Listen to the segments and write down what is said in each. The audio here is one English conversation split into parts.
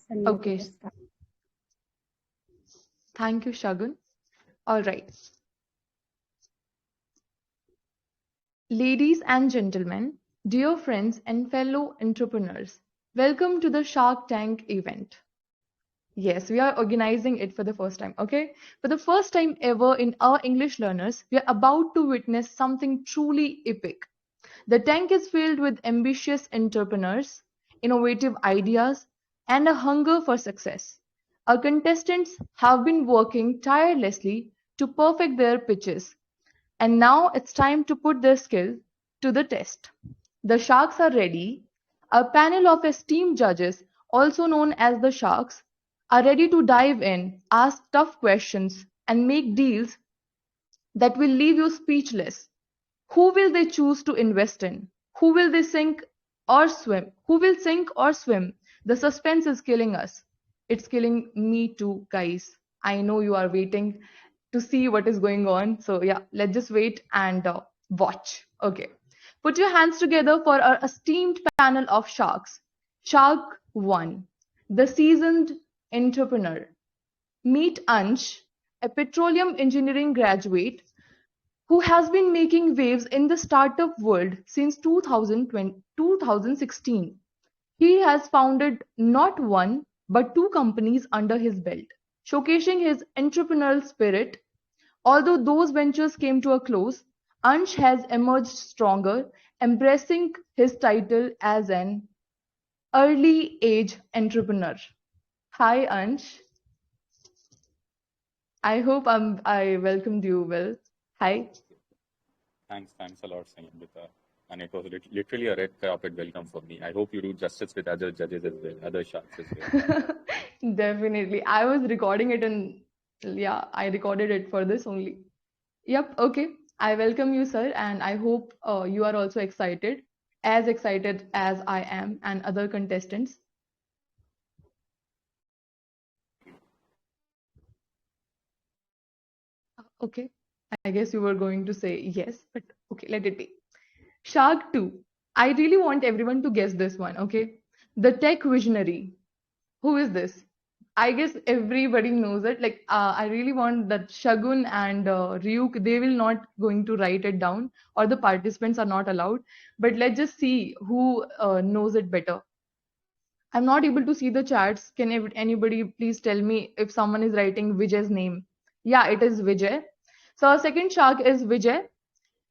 and you Okay. can start. Thank you, Shagun. All right. Ladies and gentlemen, dear friends and fellow entrepreneurs, welcome to the Shark Tank event. Yes, we are organizing it for the first time, okay? For the first time ever in our English learners, we are about to witness something truly epic. The tank is filled with ambitious entrepreneurs, innovative ideas, and a hunger for success. Our contestants have been working tirelessly to perfect their pitches, and now it's time to put their skill to the test. The Sharks are ready. A panel of esteemed judges, also known as the Sharks, are ready to dive in, ask tough questions, and make deals that will leave you speechless. Who will they choose to invest in? Who will they sink or swim? Who will sink or swim? The suspense is killing us. It's killing me too, guys. I know you are waiting to see what is going on. So, yeah, let's just wait and watch. Okay. Put your hands together for our esteemed panel of sharks. Shark 1, the seasoned entrepreneur. Meet Ansh, a petroleum engineering graduate who has been making waves in the startup world since 2016. He has founded not one but two companies under his belt, showcasing his entrepreneurial spirit. Although those ventures came to a close, Ansh has emerged stronger, embracing his title as an early age entrepreneur. Hi Ansh, I hope I welcomed you well. Hi. Thanks a lot, Sangeeta. And it was literally a red carpet welcome for me. I hope you do justice with other judges as well, other sharks as well. Definitely. I was recording it and yeah, I recorded it for this only. Yep, okay. I welcome you, sir, and I hope you are also as excited as I am and other contestants. Okay. I guess you were going to say yes, but okay, let it be. Shark 2. I really want everyone to guess this one, okay? The tech visionary. Who is this? I guess everybody knows it. Like, I really want that Shagun and Ryuk, they will not going to write it down, or the participants are not allowed. But let's just see who knows it better. I'm not able to see the chats. Can anybody please tell me if someone is writing Vijay's name? Yeah, it is Vijay. So our second shark is Vijay.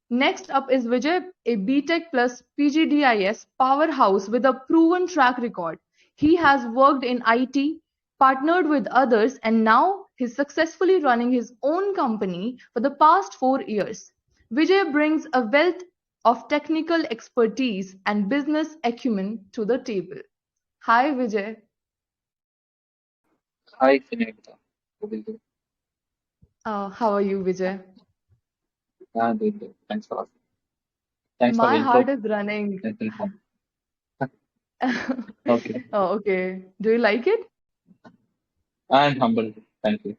Next up is Vijay, a BTech plus PGDIS powerhouse with a proven track record. He has worked in IT, partnered with others, and now he's successfully running his own company for the past 4 years. Vijay brings a wealth of technical expertise and business acumen to the table. Hi, Vijay. Hi, Sangeeta. How are you? How are you, Vijay? I'm doing good. Thanks for asking. Thanks for the My intro. heart is running. That's informed. Okay. Oh, okay. Do you like it? I'm humbled. Thank you.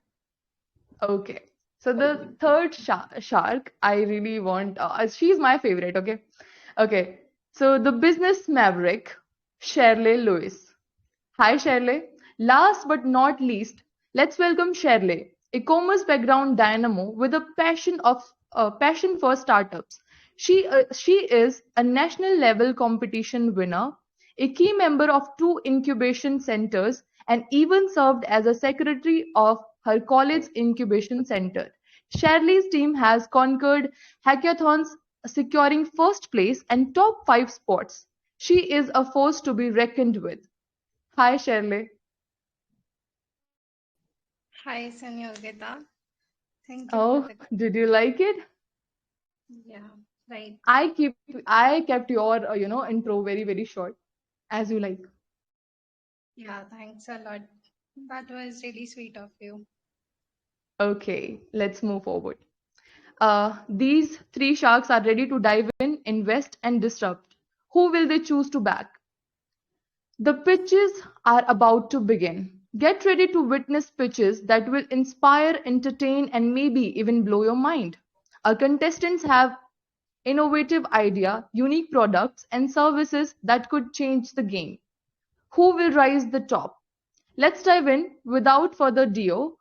Okay. So the third shark, I really want, she's my favorite, okay? Okay. So the business maverick, Shirley Lewis. Hi, Shirley. Last but not least, let's welcome Shirley, a commerce background dynamo with a passion for startups. She is a national level competition winner, a key member of two incubation centers, and even served as a secretary of her college's incubation center. Shirley's team has conquered hackathons, securing first place and top 5 spots. She is a force to be reckoned with. Hi, Shirley. Hi, Sangeeta. Thank you for Oh, the did you like it? yeah, right. I kept your intro very very short, as you like. Yeah, thanks a lot. That was really sweet of you. Okay, let's move forward. These three sharks are ready to dive in, invest, and disrupt. Who will they choose to back? The pitches are about to begin. Get ready to witness pitches that will inspire, entertain, and maybe even blow your mind. Our contestants have innovative idea, unique products, and services that could change the game. Who will rise the top? let's dive in without further ado.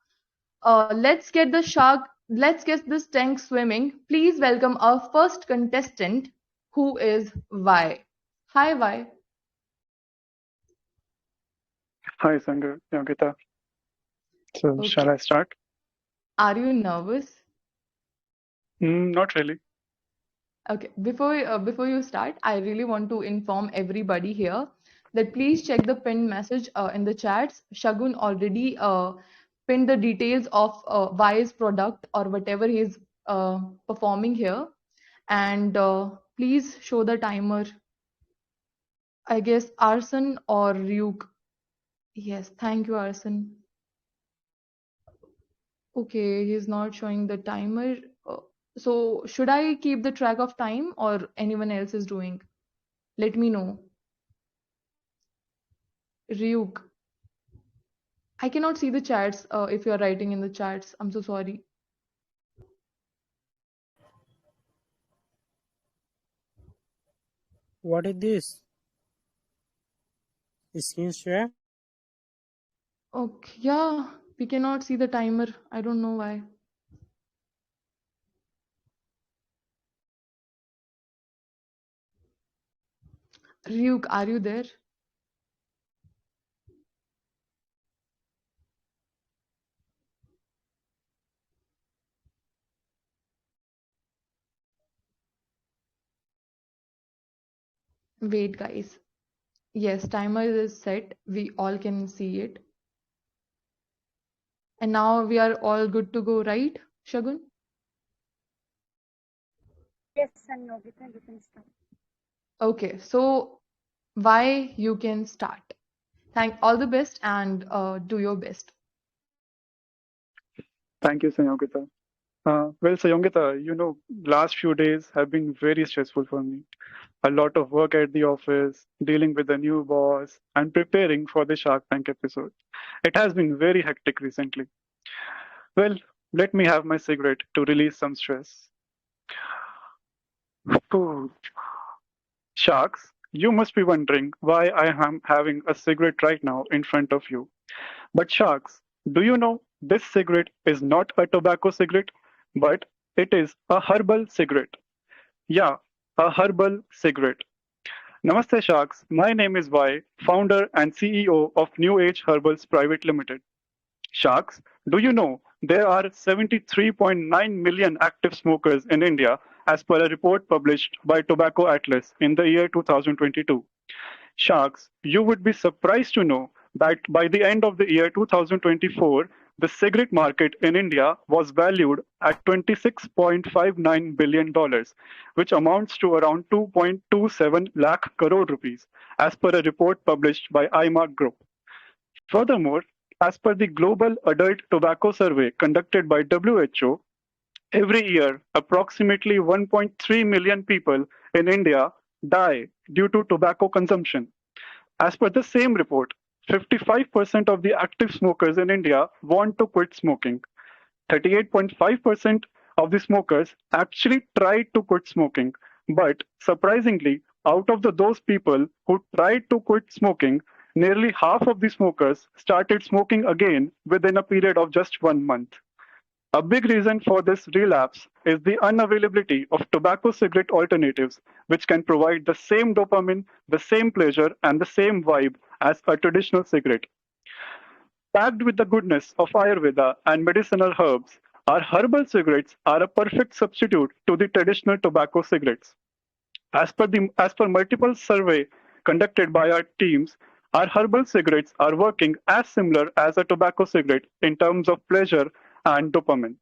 Let's get this tank swimming. Please welcome our first contestant, who is Vi. Hi, Vi. Hi, Sangar, Yogita. So, shall Okay. I start? Are you nervous? Not really. Okay. Before you start, I really want to inform everybody here that please check the pinned message in the chats. Shagun already pinned the details of Vi's product or whatever he's performing here. And please show the timer. I guess Arson or Ryuk. Yes, thank you, Arson. Okay, he's not showing the timer. So should I keep the track of time or anyone else is doing? Let me know. Ryuk, I cannot see the chats if you're writing in the chats. I'm so sorry. What is this? Screen share? Okay, yeah, we cannot see the timer. I don't know why. Ryuk, are you there? Wait, guys. Yes, timer is set. We all can see it. And now we are all good to go, right, Shagun? Yes, and Yogita, you can start. Okay, so why you can start. Thank all the best and do your best. Thank you, Sayogita. Well, Sayogita, last few days have been very stressful for me. A lot of work at the office, dealing with the new boss, and preparing for the Shark Tank episode. It has been very hectic recently. Well, let me have my cigarette to release some stress. Phew. Sharks, you must be wondering why I am having a cigarette right now in front of you. But sharks, do you know this cigarette is not a tobacco cigarette, but it is a herbal cigarette. Yeah, a herbal cigarette. Namaste sharks, my name is Vai, founder and CEO of New Age Herbals Private Limited. Sharks, do you know there are 73.9 million active smokers in India as per a report published by Tobacco Atlas in the year 2022? Sharks, you would be surprised to know that by the end of the year 2024, the cigarette market in India was valued at $26.59 billion, which amounts to around 2.27 lakh crore rupees, as per a report published by IMARC Group. Furthermore, as per the Global Adult Tobacco Survey conducted by WHO, every year approximately 1.3 million people in India die due to tobacco consumption. As per the same report, 55% of the active smokers in India want to quit smoking. 38.5% of the smokers actually tried to quit smoking. But surprisingly, out of those people who tried to quit smoking, nearly half of the smokers started smoking again within a period of just 1 month. A big reason for this relapse is the unavailability of tobacco cigarette alternatives, which can provide the same dopamine, the same pleasure, and the same vibe as a traditional cigarette. Packed with the goodness of Ayurveda and medicinal herbs, our herbal cigarettes are a perfect substitute to the traditional tobacco cigarettes. As per multiple survey conducted by our teams, our herbal cigarettes are working as similar as a tobacco cigarette in terms of pleasure and dopamine.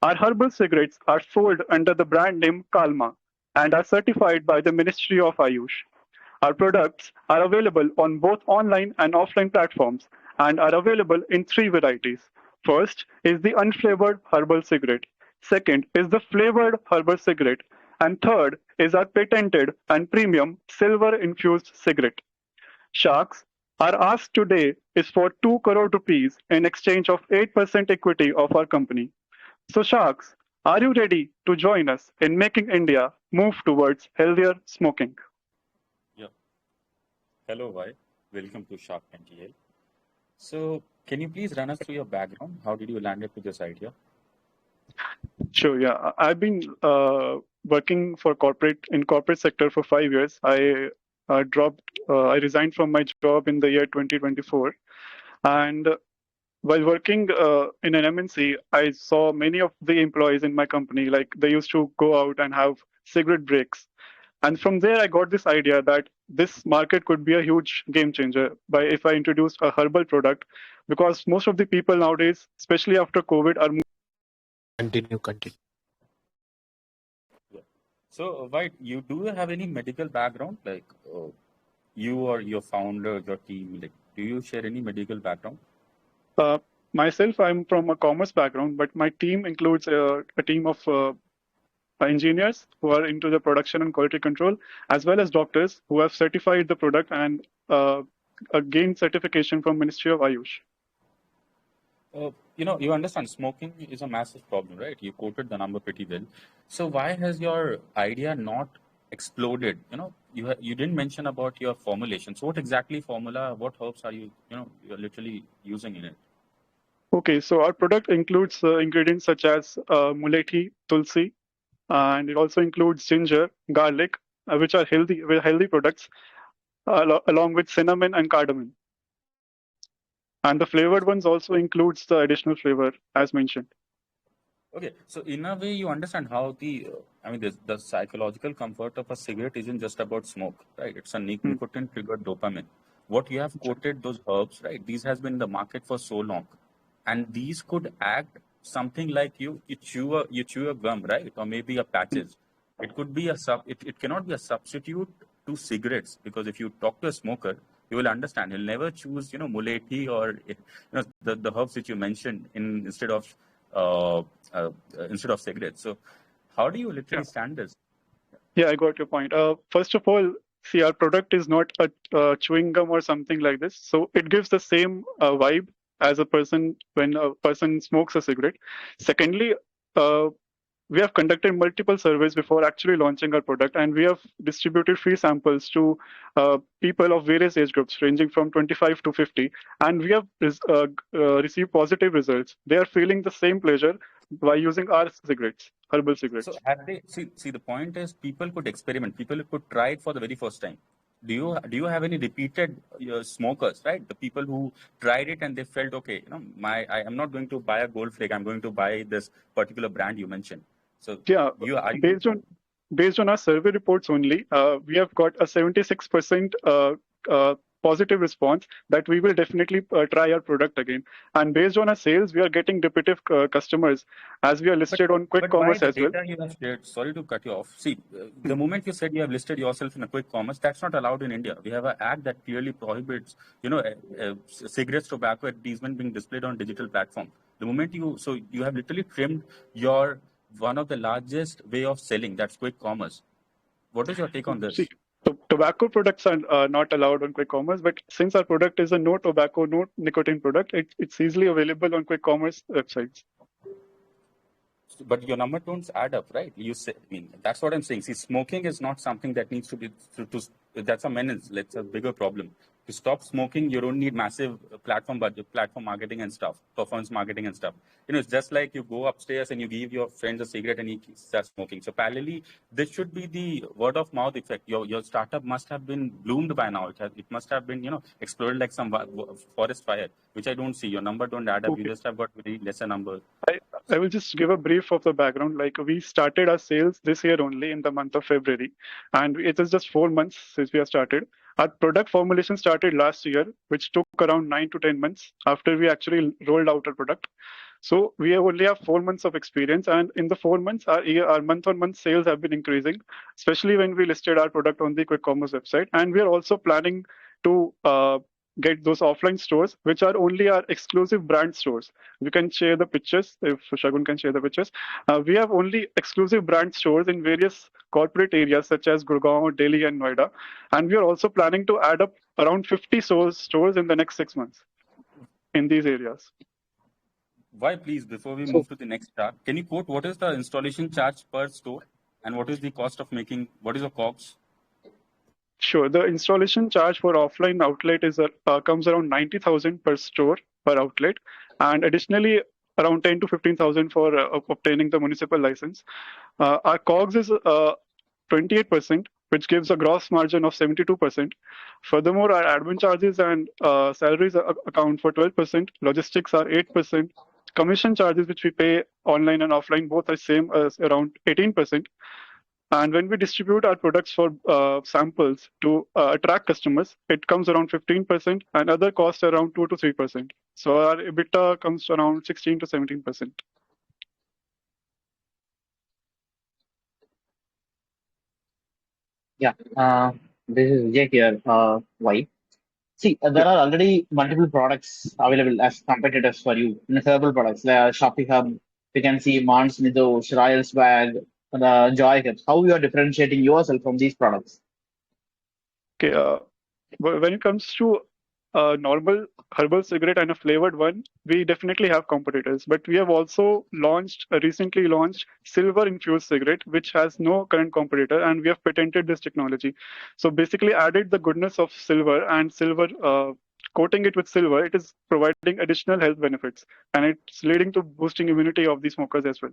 Our herbal cigarettes are sold under the brand name Kalma and are certified by the Ministry of Ayush. Our products are available on both online and offline platforms and are available in three varieties. First is the unflavored herbal cigarette. Second is the flavored herbal cigarette. And third is our patented and premium silver infused cigarette. Sharks, our ask today is for 2 crore rupees in exchange of 8% equity of our company. So, Sharks, are you ready to join us in making India move towards healthier smoking? Yeah. Hello, Vi. Welcome to Shark Tank EL. So can you please run us through your background? How did you land up with this idea? Sure. Yeah, I've been working for corporate sector for 5 years. I resigned from my job in the year 2024, and while working in an MNC, I saw many of the employees in my company, like they used to go out and have cigarette breaks. And from there, I got this idea that this market could be a huge game changer by if I introduced a herbal product, because most of the people nowadays, especially after COVID, are Continue. Yeah. So, White, you do have any medical background, like you or your founder, your team, like do you share any medical background? myself. I'm from a commerce background, but my team includes a team of engineers who are into the production and quality control, as well as doctors who have certified the product and gained certification from Ministry of Ayush. You understand smoking is a massive problem, right? You quoted the number pretty well. So why has your idea not exploded? You didn't mention about your formulation. So what exactly formula, what herbs are you're literally using in it? Okay, so our product includes ingredients such as mulethi, tulsi, and it also includes ginger, garlic, which are healthy products, along with cinnamon and cardamom. And the flavored ones also includes the additional flavor as mentioned. Okay, so in a way, you understand how the psychological comfort of a cigarette isn't just about smoke, right? It's a nicotine triggered dopamine. What you have quoted, those herbs, right? These has been in the market for so long, and these could act something like you chew a gum, right? Or maybe a patches. It could be it cannot be a substitute to cigarettes, because if you talk to a smoker, you will understand. He'll never choose, mulethi or the herbs which you mentioned instead of cigarettes. So how do you literally stand this? Yeah, I got your point. First of all, see, our product is not a chewing gum or something like this. So it gives the same vibe as a person when a person smokes a cigarette. Secondly, we have conducted multiple surveys before actually launching our product, and we have distributed free samples to people of various age groups ranging from 25 to 50, and we have received positive results. They are feeling the same pleasure by using our cigarettes, herbal cigarettes. So have they see the point is people could experiment, people could try it for the very first time. Do you have any repeated smokers, right? The people who tried it and they felt okay, I am not going to buy a gold flake, I'm going to buy this particular brand you mentioned. So yeah, based on our survey reports only, we have got a 76% positive response that we will definitely try our product again. And based on our sales, we are getting repetitive customers as we are listed on quick commerce as well. You have shared, sorry to cut you off. See, the moment you said you have listed yourself in a quick commerce, that's not allowed in India. We have an act that clearly prohibits, cigarettes, tobacco advertisement being displayed on digital platform. The moment you have literally trimmed your one of the largest way of selling, that's quick commerce. What is your take on this? See, tobacco products are not allowed on quick commerce, but since our product is a no tobacco, no nicotine product, it's easily available on quick commerce websites. But your number don't add up, right? That's what I'm saying. See, smoking is not something that needs to be that's a menace. That's a bigger problem. To stop smoking, you don't need massive platform budget, platform marketing and stuff, performance marketing and stuff. It's just like you go upstairs and you give your friends a cigarette and he starts smoking. So parallelly, this should be the word of mouth effect. Your startup must have been bloomed by now. It must have been, exploded like some forest fire, which I don't see. Your number don't add up. Okay. You just have got very lesser numbers. I will just give a brief of the background. Like, we started our sales this year only in the month of February, and it is just 4 months since we have started. Our product formulation started last year, which took around 9 to 10 months after we actually rolled out our product. So we only have 4 months of experience, and in the 4 months, our month-on-month sales have been increasing, especially when we listed our product on the quick commerce website. And we are also planning to get those offline stores, which are only our exclusive brand stores. We can share the pictures if Shagun can share the pictures. We have only exclusive brand stores in various corporate areas such as Gurgaon, Delhi, and Noida. And we are also planning to add up around 50 stores in the next 6 months in these areas. Why, please, before we move to the next chart, can you quote what is the installation charge per store and what is the cost of making, what is the COGS? Sure. The installation charge for offline outlet is comes around 90,000 per store per outlet, and additionally around 10 to 15,000 for obtaining the municipal license. Our COGS is 28%, which gives a gross margin of 72%. Furthermore, our admin charges and salaries account for 12%. Logistics are 8%. Commission charges, which we pay online and offline, both are same as around 18%. And when we distribute our products for samples to attract customers, it comes around 15%, and other costs around 2 to 3%. So our EBITDA comes around 16 to 17%. Yeah, this is Vijay here. Why? See, there are already multiple products available as competitors for you in herbal products. Like Shopee Hub, we can see Mons Nidosh, Royals Bag, the Joy Hips. How you are differentiating yourself from these products? Okay, when it comes to a normal herbal cigarette and a flavored one, we definitely have competitors. But we have also recently launched silver infused cigarette, which has no current competitor, and we have patented this technology. So basically, added the goodness of silver and silver. Coating it with silver, it is providing additional health benefits, and it's leading to boosting immunity of the smokers as well.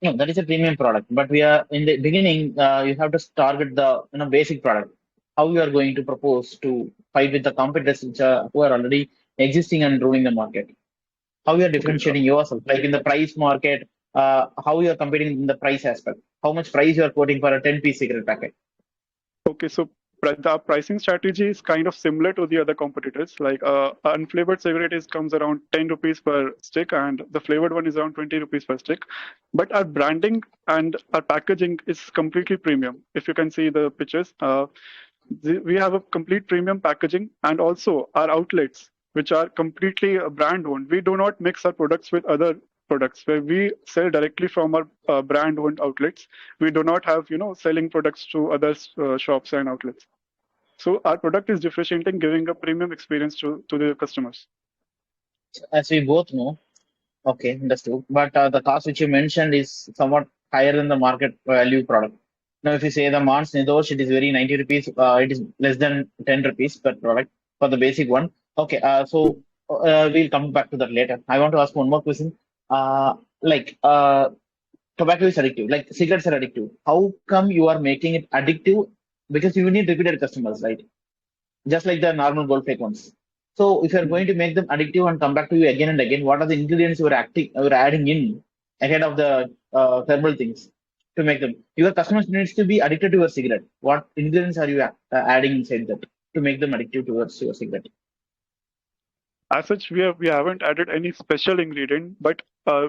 No, that is a premium product. But we are in the beginning. You have to target the basic product. How you are going to propose to fight with the competitors which are who are already existing and ruling the market? How you are differentiating yourself, like in the price market, how you are competing in the price aspect, how much price you are quoting for a 10-piece cigarette packet. Okay, so the pricing strategy is kind of similar to the other competitors. Like unflavored cigarette comes around 10 rupees per stick, and the flavored one is around 20 rupees per stick. But our branding and our packaging is completely premium. If you can see the pictures, we have a complete premium packaging, and also our outlets, which are completely brand owned. We do not mix our products with other products, where we sell directly from our brand owned outlets. We do not have selling products to other shops and outlets. So our product is differentiating, giving a premium experience to the customers. As we both know, okay, understood. But the cost which you mentioned is somewhat higher than the market value product. Now, if you say the Mons Nidosh, it is very 90 rupees. It is less than 10 rupees per product for the basic one. Okay, so we'll come back to that later. I want to ask one more question. Like tobacco is addictive, like cigarettes are addictive. How come you are making it addictive? Because you need repeated customers, right? Just like the normal gold flake ones. So if you're going to make them addictive and come back to you again and again, what are the ingredients you're adding in ahead of the thermal things to make them? Your customers needs to be addicted to your cigarette. What ingredients are you adding inside that to make them addictive towards your cigarette? As such, we haven't added any special ingredient, but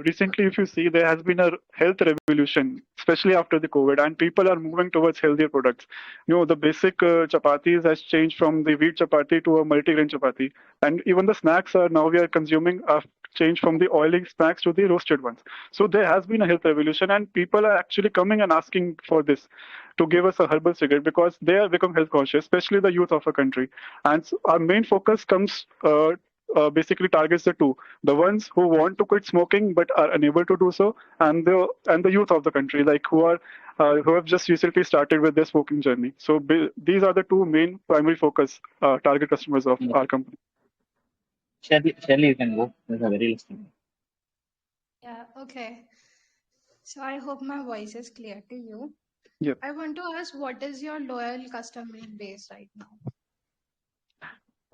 recently, if you see, there has been a health revolution, especially after the COVID, and people are moving towards healthier products. The basic chapatis has changed from the wheat chapati to a multigrain chapati, and even the snacks are now we are consuming changed from the oily snacks to the roasted ones. So there has been a health revolution, and people are actually coming and asking for this to give us a herbal cigarette because they have become health conscious, especially the youth of our country. And so our main focus comes. Basically targets the ones who want to quit smoking but are unable to do so, and the youth of the country, like who have just recently started with their smoking journey. So these are the two main primary focus target customers of our company. Shirley, you can go. There's a very listening. Yeah, okay. So I hope my voice is clear to you. Yeah. I want to ask, what is your loyal customer base right now?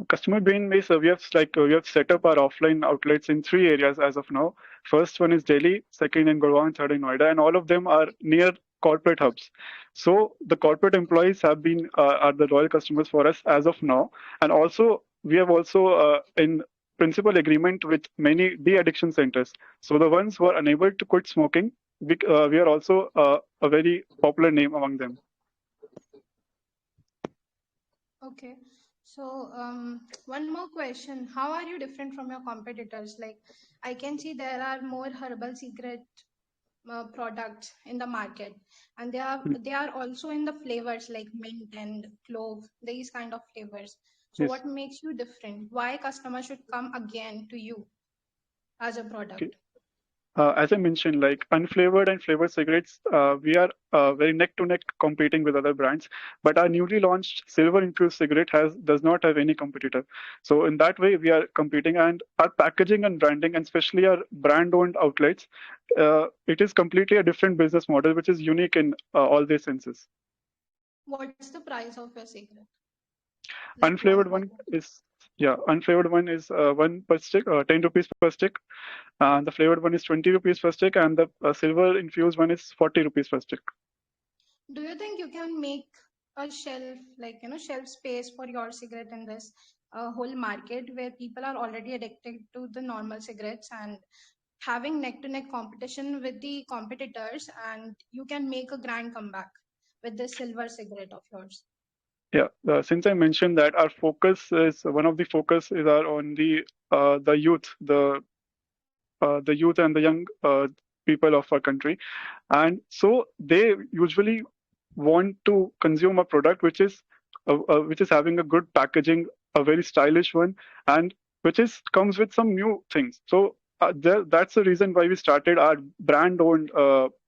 Customer base, we have set up our offline outlets in 3 areas as of now. First one is Delhi, second in Gurgaon, third in Noida, and all of them are near corporate hubs. So the corporate employees are the loyal customers for us as of now, and also we have in principal agreement with many de-addiction centers. So the ones who are unable to quit smoking, we are also a very popular name among them. Okay. So one more question. How are you different from your competitors? Like, I can see there are more herbal cigarette products in the market, and they are also in the flavors like mint and clove, these kind of flavors. So Yes. what makes you different? Why customers should come again to you as a product? Okay. as I mentioned, like unflavored and flavored cigarettes, we are very neck to neck competing with other brands. But our newly launched silver infused cigarette does not have any competitor. So in that way, we are competing, and our packaging and branding, and especially our brand owned outlets, it is completely a different business model, which is unique in all these senses. What's the price of your cigarette? Like Unflavored one one is unflavored one is 1 per stick, 10 rupees per stick. The flavored one is 20 rupees per stick, and the silver infused one is 40 rupees per stick. Do you think you can make a shelf, like, shelf space for your cigarette in this whole market where people are already addicted to the normal cigarettes and having neck to neck competition with the competitors, and you can make a grand comeback with this silver cigarette of yours? Yeah, since I mentioned that our focus is one of the focus is on the youth, the youth and the young people of our country, and so they usually want to consume a product which is having a good packaging, a very stylish one, and which is comes with some new things. So that's the reason why we started our brand-owned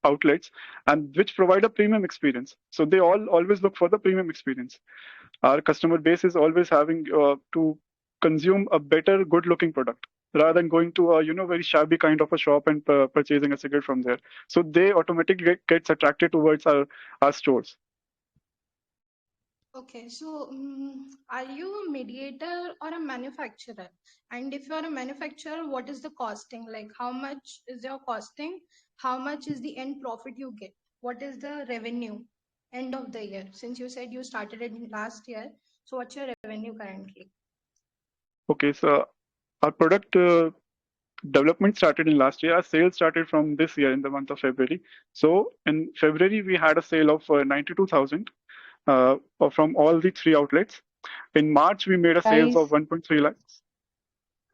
outlets, and which provide a premium experience. So they always look for the premium experience. Our customer base is always having to consume a better, good-looking product rather than going to a very shabby kind of a shop and purchasing a cigarette from there. So they automatically gets attracted towards our stores. Okay, so are you a mediator or a manufacturer? And if you're a manufacturer, what is the costing? Like, how much is your costing? How much is the end profit you get? What is the revenue end of the year? Since you said you started it last year, so what's your revenue currently? Okay, so our product development started in last year. Our sales started from this year in the month of February. So in February, we had a sale of 92,000 from all the 3 outlets. In March, we made a sales of Guys, 1.3 lakhs.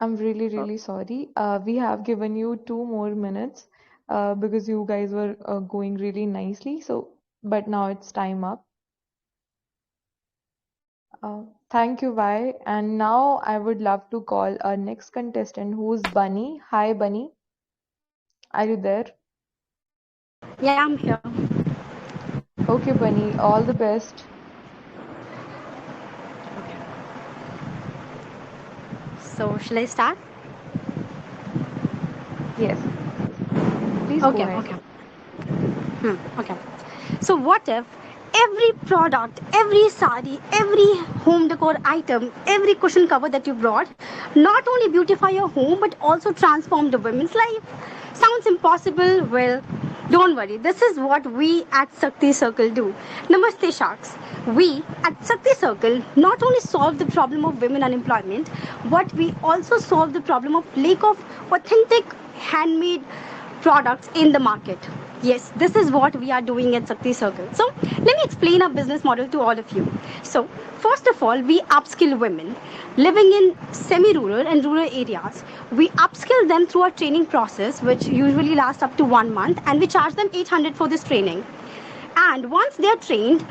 I'm really sorry. We have given you 2 more minutes because you guys were going really nicely. So, but now it's time up. Thank you, Vi. And now I would love to call our next contestant, who's Bunny. Hi, Bunny. Are you there? Yeah, I'm here. Okay, Bunny. All the best. So, shall I start? Yes. Please go ahead. Okay. So, what if every product, every sari, every home decor item, every cushion cover that you brought not only beautify your home but also transform the women's life? Sounds impossible? Well, don't worry. This is what we at Shakti Circle do. Namaste, Sharks. We at Shakti Circle not only solve the problem of women unemployment, but we also solve the problem of lack of authentic handmade products in the market. Yes, this is what we are doing at Shakti Circle. So let me explain our business model to all of you. So first of all, we upskill women living in semi-rural and rural areas. We upskill them through our training process, which usually lasts up to 1 month, and we charge them 800 for this training. And once they are trained,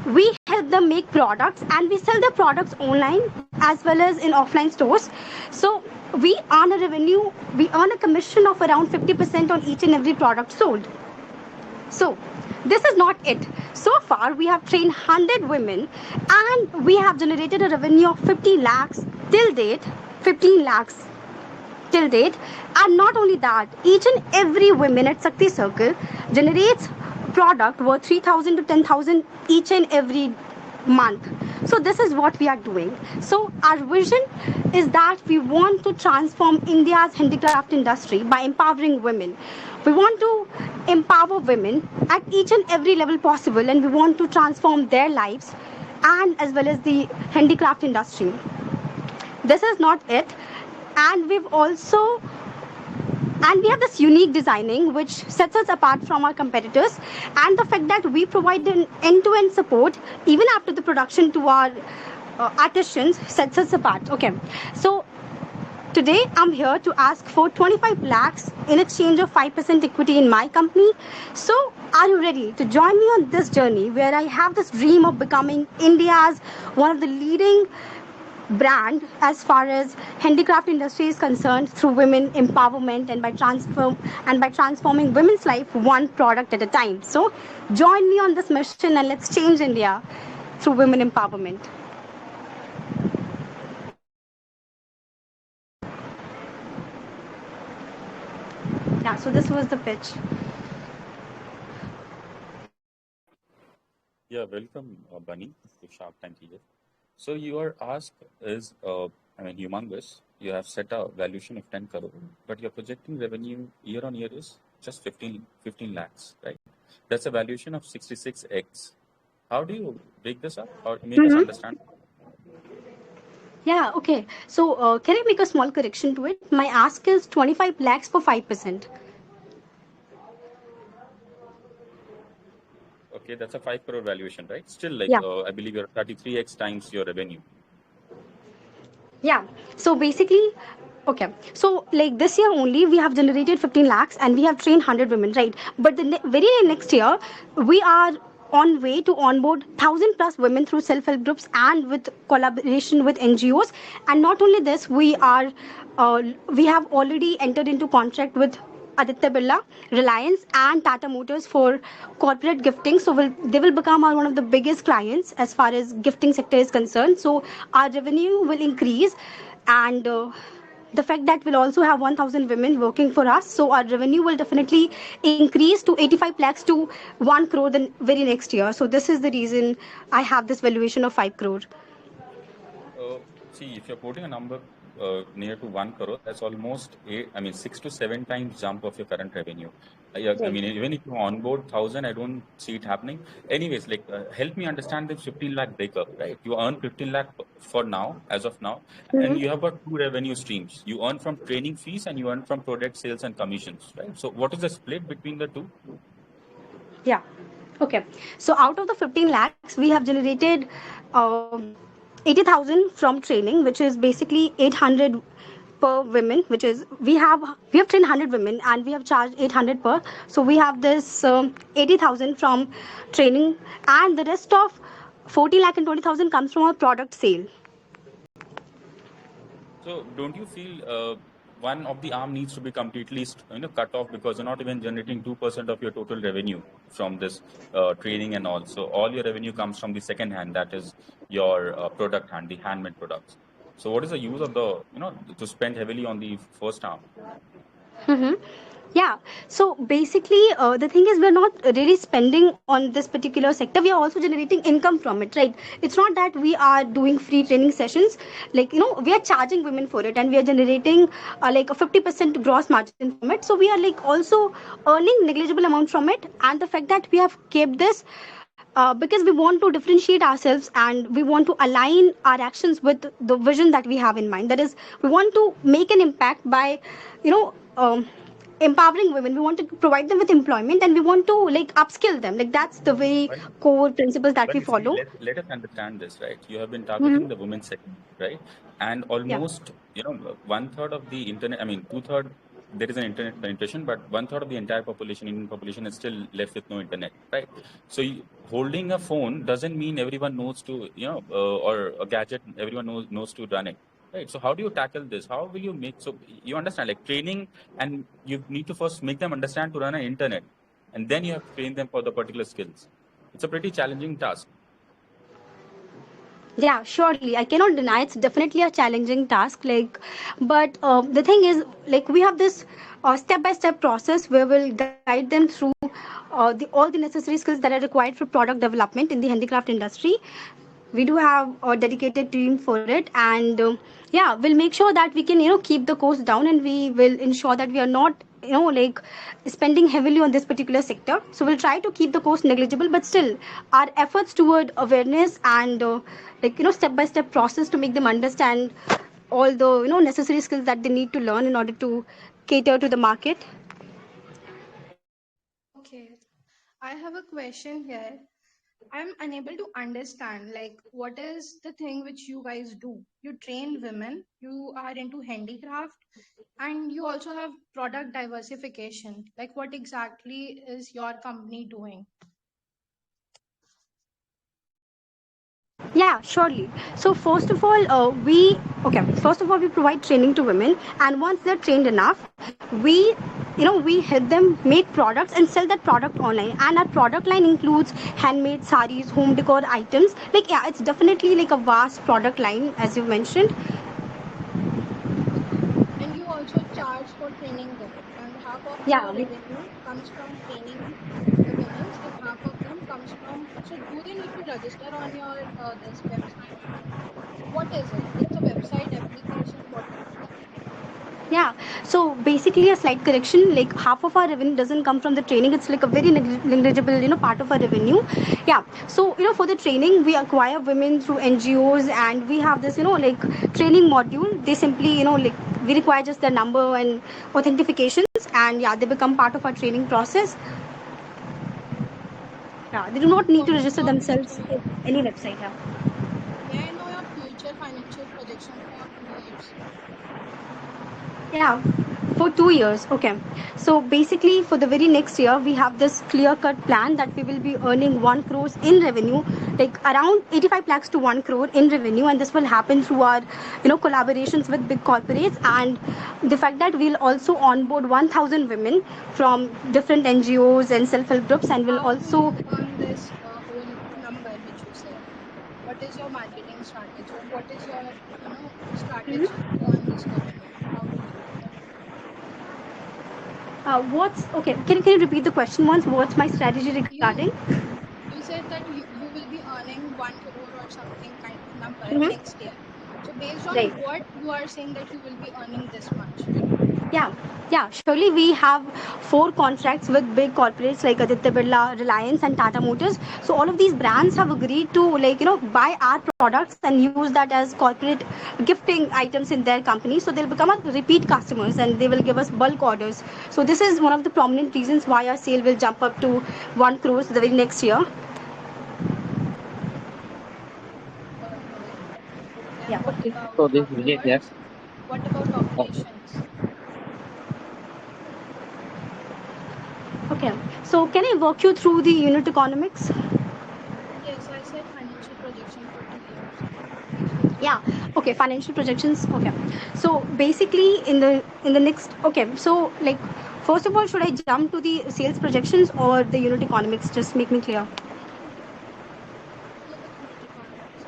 we help them make products, and we sell their products online as well as in offline stores. So we earn a revenue, we earn a commission of around 50% on each and every product sold. So this is not it. So far we have trained 100 women and we have generated a revenue of 50 lakhs till date, 15 lakhs till date. And not only that, each and every woman at Shakti Circle generates product worth 3,000 to 10,000 each and every month. So this is what we are doing. So our vision is that we want to transform India's handicraft industry by empowering women. We want to empower women at each and every level possible, and we want to transform their lives and as well as the handicraft industry. This is not it. And we have this unique designing which sets us apart from our competitors, and the fact that we provide an end-to-end support even after the production to our artisans sets us apart. Okay, so today I'm here to ask for 25 lakhs in exchange of 5% equity in my company. So are you ready to join me on this journey where I have this dream of becoming India's one of the leading brand as far as handicraft industry is concerned through women empowerment and by transforming women's life one product at a time. So join me on this mission and let's change India through women empowerment. Yeah, so this was the pitch. Yeah, welcome, Bunny, to Shark Tank here. So your ask is, humongous. You have set a valuation of 10 crore, but your projecting revenue year on year is just 15 lakhs, right? That's a valuation of 66x. How do you break this up or make us understand? Yeah, okay. So can I make a small correction to it? My ask is 25 lakhs for 5%. Okay, that's a 5 crore valuation, right? Still, Yeah. I believe you're 33x times your revenue. Yeah. So basically, okay. So like this year only, we have generated 15 lakhs and we have trained 100 women, right? But the very next year, we are on way to onboard 1,000+ women through self-help groups and with collaboration with NGOs. And not only this, we have already entered into contract with Aditya Birla, Reliance, and Tata Motors for corporate gifting. So they will become one of the biggest clients as far as gifting sector is concerned. So our revenue will increase, and the fact that we'll also have 1,000 women working for us. So our revenue will definitely increase to 85 lakhs to 1 crore the very next year. So this is the reason I have this valuation of 5 crore. See, if you're quoting a number near to 1 crore, that's almost 6 to 7 times jump of your current revenue. Even if you onboard 1,000, I don't see it happening. Anyways, help me understand the 15 lakh breakup, right? You earn 15 lakh for now, as of now, and you have got two revenue streams. You earn from training fees and you earn from product sales and commissions, right? So what is the split between the two? Yeah. Okay. So out of the 15 lakhs, we have generated 80,000 from training, which is basically 800 per women, which is we have trained 100 women and we have charged 800 per. So we have this 80,000 from training, and the rest of 40 lakh and 20,000 comes from our product sale. So don't you feel one of the arm needs to be completely cut off, because you're not even generating 2% of your total revenue from this training and all. So all your revenue comes from the second hand, that is your product hand, the handmade products. So what is the use of to spend heavily on the first arm? Yeah. So basically, the thing is, we're not really spending on this particular sector. We are also generating income from it, right? It's not that we are doing free training sessions. We are charging women for it, and we are generating like a 50% gross margin from it. So we are also earning negligible amount from it. And the fact that we have kept this because we want to differentiate ourselves and we want to align our actions with the vision that we have in mind. That is, we want to make an impact by, empowering women. We want to provide them with employment and we want to upskill them. That's the very core principles that we follow. Let us understand this, right? You have been targeting the women's segment, right? And almost, one third of the internet, two-third, there is an internet penetration, but one third of the entire population, Indian population, is still left with no internet, right? So holding a phone doesn't mean everyone knows to, or a gadget, everyone knows to run it. Right. So how do you tackle this? How will you make, so you understand, training, and you need to first make them understand to run an internet, and then you have to train them for the particular skills. It's a pretty challenging task. Yeah, surely. I cannot deny it's definitely a challenging task. But the thing is, we have this step-by-step process where we'll guide them through all the necessary skills that are required for product development in the handicraft industry. We do have a dedicated team for it, and yeah, we'll make sure that we can keep the cost down, and we will ensure that we are not spending heavily on this particular sector. So we'll try to keep the cost negligible, but still our efforts toward awareness and step by step process to make them understand all the necessary skills that they need to learn in order to cater to the market. Okay, I have a question here. I'm unable to understand what is the thing which you guys do. You train women, you are into handicraft, and you also have product diversification. What exactly is your company doing? Yeah, surely. So first of all, first of all, we provide training to women, and once they're trained enough, we help them make products and sell that product online. And our product line includes handmade saris, home decor items. Like, yeah, it's definitely like a vast product line, as you mentioned. And you also charge for training them, and half of the Yeah, revenue comes from training the women, and half of them comes from. So, do they need to register on your this website? What is it? It's a website application. What it is? yeah. So basically, a slight correction. Like half of our revenue doesn't come from the training. It's like a very negligible, part of our revenue. Yeah. So for the training, we acquire women through NGOs, and we have this, like training module. They simply, like we require just their number and authentications, and yeah, they become part of our training process. Yeah, they do not need What to is register your themselves future? in any website. Yeah. May I know your future financial projection for 2 years? Yeah, for 2 years. Okay. So basically, for the very next year, we have this clear-cut plan that we will be earning 1 crore in revenue, like around 85 lakhs to 1 crore in revenue, and this will happen through our, collaborations with big corporates, and the fact that we'll also onboard 1,000 women from different NGOs and self-help groups, and will How will also. you earn this whole number which you said? What is your marketing strategy, or what is your strategy to earn this revenue? How will you do that? What's okay? Can you repeat the question once? What's my strategy You regarding? you said that you will be earning 1 crore or something kind of number Mm-hmm. next year. So based on Right. what you are saying that you will be earning this much? Yeah, yeah. Surely we have 4 contracts with big corporates like Aditya Birla, Reliance, and Tata Motors. So all of these brands have agreed to buy our products and use that as corporate gifting items in their company. So they'll become a repeat customers and they will give us bulk orders. So this is one of the prominent reasons why our sale will jump up to 1 crore the very next year. Okay. Yeah. And what about So this is Vijay here. afterwards? What about Okay. operations? Okay. So can I walk you through the unit economics? Yes, I said financial projection for 2 years. Please go through. Yeah. Okay, financial projections. Okay, so basically in the next, okay, so like first of all, should I jump to the sales projections or the unit economics? Just make me clear. Go with unit economics.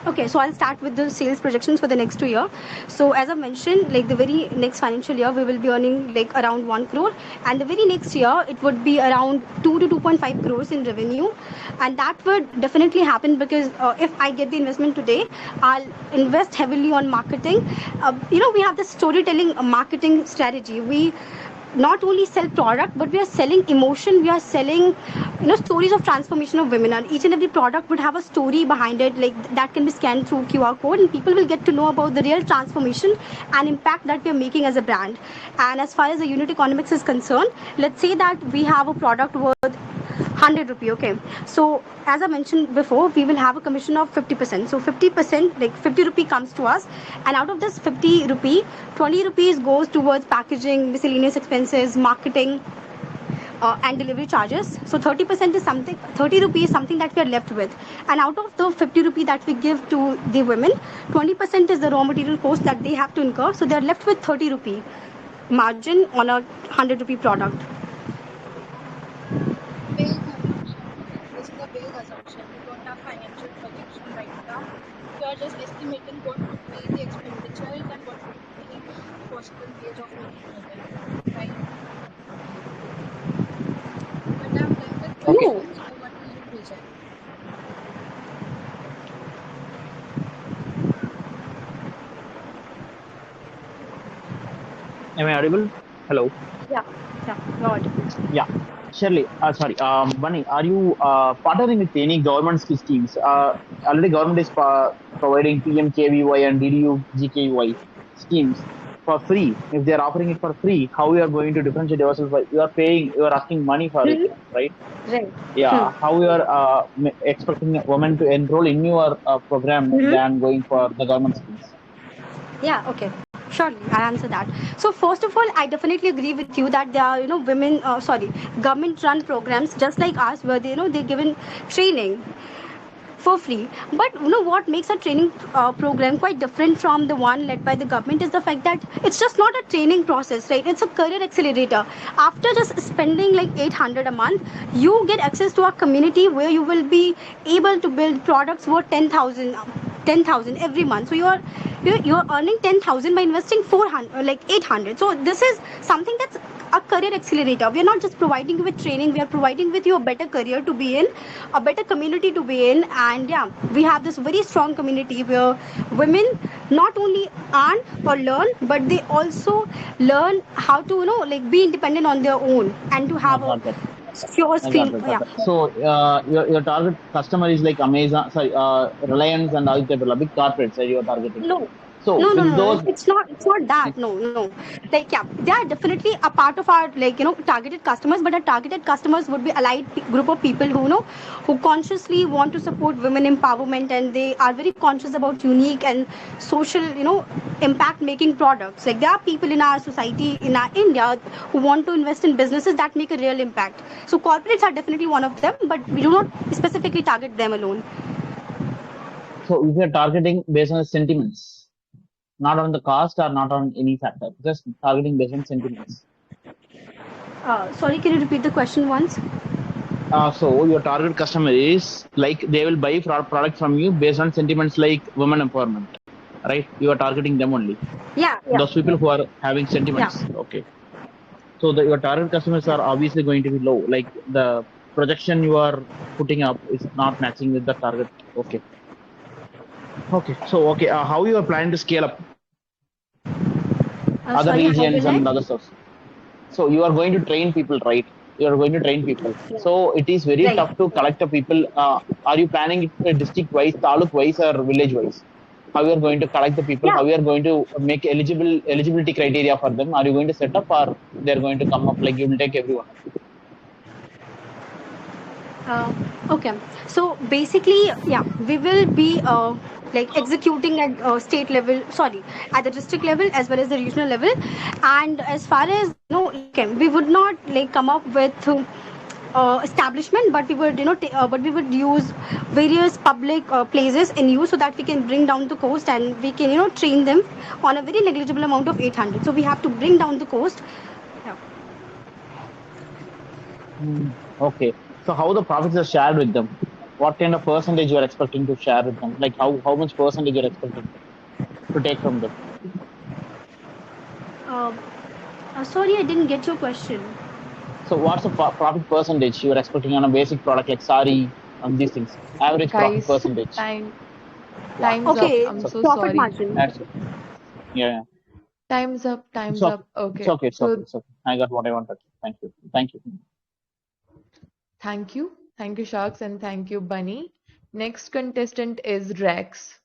Okay, so I'll start with the sales projections for the next 2 year. So as I mentioned, like the very next financial year, we will be earning like around 1 crore, and the very next year it would be around 2 to 2.5 crores in revenue, and that would definitely happen because if I get the investment today, I'll invest heavily on marketing. We have the storytelling marketing strategy. We not only sell product, but we are selling emotion. We are selling stories of transformation of women, and each and every product would have a story behind it, like that can be scanned through QR code, and people will get to know about the real transformation and impact that we are making as a brand. And as far as the unit economics is concerned, let's say that we have a product worth 100 rupee. Okay, so as I mentioned before, we will have a commission of 50%. So 50%, like 50 rupee comes to us, and out of this 50 rupee, 20 rupees goes towards packaging, miscellaneous expenses, marketing, and delivery charges. So 30% is something, 30 rupee is something that we are left with. And out of the 50 rupee that we give to the women, 20% is the raw material cost that they have to incur. So they are left with 30 rupee margin on a 100 rupee product. Vague assumption. Okay, this is a vague assumption. You don't have financial projection right now. You are just estimating what could be the expenditures and what could be the possible ways of making revenue, right? But I'm done with Okay. questions. Over to you, Vijay. Am I audible? Hello. Yeah, yeah, God. Yeah. Shirley, sorry, Bunny, are you partnering with any government schemes? Already government is providing PMKVY and DDU-GKY schemes for free. If they are offering it for free, how you are going to differentiate yourself? You are paying, you are asking money for it, Hmm. right? Right. Hmm. Yeah. How you are expecting a woman to enroll in your program Hmm. than going for the government schemes? Yeah, okay. Surely, I'll answer that. So first of all, I definitely agree with you that there are, government-run programs just like us where they're given training for free. But what makes a training program quite different from the one led by the government is the fact that it's just not a training process, right? It's a career accelerator. After just spending like 800 a month, you get access to a community where you will be able to build products worth 10,000 every month. So you're earning 10,000 by investing 400 like 800. So this is something that's a career accelerator. We are not just providing you with training, we are providing with you a better career to be in, a better community to be in. And yeah, we have this very strong community where women not only earn or learn, but they also learn how to be independent on their own and to I have a got that. secure I got stream. that. Yeah. So your target customer is like Amazon, sorry, Reliance and Aditya Birla, big corporates that you are targeting. No. So No, no, with no, those, no. It's not that. No, no. Like, yeah, they are definitely a part of our targeted customers, but our targeted customers would be allied group of people who consciously want to support women empowerment, and they are very conscious about unique and social impact making products. Like, there are people in our society in our India who want to invest in businesses that make a real impact. So corporates are definitely one of them, but we do not specifically target them alone. so if you're targeting based on the sentiments, not on the cost or not on any factor, just targeting based on sentiments. Sorry, can you repeat the question once? So your target customer is like they will buy product from you based on sentiments like women empowerment, right? You are targeting them only. Yeah, Those people who are having sentiments. yeah. Okay. So your target customers are obviously going to be low. Like the projection you are putting up is not matching with the target. Okay. Okay. So okay, how you are planning to scale up other Sorry, how regions will I? and other stuff? So you are going to train people, right? You are going to train people. So it is very Right. tough to collect the people. Are you planning it district wise, taluk wise, or village wise? How you are going to collect the people? Yeah. How you are going to make eligibility criteria for them? Are you going to set up, or they are going to come up like you will take everyone? Okay. So basically, yeah, we will be executing at state level, sorry, at the district level as well as the regional level. And as far as we would not come up with establishment, but we would but we would use various public places in use so that we can bring down the cost, and we can train them on a very negligible amount of 800. So we have to bring down the cost. Yeah. Okay. So how the profits are shared with them? What kind of percentage you are expecting to share with them? Like how much percentage you are expecting to take from them? Sorry, I didn't get your question. So what's the profit percentage you are expecting on a basic product like sari and these things? Average profit Guys, percentage. time's up. Okay, I'm so profit sorry. margin. That's it. Yeah. Time's up. It's Time's okay. up. It's Okay. okay. It's okay. So It's okay. I got what I wanted. Thank you. Thank you. thank you. Thank you, Sharks, and thank you, Bunny. Next contestant is Rex.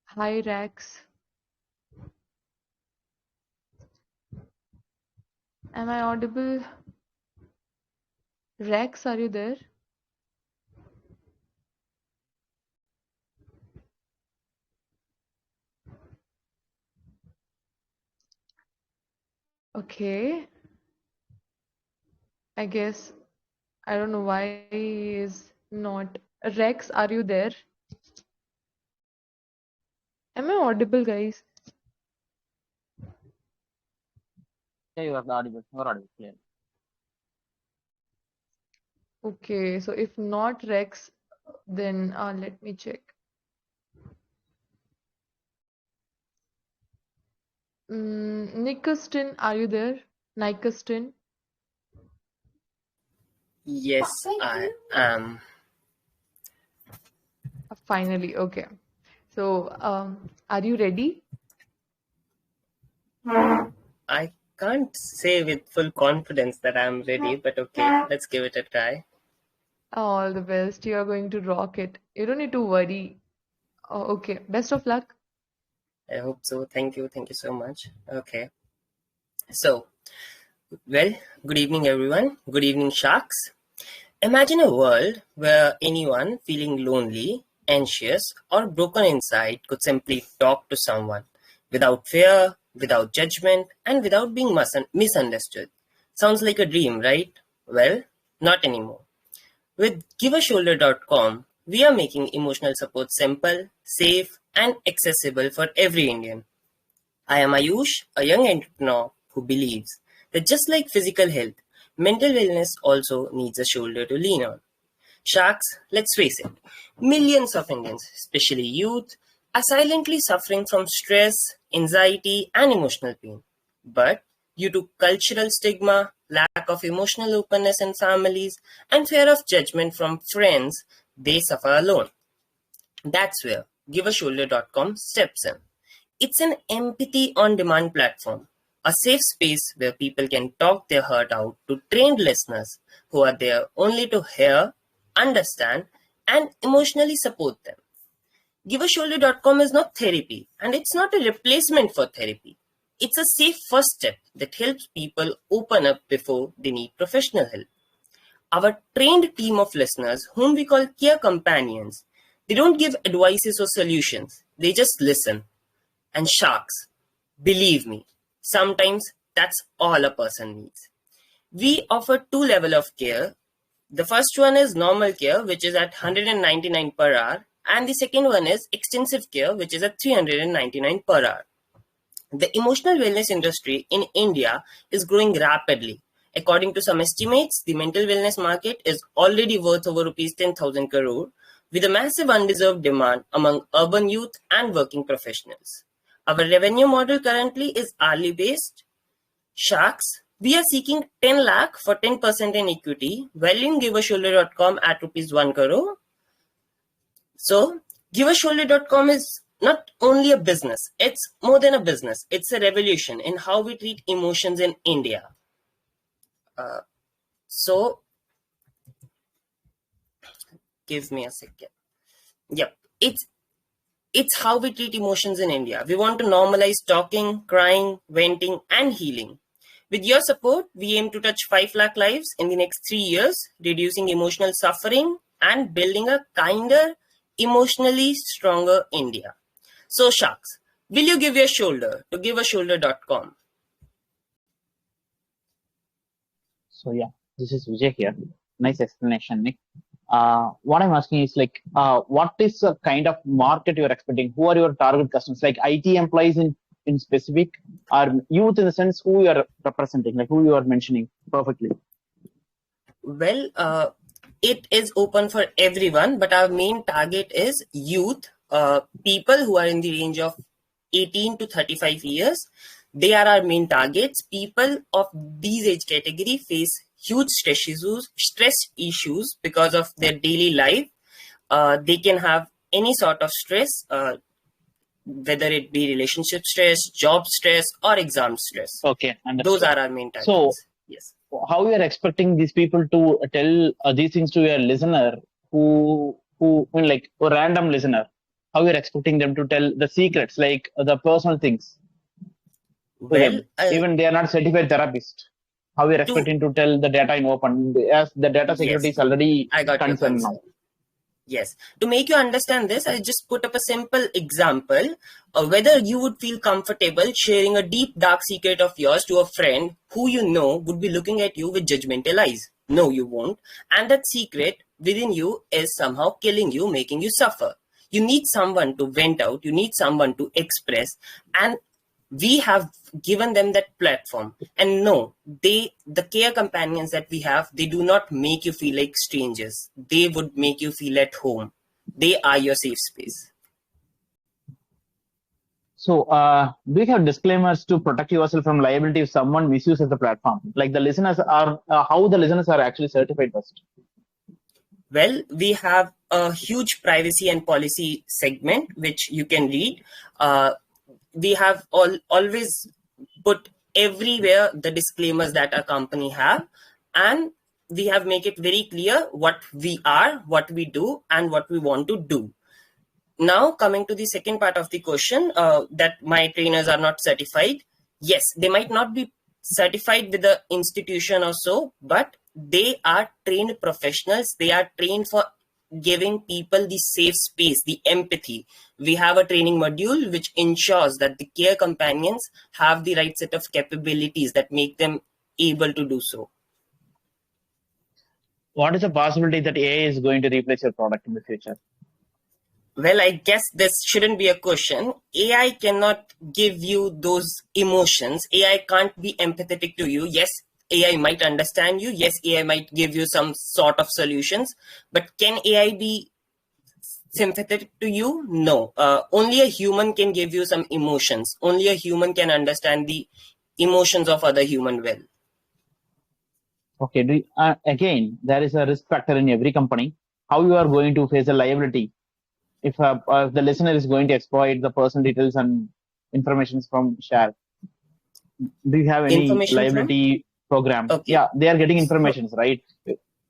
Hi, Rex. Am I audible? Rex, are you there? Okay. I guess I don't know why he is not. Rex, are you there? Am I audible, guys? Yeah, you are audible. You are audible. Clear. Okay, so if not Rex, then let me check. Nicustin, are you there? Nicustin? Yes, I am. Finally, okay. So, are you ready? I can't say with full confidence that I'm ready, but okay, let's give it a try. All the best. You are going to rock it. You don't need to worry. Oh, okay. Best of luck. I hope so. Thank you. Thank you so much. Okay. So, well, good evening, everyone. Good evening, Sharks. Imagine a world where anyone feeling lonely, anxious, or broken inside could simply talk to someone, without fear, without judgment, and without being misunderstood. Sounds like a dream, right? Well, not anymore. With giveashoulder.com, we are making emotional support simple, safe, and accessible for every Indian. I am Ayush, a young entrepreneur who believes that just like physical health, mental wellness also needs a shoulder to lean on. Sharks, let's face it, millions of Indians, especially youth, are silently suffering from stress, anxiety, and emotional pain. But due to cultural stigma, lack of emotional openness in families, and fear of judgment from friends, they suffer alone. That's where giveashoulder.com steps in. It's an empathy on demand platform, a safe space where people can talk their heart out to trained listeners who are there only to hear, understand, and emotionally support them. Giveashoulder.com is not therapy, and it's not a replacement for therapy. It's a safe first step that helps people open up before they need professional help. Our trained team of listeners, whom we call care companions, they don't give advices or solutions. They just listen. And sharks, believe me, sometimes that's all a person needs. We offer 2 levels of care. The first one is normal care, which is at 199 per hour. And the second one is extensive care, which is at 399 per hour. The emotional wellness industry in India is growing rapidly. According to some estimates, the mental wellness market is already worth over rupees 10,000 crore, with a massive undeserved demand among urban youth and working professionals. Our revenue model currently is hourly based. Sharks, we are seeking 10 lakh for 10% in equity, valuing giveashoulder.com at rupees 1 crore. So, giveashoulder.com is not only a business, it's more than a business. It's a revolution in how we treat emotions in India. So, give me a second. Yep, it's how we treat emotions in India. We want to normalize talking, crying, venting, and healing. With your support, we aim to touch 5 lakh lives in the next 3 years, reducing emotional suffering and building a kinder, emotionally stronger India. So, Sharks, will you give your shoulder to giveashoulder.com? So yeah, this is Vijay here. Nice explanation, Nick. What I'm asking is like, what is the kind of market you're expecting? Who are your target customers? Like IT employees in specific, or youth in the sense who you are representing, like who you are mentioning perfectly? Well, it is open for everyone, but our main target is youth, people who are in the range of 18 to 35 years. They are our main targets. People of these age category face huge stress issues because of their daily life. They can have any sort of stress, whether it be relationship stress, job stress, or exam stress. Okay, understood. Those are our main targets. So, yes. How you are expecting these people to tell these things to your listener who like a random listener? How you are expecting them to tell the secrets, like the personal things? Well, even they are not certified therapist. How we are expecting to tell the data in open, as the data security is already concerned now. Yes. To make you understand this, I just put up a simple example of whether you would feel comfortable sharing a deep, dark secret of yours to a friend who you know would be looking at you with judgmental eyes. No, you won't. And that secret within you is somehow killing you, making you suffer. You need someone to vent out. You need someone to express. And we have given them that platform. And no, the care companions that we have, they do not make you feel like strangers. They would make you feel at home. They are your safe space. So, do you have disclaimers to protect yourself from liability if someone misuses the platform? Like the listeners are, how the listeners are actually certified first? Well, we have a huge privacy and policy segment, which you can read. We have always put everywhere the disclaimers that a company have, and we have make it very clear what we are, what we do, and what we want to do. Now, coming to the second part of the question, that my trainers are not certified. Yes, they might not be certified with the institution or so, but they are trained professionals. They are trained for giving people the safe space, the empathy. We have a training module which ensures that the care companions have the right set of capabilities that make them able to do so. What is the possibility that AI is going to replace your product in the future? Well, I guess this shouldn't be a question. AI cannot give you those emotions. AI can't be empathetic to you. Yes, AI might understand you. Yes, AI might give you some sort of solutions. But can AI be sympathetic to you? No. Only a human can give you some emotions. Only a human can understand the emotions of other human well. Okay, again, there is a risk factor in every company. How you are going to face a liability if the listener is going to exploit the personal details and information from share? Do you have any Information from? liability program? Okay. Yeah, they are getting informations, right?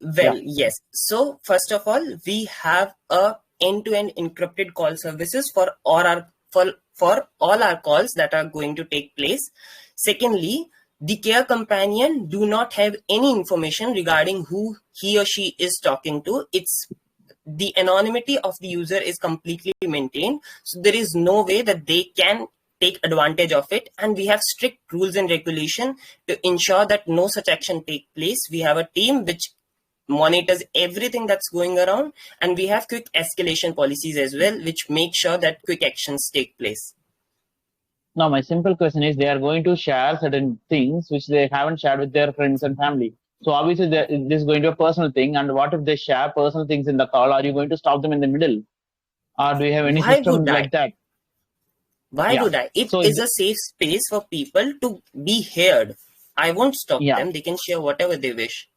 Well, yes. So first of all, we have a end-to-end encrypted call services for all our calls that are going to take place. Secondly, the care companion do not have any information regarding who he or she is talking to. It's the anonymity of the user is completely maintained. So there is no way that they can take advantage of it. And we have strict rules and regulation to ensure that no such action take place. We have a team which monitors everything that's going around, and we have quick escalation policies as well, which make sure that quick actions take place. Now, my simple question is, they are going to share certain things which they haven't shared with their friends and family. So obviously, this is going to be a personal thing. And what if they share personal things in the call? Are you going to stop them in the middle? Or do you have any system like that? Why would I? It is a safe space for people to be heard. I won't stop them. They can share whatever they wish.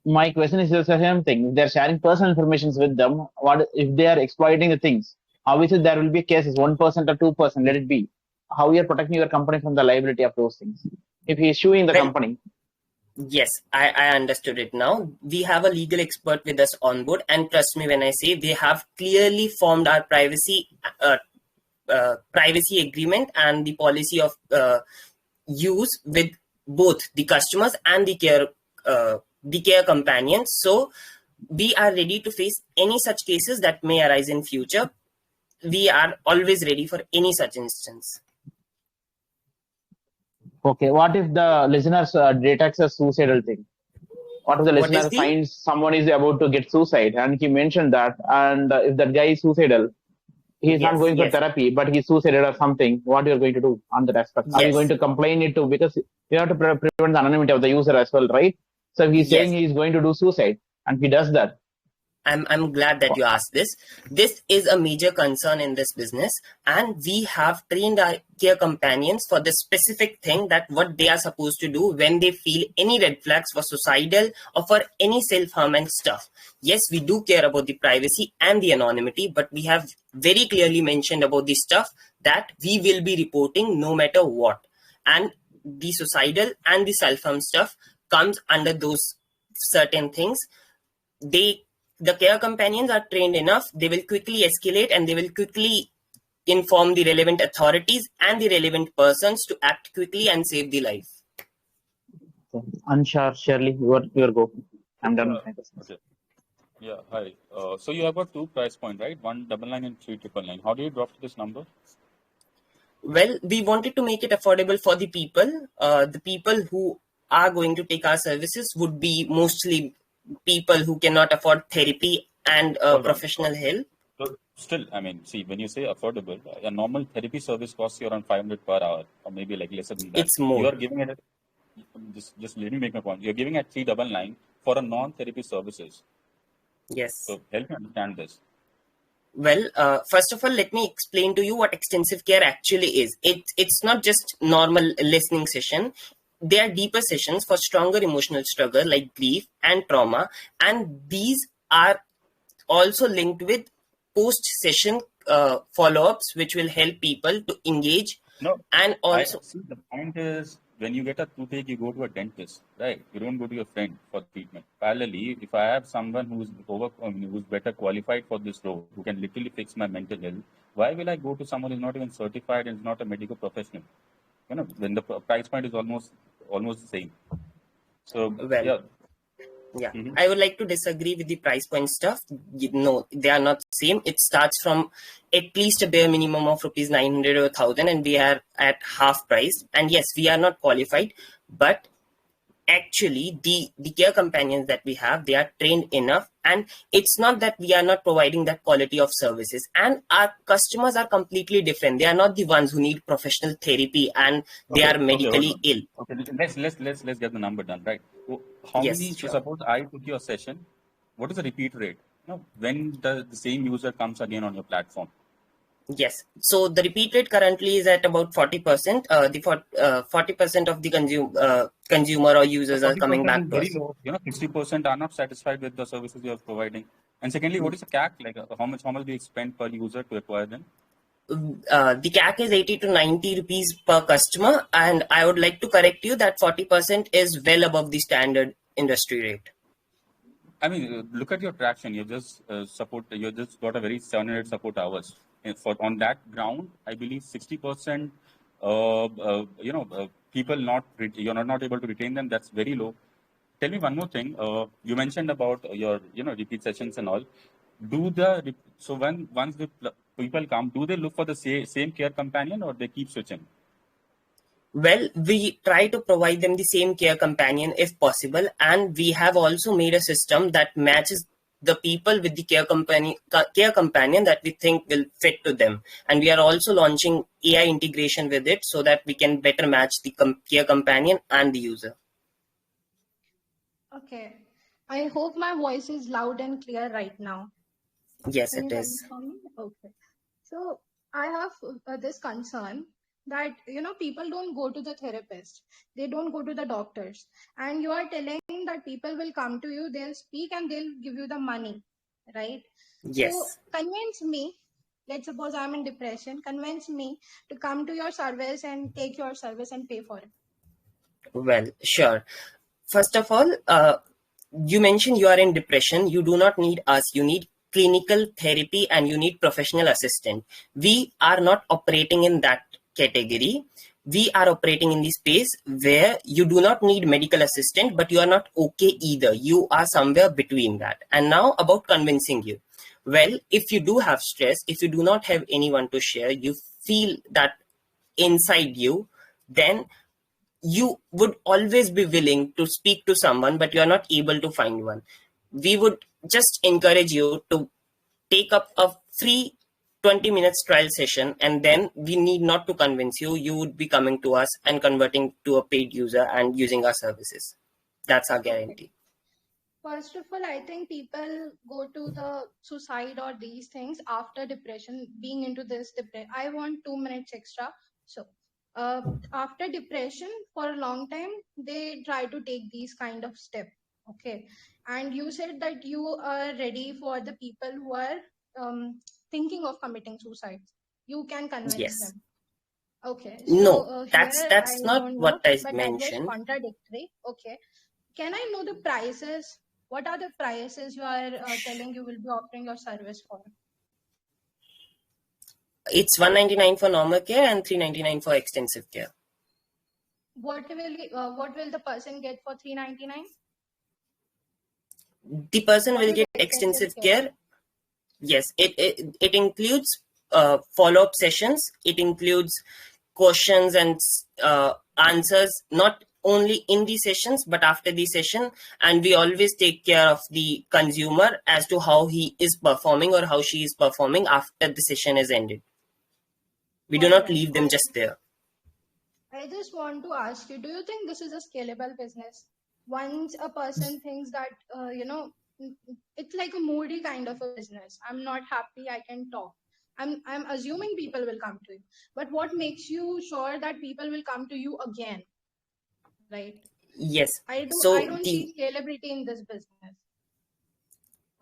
My question is the same thing. If they're sharing personal information with them, what if they are exploiting the things? Obviously, there will be cases, 1% or 2%, let it be. How you are protecting your company from the liability of those things? If he is suing the company. Yes, I understood it now. We have a legal expert with us on board, and trust me when I say they have clearly formed our privacy agreement and the policy of use with both the customers and the care companions. So we are ready to face any such cases that may arise in future. We are always ready for any such instance. Okay, what if the listeners detects a suicidal thing? What if the listener finds someone is about to get suicide and he mentioned that, and if that guy is suicidal, he is not going for therapy, but he's suicidal or something, what you are going to do on that aspect? Are you going to complain it to, because you have to prevent the anonymity of the user as well, right? So if he's saying he's going to do suicide and he does that. I'm glad that you asked this. This is a major concern in this business, and we have trained our care companions for the specific thing that what they are supposed to do when they feel any red flags for suicidal or for any self-harm and stuff. Yes, we do care about the privacy and the anonymity, but we have very clearly mentioned about the stuff that we will be reporting no matter what. And the suicidal and the self-harm stuff comes under those certain things. The care companions are trained enough, they will quickly escalate and they will quickly inform the relevant authorities and the relevant persons to act quickly and save the life. Anshar, Shirley, your go. I'm done with my questions. Okay. Yeah, hi. So you have got two price points, right? 199 and 3999. How do you drop to this number? Well, we wanted to make it affordable for the people. The people who are going to take our services would be mostly people who cannot afford therapy and professional help. So still, I mean, see, when you say affordable, a normal therapy service costs you around 500 per hour, or maybe like lesser than that. It's more. You are giving it, just let me make my point. You're giving at 399 for a non-therapy services. Yes. So help me understand this. Well, first of all, let me explain to you what extensive care actually is. It's not just normal listening session. They are deeper sessions for stronger emotional struggle like grief and trauma. And these are also linked with post-session follow-ups, which will help people to engage. No, and also see, the point is, when you get a toothache, you go to a dentist, right? You don't go to your friend for treatment. Parallelly, if I have someone who's better qualified for this role, who can literally fix my mental health, why will I go to someone who's not even certified and is not a medical professional? When the price point is almost the same. So, yeah. Yeah, I would like to disagree with the price point stuff. No, they are not same. It starts from at least a bare minimum of rupees 900 or 1000, and we are at half price. And yes, we are not qualified, but actually the care companions that we have, they are trained enough, and it's not that we are not providing that quality of services, and our customers are completely different. They are not the ones who need professional therapy and they are medically ill. Okay, let's get the number done, right? So how Yes, many? So sure. suppose I took your session. What is the repeat rate? When the same user comes again on your platform? Yes. So the repeat rate currently is at about 40%. 40% of the consumer or users are coming back to us. Very low. 60% are not satisfied with the services you are providing. And secondly, what is the CAC? Like, how much do you spend per user to acquire them? The CAC is 80 to 90 rupees per customer, and I would like to correct you that 40% is well above the standard industry rate. I mean, look at your traction. You just you just got a very 700 support hours. On that ground, I believe 60%, people you're not able to retain them. That's very low. Tell me one more thing. You mentioned about your repeat sessions and all. Once the people come, do they look for the same care companion, or they keep switching? Well, we try to provide them the same care companion if possible, and we have also made a system that matches the people with the care companion that we think will fit to them. And we are also launching AI integration with it so that we can better match the care companion and the user. Okay. I hope my voice is loud and clear right now. Yes, it is. Okay. So I have this concern that, people don't go to the therapist. They don't go to the doctors. And you are telling that people will come to you, they'll speak and they'll give you the money, right? Yes. So convince me, let's suppose I'm in depression, convince me to come to your service and take your service and pay for it. Well, sure. First of all, you mentioned you are in depression. You do not need us. You need clinical therapy and you need professional assistant. We are not operating in that category. We are operating in the space where you do not need medical assistant, but you are not okay either. You are somewhere between that. And now about convincing you. Well, if you do have stress, if you do not have anyone to share, you feel that inside you, then you would always be willing to speak to someone, but you are not able to find one. We would just encourage you to take up a free 20 minutes trial session, and then we need not to convince you. You would be coming to us and converting to a paid user and using our services. That's our guarantee. First of all, I think people go to the suicide or these things after depression, being into this depression. I want 2 minutes extra. So after depression for a long time, they try to take these kind of steps. Okay. And you said that you are ready for the people who are thinking of committing suicide. You can convince them. Okay. So no, that's not what I mentioned. That was contradictory. Okay. Can I know the prices? What are the prices you are telling you will be offering your service for? It's $199 for normal care and $399 for extensive care. What will the person get for $399? The person will get extensive care. Yes, it includes follow-up sessions. It includes questions and answers, not only in the sessions, but after the session. And we always take care of the consumer as to how he is performing or how she is performing after the session is ended. We do not leave them just there. I just want to ask you, do you think this is a scalable business? Once a person thinks that, it's like a moody kind of a business. I'm not happy, I can talk. I'm assuming people will come to you. But what makes you sure that people will come to you again? Right? Yes. I don't see scalability in this business.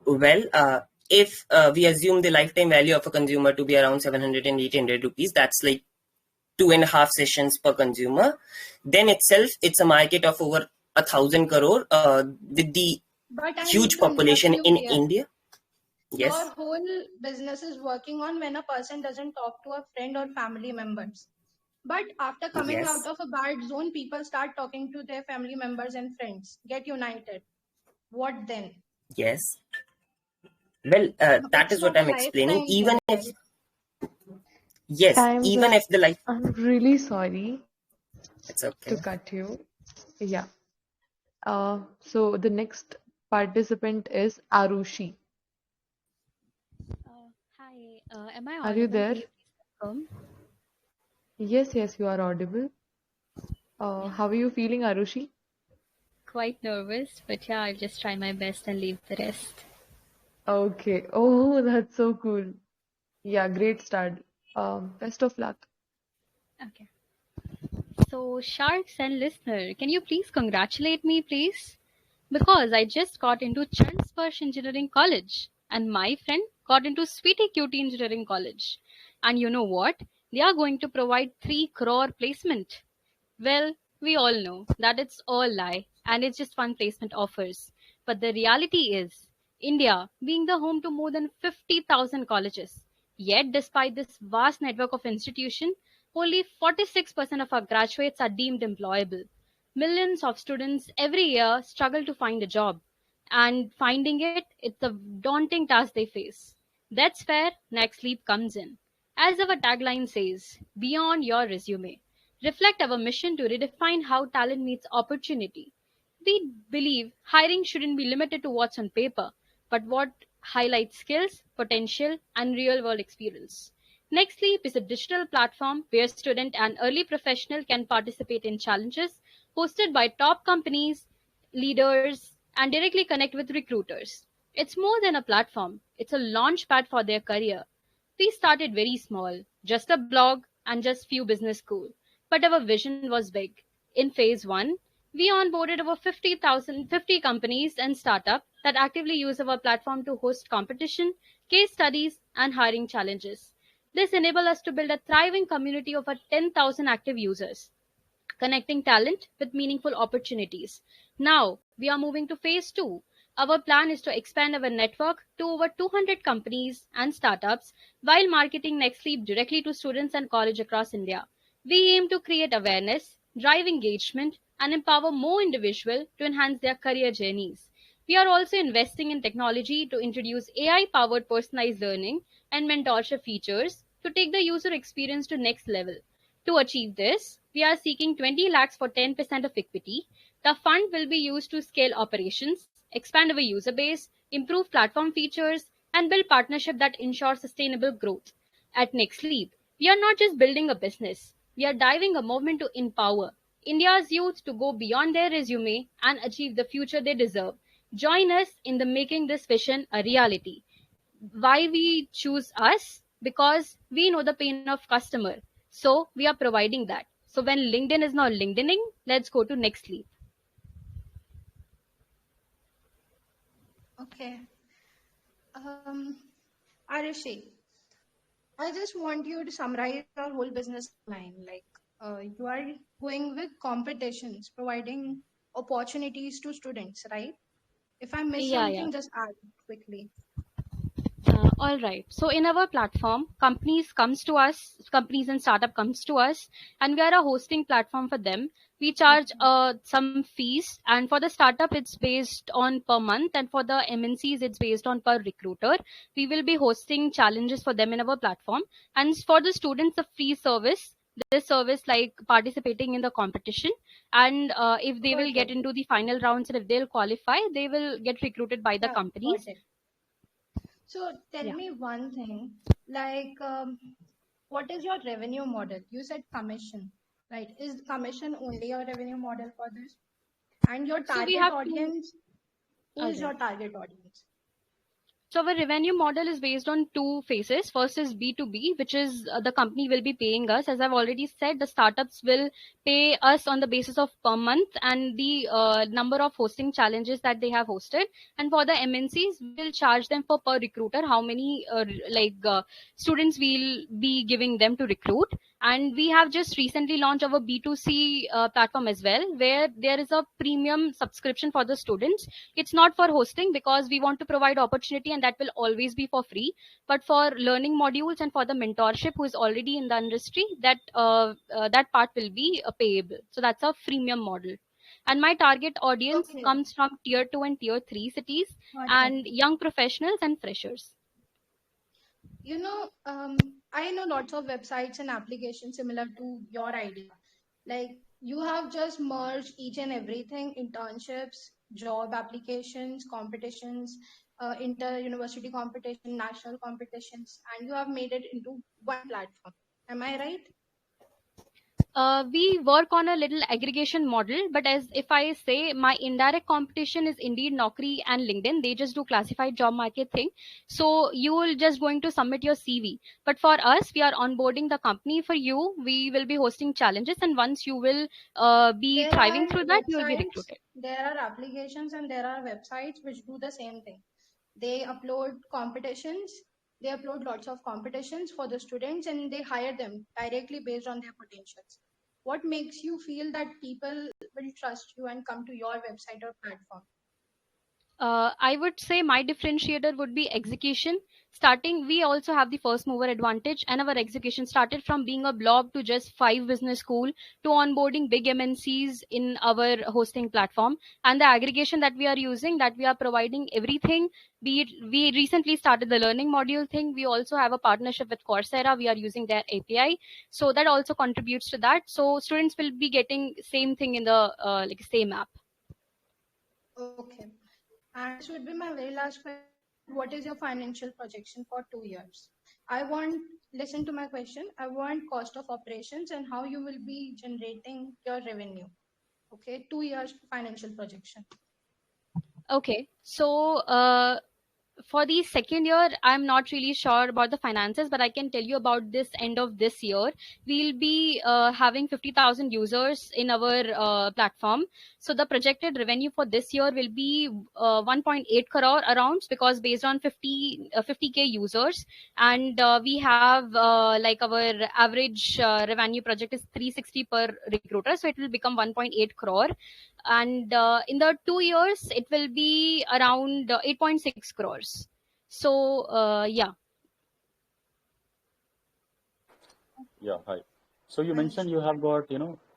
Well, if we assume the lifetime value of a consumer to be around 700 and 800 rupees, that's like 2.5 sessions per consumer. Then itself, it's a market of over 1,000 crore with the huge population in India. Yes. Your whole business is working on when a person doesn't talk to a friend or family members. But after coming out of a bad zone, people start talking to their family members and friends, get united. what then? Yes. Well, that It's is what not a I'm explaining. lifetime Even thing, if, right? yes, Time's even up. if the life, I'm really sorry it's to okay. cut you. Yeah. So the next participant is Arushi. Hi, am I Are you audible? there? Can you please confirm? Yes, yes, you are audible. Yeah, How are you feeling, Arushi? quite nervous, but yeah, I'll just try my best and leave the rest. Okay. Oh, that's so cool. Yeah, great start. Best of luck. Okay. So, sharks and listener, can you please congratulate me, please? Because I just got into Chanspursh Engineering College, and my friend got into Sweetie Cutie Engineering College. And you know what? They are going to provide 3 crore placement. Well, we all know that it's all lie and it's just one placement offers. But the reality is, India being the home to more than 50,000 colleges, yet despite this vast network of institutions, only 46% of our graduates are deemed employable. Millions of students every year struggle to find a job, and finding it's a daunting task they face. That's where Next Leap comes in. As our tagline says, beyond your resume, reflect our mission to redefine how talent meets opportunity. We believe hiring shouldn't be limited to what's on paper, but what highlights skills, potential, and real world experience. Next Leap is a digital platform where student and early professional can participate in challenges hosted by top companies, leaders, and directly connect with recruiters. It's more than a platform, it's a launch pad for their career. We started very small, just a blog and just few business school. But our vision was big. In phase 1, we onboarded over 50 companies and startups that actively use our platform to host competition, case studies, and hiring challenges. This enabled us to build a thriving community of over 10,000 active users, connecting talent with meaningful opportunities. Now, we are moving to phase 2. Our plan is to expand our network to over 200 companies and startups while marketing NextLeap directly to students and college across India. We aim to create awareness, drive engagement, and empower more individuals to enhance their career journeys. We are also investing in technology to introduce AI powered personalized learning and mentorship features to take the user experience to next level. To achieve this, we are seeking 20 lakhs for 10% of equity. The fund will be used to scale operations, expand our user base, improve platform features, and build partnership that ensure sustainable growth. At NextLeap, we are not just building a business, we are driving a movement to empower India's youth to go beyond their resume and achieve the future they deserve. Join us in the making this vision a reality. Why we choose us? Because we know the pain of customer, so we are providing that. So when LinkedIn is not LinkedIning, let's go to Next Leap. Okay. Arishi, I just want you to summarize your whole business line. Like, you are going with competitions, providing opportunities to students, right? If I miss Yeah. something, just add quickly. All right. So in our platform, companies and startup comes to us, and we are a hosting platform for them. We charge some fees, and for the startup, it's based on per month, and for the MNCs, it's based on per recruiter. We will be hosting challenges for them in our platform, and for the students, a free service. This service like participating in the competition, and if they will get Perfect. into the final rounds and if they'll qualify, they will get recruited by the Yeah, got companies. it. So tell Yeah. me one thing, like, what is your revenue model? You said commission, right? Is commission only your revenue model for this? And your So we target have to. audience, who All is right. your target audience? So our revenue model is based on two phases. First is B2B, which is the company will be paying us. As I've already said, the startups will pay us on the basis of per month and the number of hosting challenges that they have hosted. And for the MNCs, we'll charge them for per recruiter, how many students we'll be giving them to recruit. And we have just recently launched our B2C platform as well, where there is a premium subscription for the students. It's not for hosting because we want to provide opportunity and that will always be for free, but for learning modules and for the mentorship who is already in the industry, that part will be payable. So that's a freemium model. and my target audience Okay, comes from tier 2 and tier 3 cities got it. and young professionals and freshers. I know lots of websites and applications similar to your idea. Like you have just merged each and everything, internships, job applications, competitions, inter-university competition, national competitions, and you have made it into one platform. Am I right? We work on a little aggregation model, but as if I say, my indirect competition is Indeed, Naukri, and LinkedIn. They just do classified job market thing. So you will just going to submit your CV. But for us, we are onboarding the company for you. We will be hosting challenges, and once you will be There thriving are through that, you will be websites, recruited. there are applications, and there are websites which do the same thing. They upload competitions, they upload lots of competitions for the students, and they hire them directly based on their potentials. What makes you feel that people will trust you and come to your website or platform? I would say my differentiator would be execution. Starting, we also have the first mover advantage, and our execution started from being a blog to just 5 business school to onboarding big MNCs in our hosting platform. And the aggregation that we are using, that we are providing everything. Be it, we recently started the learning module thing. We also have a partnership with Coursera. We are using their API, so that also contributes to that. So students will be getting same thing in the like same app. Okay. And this would be my very last question. What is your financial projection for 2 years? I want, listen to my question. I want cost of operations and how you will be generating your revenue. Okay, 2 years financial projection. Okay, so for the second year, I'm not really sure about the finances, but I can tell you about this end of this year. We'll be having 50,000 users in our platform. So the projected revenue for this year will be 1.8 crore around, because based on 50K users, and we have like our average revenue project is 360 per recruiter. So it will become 1.8 crore. And in the 2 years it will be around 8.6 crores. So yeah. Yeah, hi. So you Nice. mentioned you have got,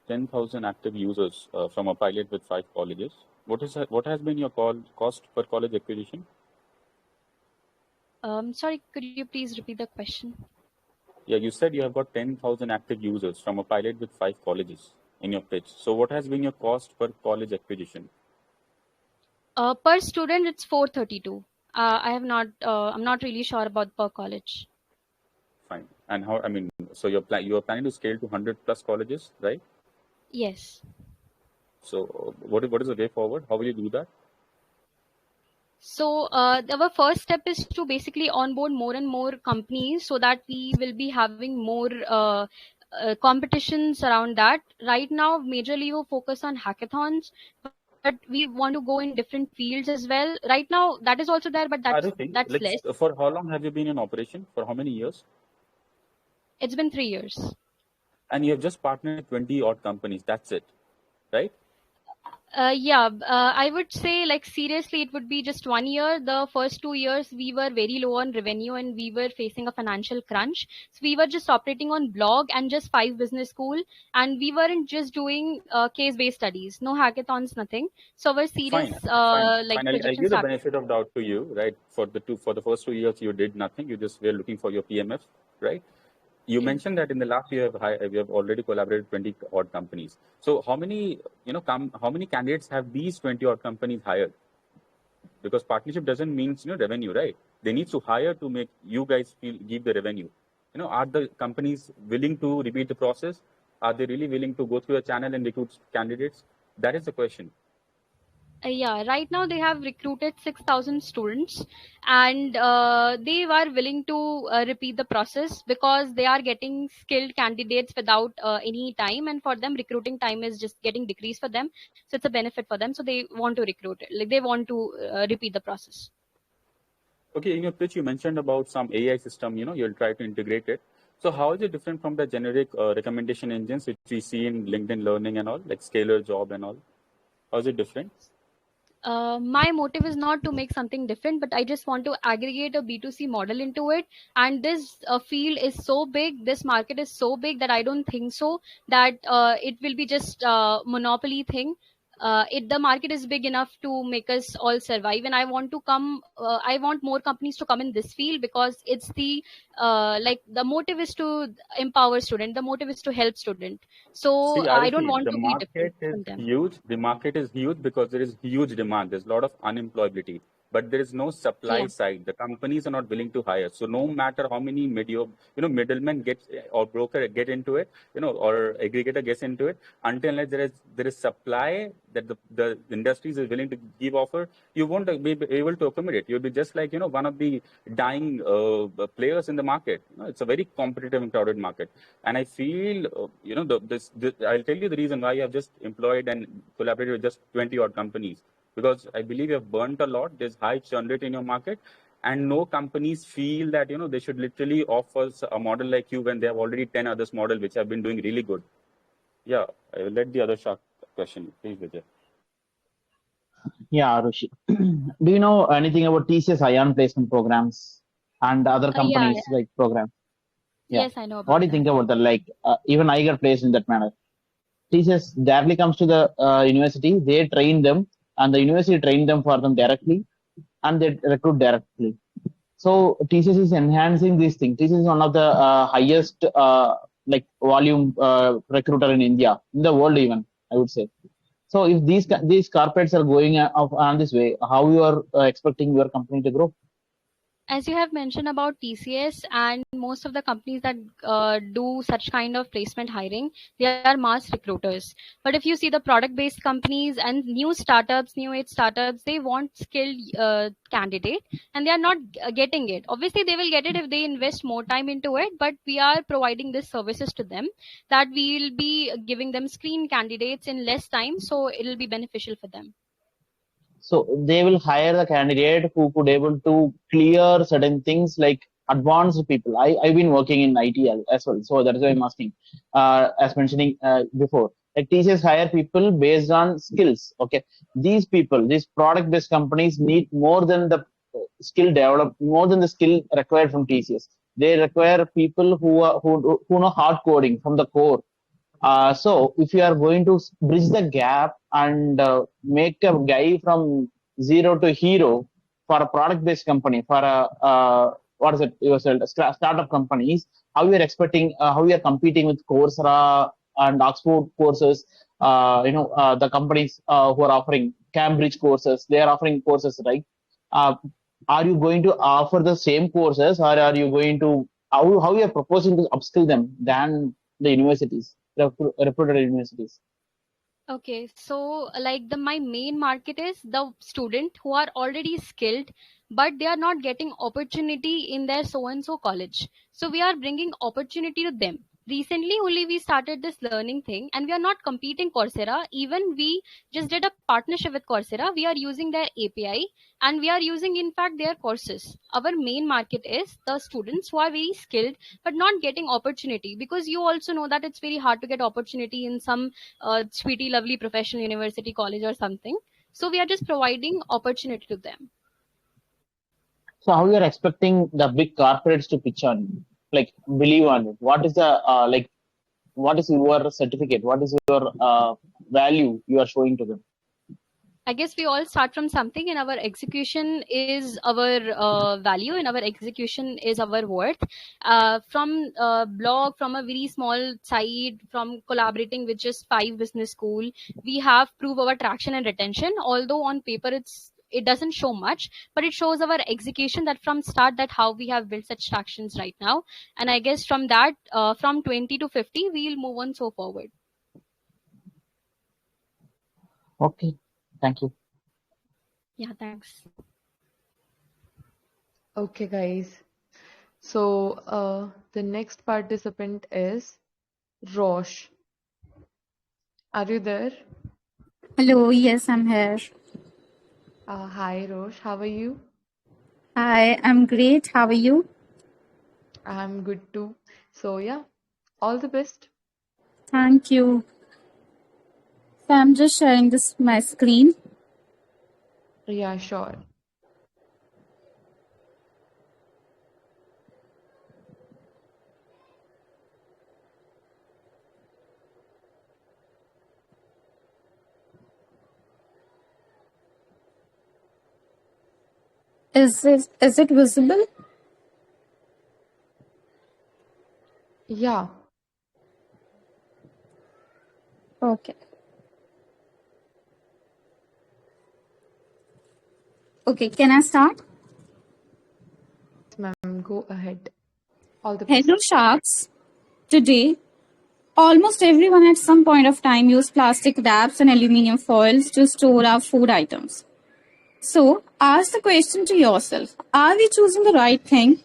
10,000 active users from a pilot with 5 colleges. What has been your cost per college acquisition? Sorry, could you please repeat the question? Yeah, you said you have got 10,000 active users from a pilot with 5 colleges in your pitch. So what has been your cost per college acquisition? Per student it's 432. I'm not really sure about per college. Fine. And how, so you are planning to scale to 100 plus colleges, right? Yes. So what is the way forward? How will you do that? So our first step is to basically onboard more and more companies, so that we will be having more competitions around that. Right now, majorly we focus on hackathons, but we want to go in different fields as well. Right now, that is also there, but I don't think, that's less. for how long have you been in operation? For how many years? It's been 3 years. And you have just partnered with 20 odd companies. That's it, right? Yeah, I would say, like, seriously, it would be just 1 year. The first 2 years, we were very low on revenue and we were facing a financial crunch. So we were just operating on blog and just 5 business school. And we weren't just doing case-based studies, no hackathons, nothing. So our serious Fine. like I projection give the started. benefit of doubt to you, right? For the first 2 years, you did nothing. You just were looking for your PMF, right? You Yeah. mentioned that in the last year you have already collaborated 20 odd companies. So how many how many candidates have these 20 odd companies hired? Because partnership doesn't mean revenue, right? They need to hire to make you guys give the revenue. Are the companies willing to repeat the process? Are they really willing to go through a channel and recruit candidates? That is the question. Yeah, right now they have recruited 6,000 students, and they are willing to repeat the process, because they are getting skilled candidates without any time, and for them recruiting time is just getting decreased for them. So it's a benefit for them. So they want to recruit it. Like, they want to repeat the process. Okay, in your pitch, you mentioned about some AI system, you'll try to integrate it. So how is it different from the generic recommendation engines which we see in LinkedIn Learning and all, like Scalar Job and all? How is it different? My motive is not to make something different, but I just want to aggregate a B2C model into it. And this field is so big, this market is so big, that I don't think so that it will be just a monopoly thing. the market is big enough to make us all survive, and I want to come. I want more companies to come in this field because it's the like the motive is to empower student. The motive is to help student. So See, I don't Arushi, want the to be different market is from them. huge. The market is huge because there is huge demand. There's a lot of unemployability, but there is no supply Yeah. side. The companies are not willing to hire. So no matter how many middlemen get or broker get into it, or aggregator gets into it, until unless there is supply that the industries is willing to give offer, you won't be able to accommodate. You'll be just like one of the dying players in the market. It's a very competitive and crowded market. And I feel, I'll tell you the reason why I've just employed and collaborated with just 20 odd companies. Because I believe you've burnt a lot. There's high churn rate in your market. And no companies feel that, they should literally offer a model like you when they have already 10 others model, which have been doing really good. Yeah, I will let the other shark question. Please, Vijay. Yeah, Arushi. Do you know anything about TCS ION placement programs and other Yeah. companies like programs? Yeah. Yes, I know What about do you that. think about that? Like, even I get placed in that manner. TCS directly comes to the university, they train them, and the university train them for them directly, and they recruit directly. So TCS is enhancing this thing. TCS is one of the highest like volume recruiter in India, in the world even, I would say. So if these corporates are going on this way, how you are expecting your company to grow? As you have mentioned about TCS and most of the companies that do such kind of placement hiring, they are mass recruiters. But if you see the product-based companies and new age startups, they want skilled candidate, and they are not getting it. Obviously, they will get it if they invest more time into it. But we are providing these services to them that we will be giving them screen candidates in less time, so it will be beneficial for them. So they will hire the candidate who could able to clear certain things like advanced people. I've been working in IT as well, so that's why I'm asking. As mentioning before, like TCS hire people based on skills. Okay, these people, these product-based companies need more than the more than the skill required from TCS. They require people who know hard coding from the core. So if you are going to bridge the gap and make a guy from zero to hero for a product-based company, for a what is it? Yourself startup companies. How you are expecting? How you are competing with Coursera and Oxford courses? The companies who are offering Cambridge courses, they are offering courses, right? Uh, are you going to offer the same courses, or are you going to how you are proposing to upskill them than the universities? Reputed universities. Okay, so like my main market is the student who are already skilled, but they are not getting opportunity in their so and so college. So we are bringing opportunity to them. Recently, only we started this learning thing, and we are not competing Coursera. Even we just did a partnership with Coursera. We are using their API, and we are using, in fact, their courses. Our main market is the students who are very skilled but not getting opportunity, because you also know that it's very hard to get opportunity in some sweetie lovely professional university college or something. So we are just providing opportunity to them. So how you are expecting the big corporates to pitch on you? Like believe on it? What is the like? What is your certificate? What is your value you are showing to them? I guess we all start from something, and our execution is our value, and our execution is our worth. From blog, from a very small site, from collaborating with just 5 business school, we have proved our traction and retention. Although on paper it doesn't show much, but it shows our execution, that from start, that how we have built such tractions right now. And I guess from that, from 20 to 50, we'll move on so forward. Okay, thank you. Yeah, thanks. Okay, guys. So the next participant is Rosh. Are you there? Hello, yes, I'm here. Hi, Rosh. How are you? Hi, I'm great. How are you? I'm good too. So yeah, all the best. Thank you. So I'm just sharing this my screen. Yeah, sure. Is it visible? Yeah. Okay. Okay, can I start? Ma'am, go ahead. All the Hello, best. sharks. Today, almost everyone at some point of time used plastic wraps and aluminum foils to store our food items. So, ask the question to yourself, are we choosing the right thing?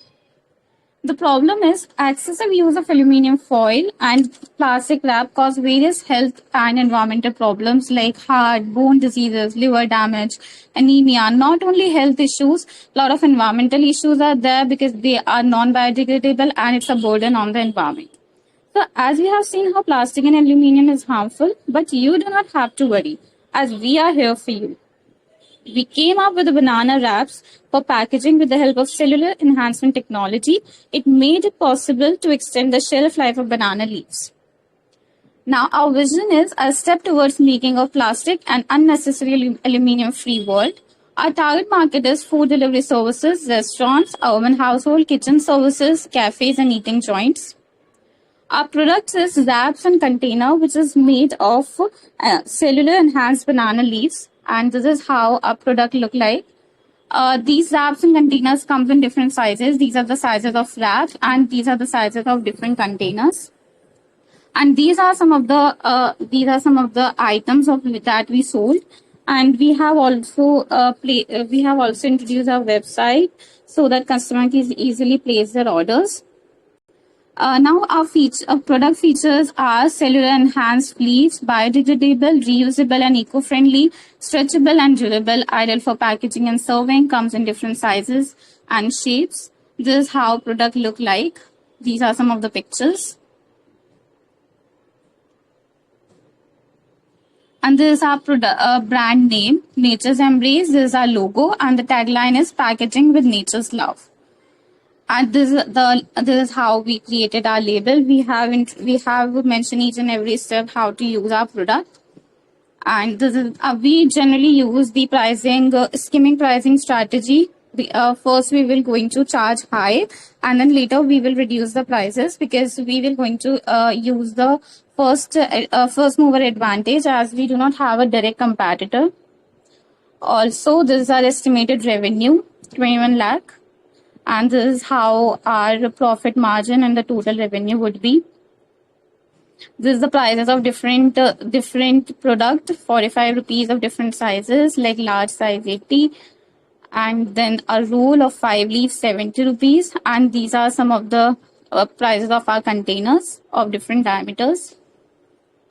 The problem is excessive use of aluminum foil and plastic wrap cause various health and environmental problems like heart, bone diseases, liver damage, anemia. Not only health issues, a lot of environmental issues are there because they are non-biodegradable and it's a burden on the environment. So as we have seen how plastic and aluminum is harmful, but you do not have to worry as we are here for you. We came up with the banana wraps for packaging with the help of cellular enhancement technology. It made it possible to extend the shelf life of banana leaves. Now, our vision is a step towards making of plastic an unnecessary aluminum-free world. Our target market is food delivery services, restaurants, urban household, kitchen services, cafes, and eating joints. Our product is wraps and container, which is made of cellular enhanced banana leaves. And this is how our product look like. These wraps and containers come in different sizes. These are the sizes of wraps and these are the sizes of different containers. And these are some of the items of that we sold. And we have also introduced our website so that customers can easily place their orders. Now our product features are cellular enhanced leaves, biodegradable, reusable and eco-friendly, stretchable and durable, ideal for packaging and serving, comes in different sizes and shapes. This is how product look like. These are some of the pictures. And this is our brand name, Nature's Embrace. This is our logo and the tagline is packaging with nature's love. And this is how we created our label. We have mentioned each and every step how to use our product. And this is we generally use the skimming pricing strategy. First we will going to charge high, and then later we will reduce the prices because we will going to use the first mover advantage as we do not have a direct competitor. Also, this is our estimated revenue, 21 lakh. And this is how our profit margin and the total revenue would be. This is the prices of different product, 45 rupees of different sizes, like large size 80. And then a roll of 5 leaves, 70 rupees. And these are some of the prices of our containers of different diameters.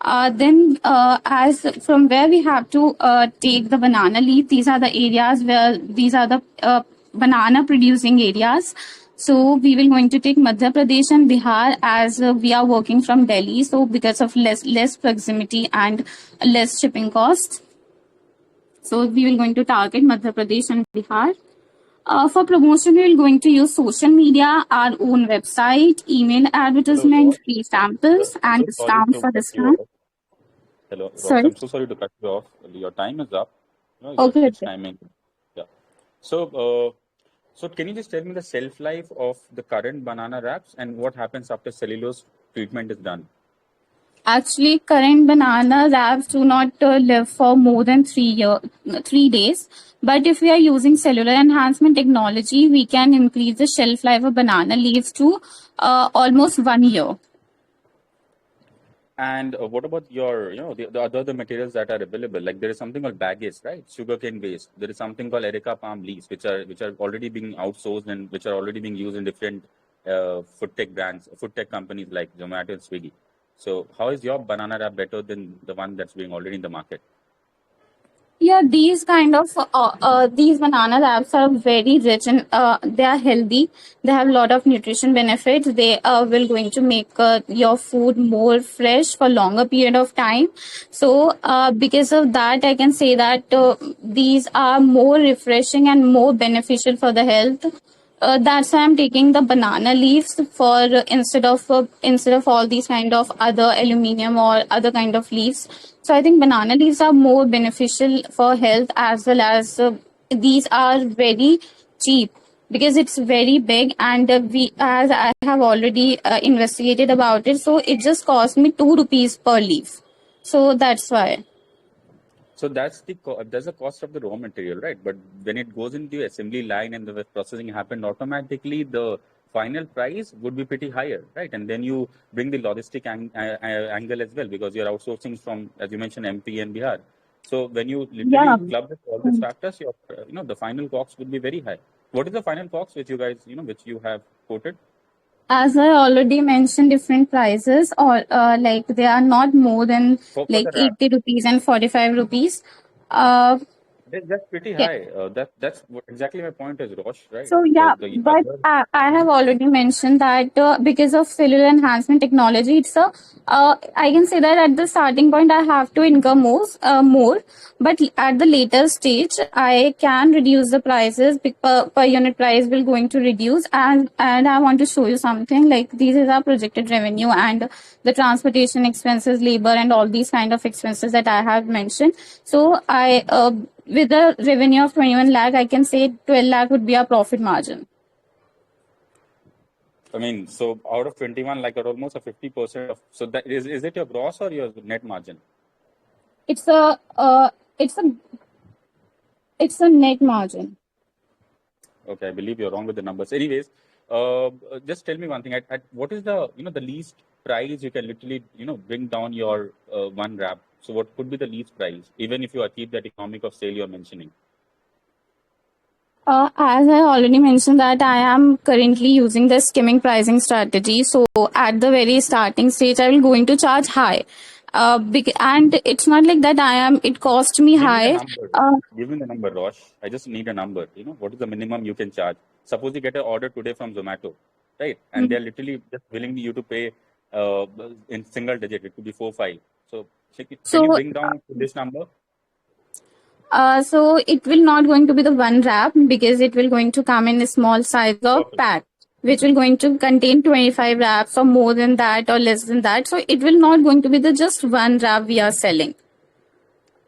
As from where we have to take the banana leaf, these are the areas where these are the banana producing areas. So we will going to take Madhya Pradesh and Bihar as we are working from Delhi. So because of less proximity and less shipping costs. So we will going to target Madhya Pradesh and Bihar. For promotion, we will going to use social media, our own website, email advertisement, free samples, and discount for discount. Hello, Rox. Sorry? I'm so sorry to cut you off. Your time is up. Okay. It's timing. Yeah. So can you just tell me the shelf life of the current banana wraps and what happens after cellulose treatment is done? Actually, current banana wraps do not live for more than 3 days. But if we are using cellular enhancement technology, we can increase the shelf life of banana leaves to almost 1 year. And what about your, the other materials that are available? Like there is something called bagasse, right? Sugarcane waste. There is something called Erica palm leaves, which are already being outsourced and which are already being used in different food tech brands, food tech companies like Zomato and Swiggy. So how is your banana wrap better than the one that's being already in the market? Yeah, these kind of these banana wraps are very rich and they are healthy. They have a lot of nutrition benefits. They will going to make your food more fresh for longer period of time. So because of that, I can say that these are more refreshing and more beneficial for the health. That's why I'm taking the banana leaves for instead of all these kind of other aluminum or other kind of leaves. So I think banana leaves are more beneficial for health as well as these are very cheap because it's very big, and as I have already investigated about it, so it just cost me 2 rupees per leaf. So that's why. So that's the cost of the raw material, right? But when it goes into the assembly line and the processing happened automatically, the final price would be pretty higher, right? And then you bring the logistic angle as well, because you're outsourcing from, as you mentioned, MP and Bihar. So when you literally club with all these factors, your the final cost would be very high. What is the final cost which you guys which you have quoted? As I already mentioned, different prices, or like they are not more than For like the wrap. 80 rupees and 45 rupees. Uh, That's pretty yeah. high. That's exactly my point is, Rosh, right? So yeah, The but I have already mentioned that because of cellular enhancement technology, it's a I can say that at the starting point I have to incur more, but at the later stage I can reduce the prices. Per unit price will going to reduce, and I want to show you something like these is our projected revenue and the transportation expenses, labor, and all these kind of expenses that I have mentioned. So I with a revenue of 21 lakh, I can say 12 lakh would be our profit margin. I mean, so out of 21 lakh, almost a 50% of, so that is it your gross or your net margin? It's a net margin. Okay, I believe you're wrong with the numbers. Anyways, just tell me one thing. At what is the the least price you can literally bring down your one wrap? So what could be the least price, even if you achieve that economic of scale you're mentioning? As I already mentioned that I am currently using the skimming pricing strategy. So at the very starting stage, I will going to charge high. And it's not like that it cost me high. Give me the number, Rosh. I just need a number. What is the minimum you can charge? Suppose you get an order today from Zomato, right? And they're literally just willing you to pay in single digit. It could be 4, 5. So can you bring down to this number? So it will not going to be the one wrap because it will going to come in a small size of pack, which will going to contain 25 wraps or more than that or less than that. So it will not going to be the just one wrap we are selling.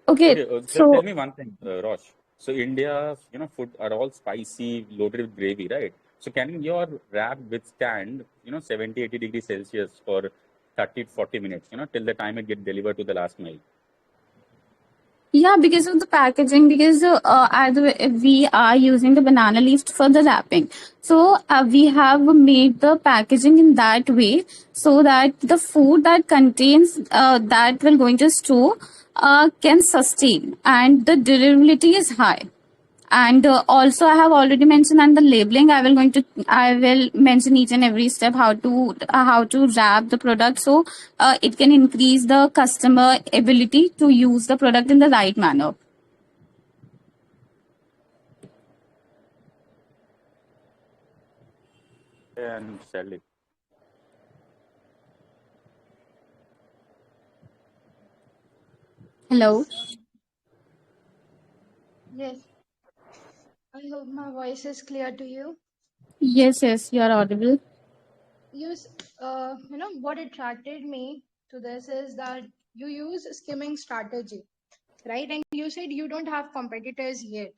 Okay. Just tell me one thing, Rosh. So India's food are all spicy, loaded with gravy, right? So can your wrap withstand 70, 80 degrees Celsius for 30 to 40 minutes, till the time it gets delivered to the last mile? Yeah, because of the packaging, because we are using the banana leaf for the wrapping. So we have made the packaging in that way so that the food that contains that will going to store can sustain, and the durability is high. And also I have already mentioned on the labeling, I will mention each and every step how to wrap the product, so it can increase the customer ability to use the product in the right manner. And sell it. Hello. Yes. I hope my voice is clear to you. Yes, you are audible. Use, what attracted me to this is that you use skimming strategy, right? And you said you don't have competitors yet,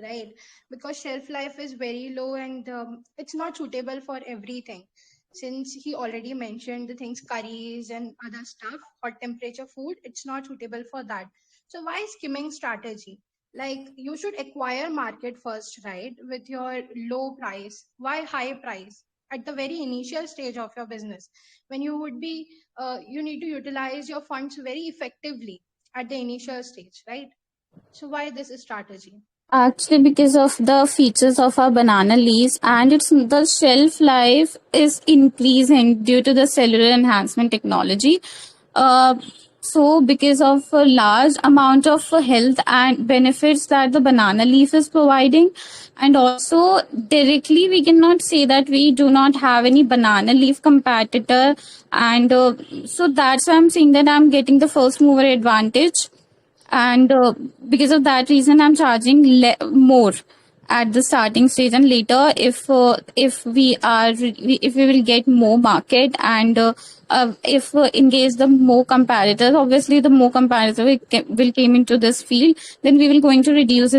right? Because shelf life is very low, and it's not suitable for everything. Since he already mentioned the things, curries and other stuff, hot temperature food, it's not suitable for that. So why skimming strategy? Like, you should acquire market first, right? With your low price. Why high price? At the very initial stage of your business, when you would be, you need to utilize your funds very effectively at the initial stage, right? So why this strategy? Actually, because of the features of our banana leaves, and the shelf life is increasing due to the cellular enhancement technology. So because of a large amount of health and benefits that the banana leaf is providing, and also directly we cannot say that we do not have any banana leaf competitor, and so that's why I'm saying that I'm getting the first mover advantage. And because of that reason I'm charging more at the starting stage, and later if we will get more market, and if in case the more competitors, obviously the more competitors will came into this field, then we will going to reduce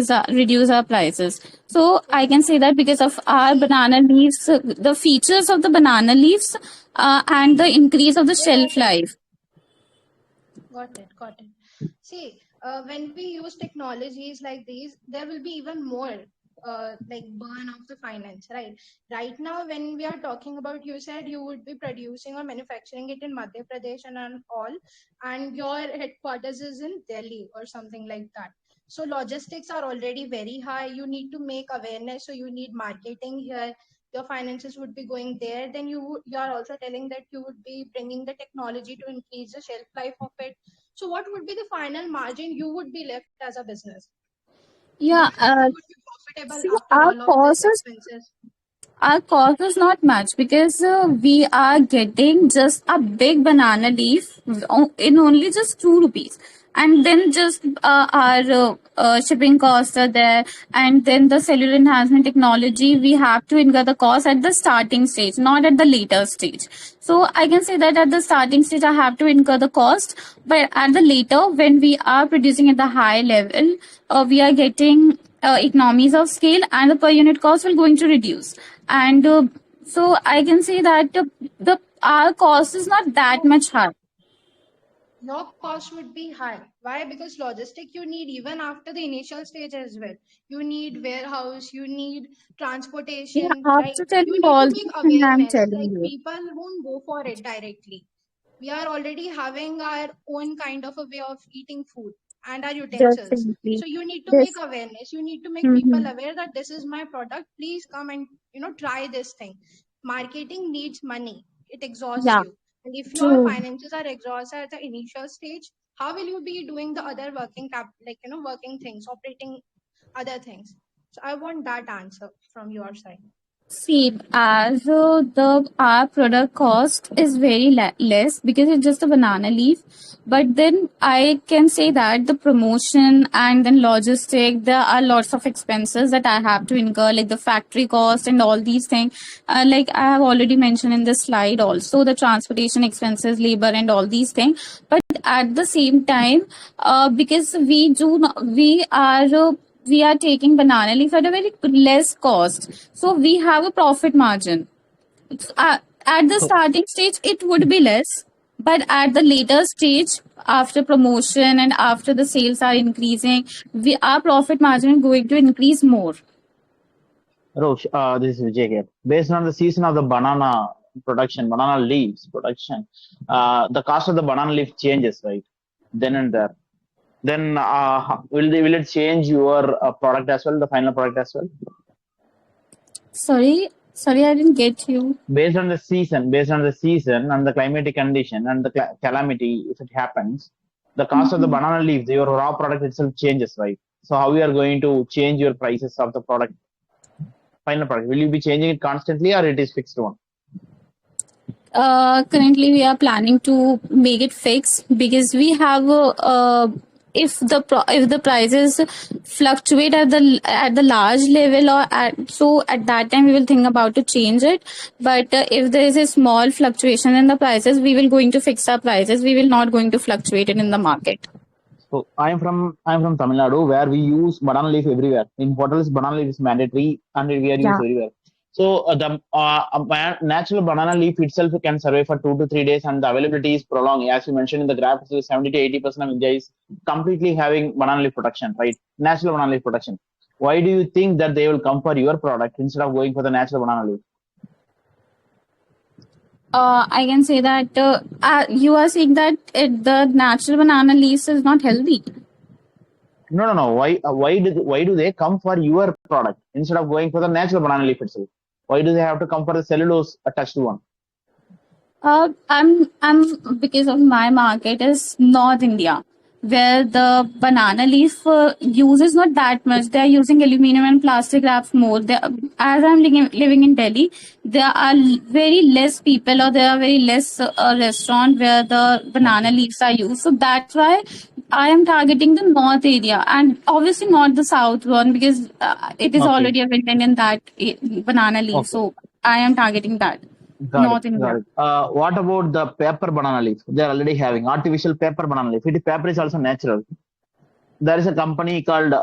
our prices. So I can say that because of our banana leaves, the features of the banana leaves, and the increase of the shelf life. Got it. Got it. See, when we use technologies like these, there will be even more like burn of the finance, right? Right now, when we are talking about, you said you would be producing or manufacturing it in Madhya Pradesh and all, and your headquarters is in Delhi or something like that. So logistics are already very high. You need to make awareness. So you need marketing here. Your finances would be going there. Then you are also telling that you would be bringing the technology to increase the shelf life of it. So what would be the final margin you would be left as a business? Yeah, You would be profitable see, after all of these expenses. our cost is not much because we are getting just a big banana leaf in only just 2 rupees, and then just our shipping costs are there, and then the cellular enhancement technology, we have to incur the cost at the starting stage, not at the later stage. So I can say that at the starting stage I have to incur the cost, but at the later, when we are producing at the high level, we are getting economies of scale, and the per unit cost will going to reduce. And so I can say that the our cost is not that much high. Your cost would be high. Why? Because logistic you need even after the initial stage as well. You need warehouse, you need Yeah, transportation, right? after telling You need all to these make things, I'm awareness. telling Like you. people won't go for it directly. We are already having our own kind of a way of eating food and our utensils. Definitely. So you need to make This. awareness. You need to make people Hmm. aware that this is my product. Please come and try this thing. Marketing needs money. It exhausts Yeah, you. And if your true. finances are exhausted at the initial stage, how will you be doing the other working things, operating other things? So I want that answer from your side. See, as the our product cost is very less because it's just a banana leaf. But then I can say that the promotion and then logistic, there are lots of expenses that I have to incur, like the factory cost and all these things. Like I have already mentioned in this slide, also the transportation expenses, labor, and all these things. But at the same time, because we are taking banana leaf at a very less cost, so we have a profit margin. At the So, starting stage it would be less, but at the later stage, after promotion and after the sales are increasing, our profit margin is going to increase more. Rosh, this is Vijay here. Based on the season of the banana leaves production, the cost of the banana leaf changes, right? Then and there. Then will it change your product as well, the final product as well? Sorry, I didn't get you. Based on the season and the climatic condition and the calamity, if it happens, the cost of the banana leaves, your raw product itself changes, right? So how you are going to change your prices of the product, final product? Will you be changing it constantly or it is fixed one? Currently we are planning to make it fixed because we have if the prices fluctuate at the large level, so at that time we will think about to change it. But if there is a small fluctuation in the prices, we will going to fix our prices. We will not going to fluctuate it in the market. So I'm from Tamil Nadu, where we use banana leaf everywhere. In hotels, banana leaf is mandatory and we are used Yeah. everywhere. So the natural banana leaf itself can survive for 2 to 3 days, and the availability is prolonged. As you mentioned in the graph, 70 to 80% of India is completely having banana leaf production, right? Natural banana leaf production. Why do you think that they will come for your product instead of going for the natural banana leaf? I can say that you are saying that the natural banana leaves is not healthy. No. Why do they come for your product instead of going for the natural banana leaf itself? Why do they have to come for the cellulose attached one? I'm because of my market is North India, where the banana leaf use is not that much. They are using aluminum and plastic wraps more. As I'm living in Delhi, there are very less people, or there are very less restaurant where the banana Okay. leaves are used. So that's why I am targeting the North area, and obviously not the South one, because it is Okay. already abundant in that banana leaf. Okay. So I am targeting that. North India. Got it. What about the paper banana leaf? They are already having artificial paper banana leaf. Paper is also natural. There is a company called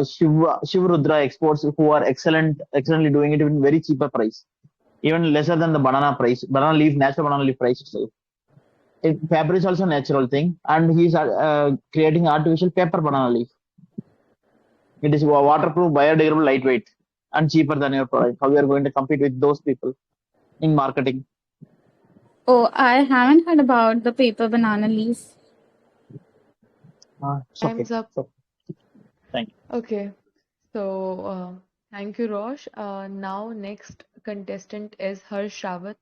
Shiv Rudra Exports who are excellently doing it in very cheaper price, even lesser than the banana price, banana leaf, natural banana leaf price itself. Paper is also a natural thing, and he's creating artificial paper banana leaf. It is waterproof, biodegradable, lightweight, and cheaper than your product. How we are going to compete with those people in marketing? Oh, I haven't heard about the paper banana leaf. It's okay. Time's up. So, thank you. Okay. So, thank you, Rosh. Now, next contestant is 𝙬𝙗𝙗𝙗𝙗.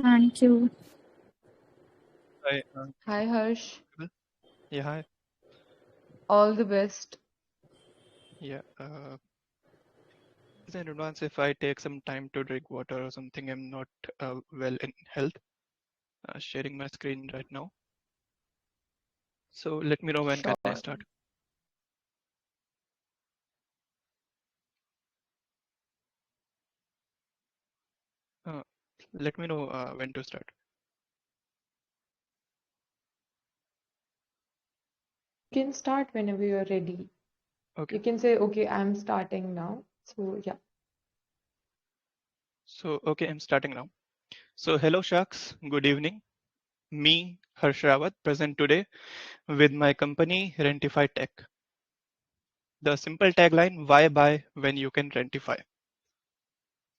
Thank you. Hi. Hi, Harsh. Yeah, hi. All the best. Yeah. In advance, if I take some time to drink water or something, I'm not well in health. Sharing my screen right now. So let me know when can I Sure. start. Let me know when to start. You can start whenever you're ready. Okay. You can say, okay, I'm starting now. So, yeah. So, okay, I'm starting now. So, hello, Sharks. Good evening. Me, 𝙬𝙗𝙗𝙗𝙗, present today with my company, Redefine Tech. The simple tagline, why buy when you can rentify?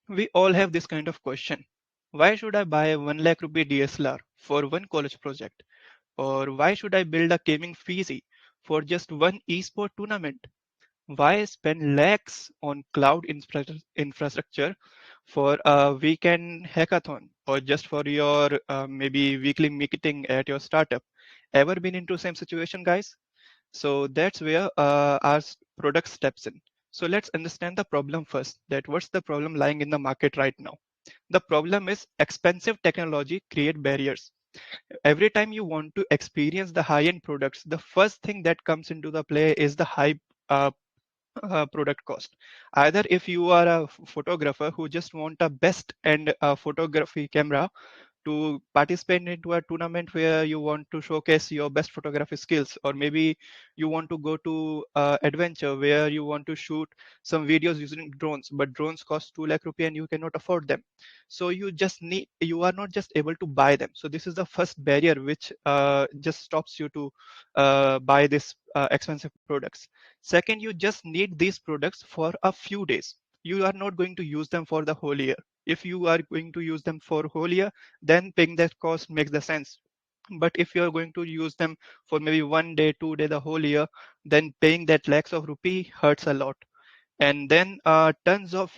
We all have this kind of question. Why should I buy a 1 lakh rupee DSLR for one college project? Or why should I build a gaming PC for just one esport tournament? Why spend lakhs on cloud infrastructure for a weekend hackathon or just for your maybe weekly meeting at your startup? Ever been into same situation, guys? So that's where our product steps in. So let's understand the problem first, that what's the problem lying in the market right now. The problem is expensive technology create barriers. Every time you want to experience the high-end products, the first thing that comes into the play is the high product cost. Either if you are a photographer who just want a best and photography camera to participate into a tournament where you want to showcase your best photography skills, or maybe you want to go to adventure where you want to shoot some videos using drones, but drones cost 2 lakh rupees and you cannot afford them. So you are not just able to buy them. So this is the first barrier which just stops you to buy this expensive products. Second, you just need these products for a few days. You are not going to use them for the whole year. If you are going to use them for whole year, then paying that cost makes the sense. But if you're going to use them for maybe 1 day, 2 day, the whole year, then paying that lakhs of rupee hurts a lot. And then tons of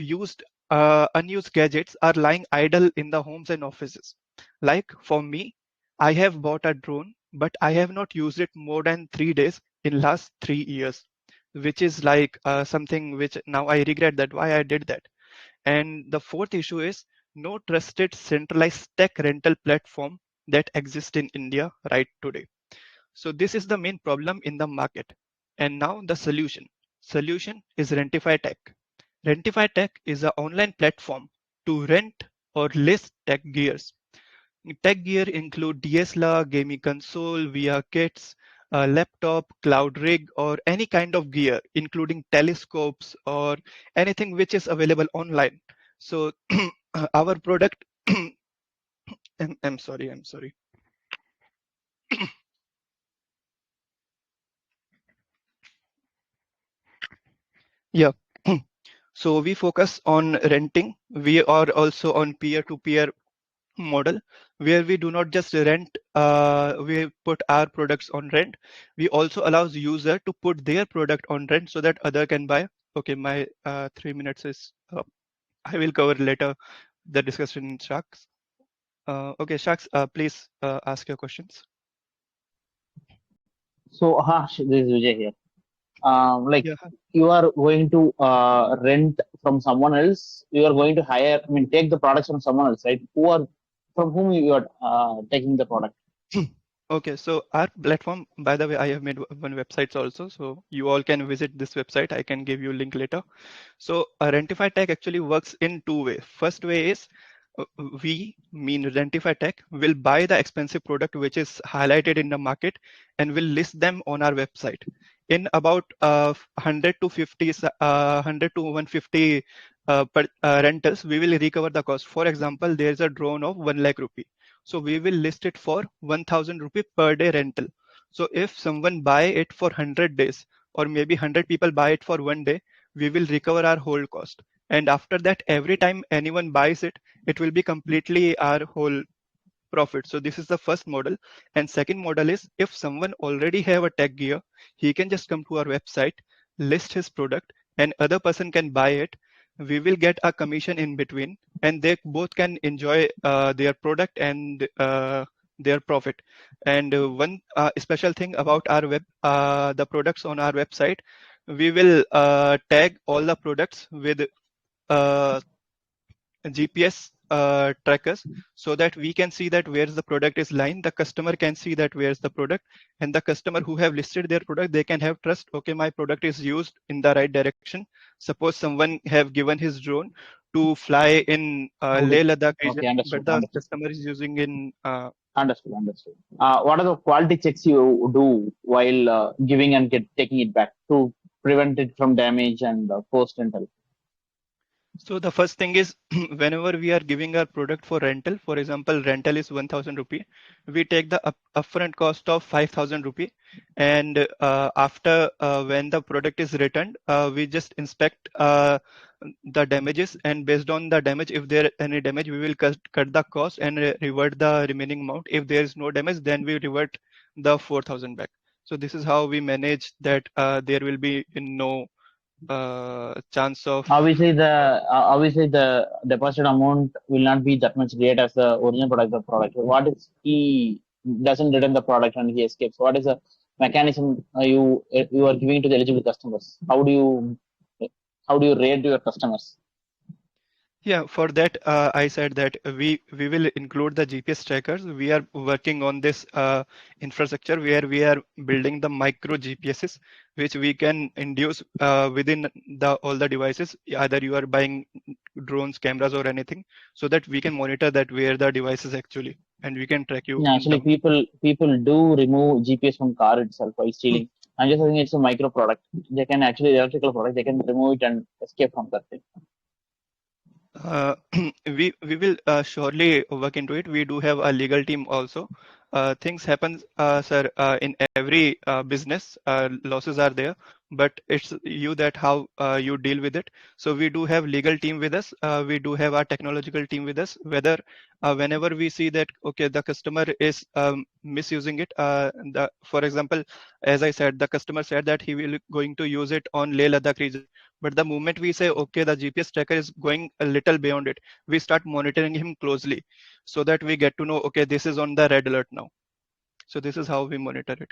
unused gadgets are lying idle in the homes and offices. Like for me, I have bought a drone, but I have not used it more than 3 days in last 3 years, which is like something which now I regret that why I did that. And the fourth issue is no trusted centralized tech rental platform that exists in India right today. So this is the main problem in the market. And now the solution. Solution is Rentify Tech. Rentify Tech is an online platform to rent or lease tech gears. Tech gear include DSLR, gaming console, VR kits, a laptop, cloud rig, or any kind of gear, including telescopes or anything which is available online. So our product, I'm sorry. Yeah. So we focus on renting. We are also on peer-to-peer model where we do not just rent, we put our products on rent. We also allows user to put their product on rent so that other can buy. Okay, my 3 minutes is up. I will cover later the discussion in Sharks. Okay, Sharks, please ask your questions. So, this is Vijay here. Like Yeah. you are going to rent from someone else. You are going to hire. I mean, take the products from someone else, right? From whom you are taking the product? Okay, so our platform, by the way, I have made one website also, so you all can visit this website. I can give you a link later. So Rentify Tech actually works in two ways. First way is we, mean Rentify Tech, will buy the expensive product which is highlighted in the market and will list them on our website. In about 100 to 150 rentals, we will recover the cost. For example, there is a drone of 1 lakh rupee. So we will list it for 1000 rupee per day rental. So if someone buy it for 100 days, or maybe 100 people buy it for 1 day, we will recover our whole cost. And after that, every time anyone buys it, it will be completely our whole profit. So this is the first model. And second model is, if someone already have a tech gear, he can just come to our website, list his product, and other person can buy it. We will get a commission in between, and they both can enjoy their product and their profit. And one special thing about our the products on our website, we will tag all the products with GPS trackers, so that we can see that where's the product is lying. The customer can see that where's the product, and the customer who have listed their product, they can have trust. Okay, my product is used in the right direction. Suppose someone have given his drone to fly in Leh Ladakh region, Okay, understood. but the Understood. customer is using in Understood. Understood. What are the quality checks you do while giving and taking it back to prevent it from damage and post rental? So the first thing is, whenever we are giving our product for rental, for example, rental is 1000 rupee, we take the upfront cost of 5000 rupee. And after when the product is returned, we just inspect the damages, and based on the damage, if there any damage, we will cut the cost and revert the remaining amount. If there is no damage, then we revert the 4000 back. So this is how we manage that there will be no chance of Obviously the deposit amount will not be that much great as the original product. What if he doesn't return the product and he escapes? What is the mechanism you are giving to the eligible customers? How do you rate your customers? Yeah, for that, I said that we will include the GPS trackers. We are working on this infrastructure where we are building the micro GPSs, which we can induce within all the devices. Either you are buying drones, cameras, or anything, so that we can monitor that where the device is actually, and we can track you Yeah, in the. actually, people do remove GPS from car itself while stealing. I'm just saying it's a micro product. They can actually electrical product. They can remove it and escape from that thing. We will surely work into it. We do have a legal team also. Things happen, sir, in every business. Losses are there, but it's you that how you deal with it. So we do have legal team with us. We do have our technological team with us. Whether whenever we see that okay, the customer is misusing it. For example, as I said, the customer said that he will going to use it on Leh Ladakh region. But the moment we say, okay, the GPS tracker is going a little beyond it, we start monitoring him closely so that we get to know, okay, this is on the red alert now. So this is how we monitor it.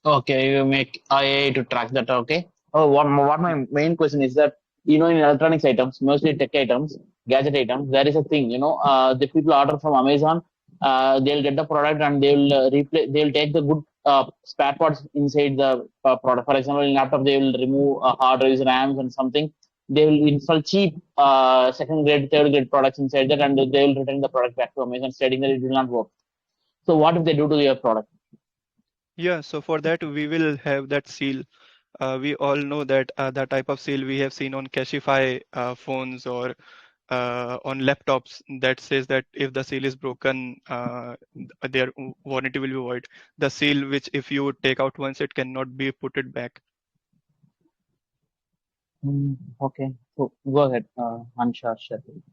Okay, you make IA to track that. Okay. Oh, what my main question is that in electronics items, mostly tech items, gadget items, there is a thing. The people order from Amazon, they'll get the product and they'll replace. They'll take the good spare parts inside the product. For example, in laptop, they will remove hard drives, RAMs, and something. They will install cheap second grade, third grade products inside that, and they will return the product back to Amazon, stating that it will not work. So what if they do to your product? Yeah, so for that, we will have that seal. We all know that the type of seal we have seen on Cashify phones or on laptops that says that if the seal is broken, their warranty will be void. The seal which if you take out once, it cannot be put it back. Okay, so go ahead, Ansha, Shirley.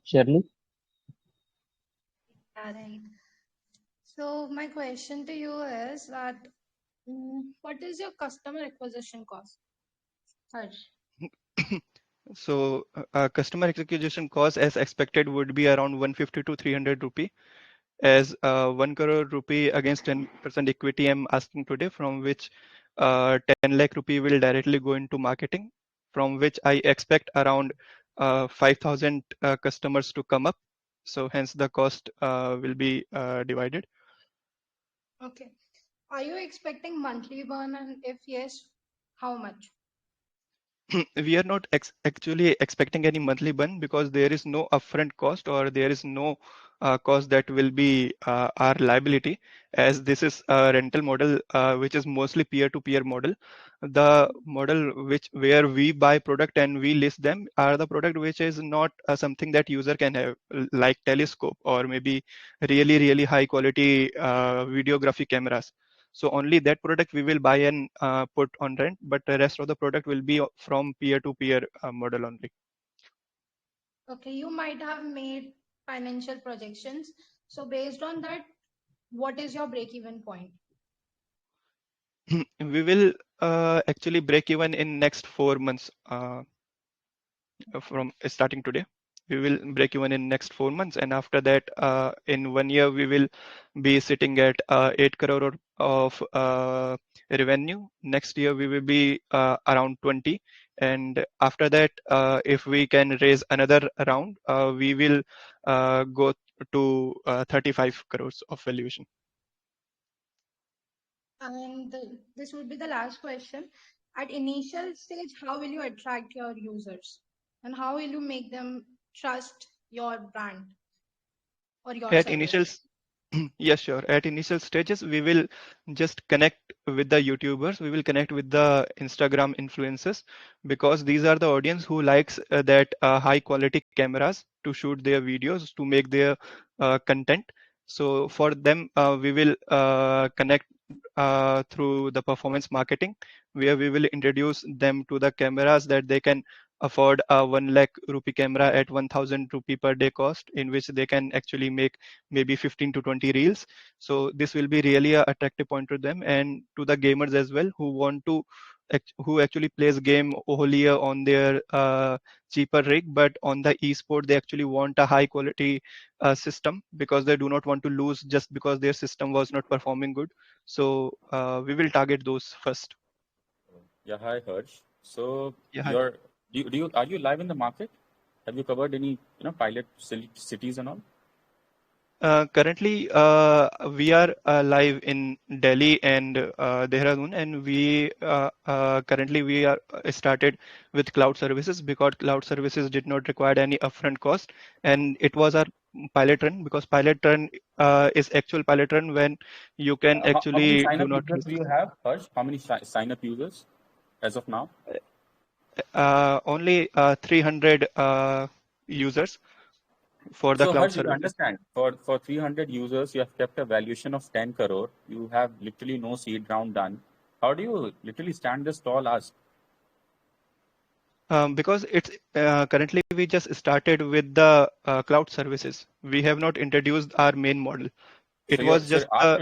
Shirley? Yeah, right. So my question to you is that what is your customer acquisition cost? Harsh. So customer acquisition cost as expected would be around 150 to 300 rupee, as 1 crore rupee against 10% equity I'm asking today, from which 10 lakh rupee will directly go into marketing, from which I expect around 5,000 customers to come up. So hence the cost will be divided. Okay. Are you expecting monthly burn, and if yes, how much? We are not actually expecting any monthly burn because there is no upfront cost or there is no cost that will be our liability, as this is a rental model which is mostly peer-to-peer model. The model where we buy product and we list them are the product which is not something that user can have, like telescope or maybe really high quality videography cameras. So only that product we will buy and put on rent, but the rest of the product will be from peer-to-peer model only. Okay, you might have made financial projections. So based on that, what is your break-even point? We will actually break even in next 4 months from starting today. We will break even in next 4 months, and after that, in 1 year, we will be sitting at 8 crore of revenue. Next year, we will be around 20, and after that, if we can raise another round, we will go to 35 crores of valuation. And this would be the last question. At initial stage, how will you attract your users? And how will you make them trust your brand or your At service? initial Yes, sure. At initial stages, we will just connect with the YouTubers. We will connect with the Instagram influencers because these are the audience who likes that high quality cameras to shoot their videos, to make their content. So for them, we will connect through the performance marketing, where we will introduce them to the cameras that they can afford a 1 lakh rupee camera at 1000 rupee per day cost, in which they can actually make maybe 15 to 20 reels. So this will be really a attractive point to them and to the gamers as well, who want to who actually plays game earlier on their cheaper rig, but on the esport they actually want a high quality system because they do not want to lose just because their system was not performing good. So we will target those first. Yeah, hi Harsh. So Yeah, hi. are you live in the market? Have you covered any pilot cities and all? Currently, we are live in Delhi and Dehradun, and currently we are started with cloud services because cloud services did not require any upfront cost, and it was our pilot run because pilot run is actual pilot run when you can How many actually do sign-up not users lose. do you have, Harsh? How many sign-up users as of now? Only 300 users for the So cloud Harsh, you services. understand, for 300 users, you have kept a valuation of 10 crore. You have literally no seed round done. How do you literally stand this tall ask? Because it's currently we just started with the cloud services. We have not introduced our main model. It was So just your ask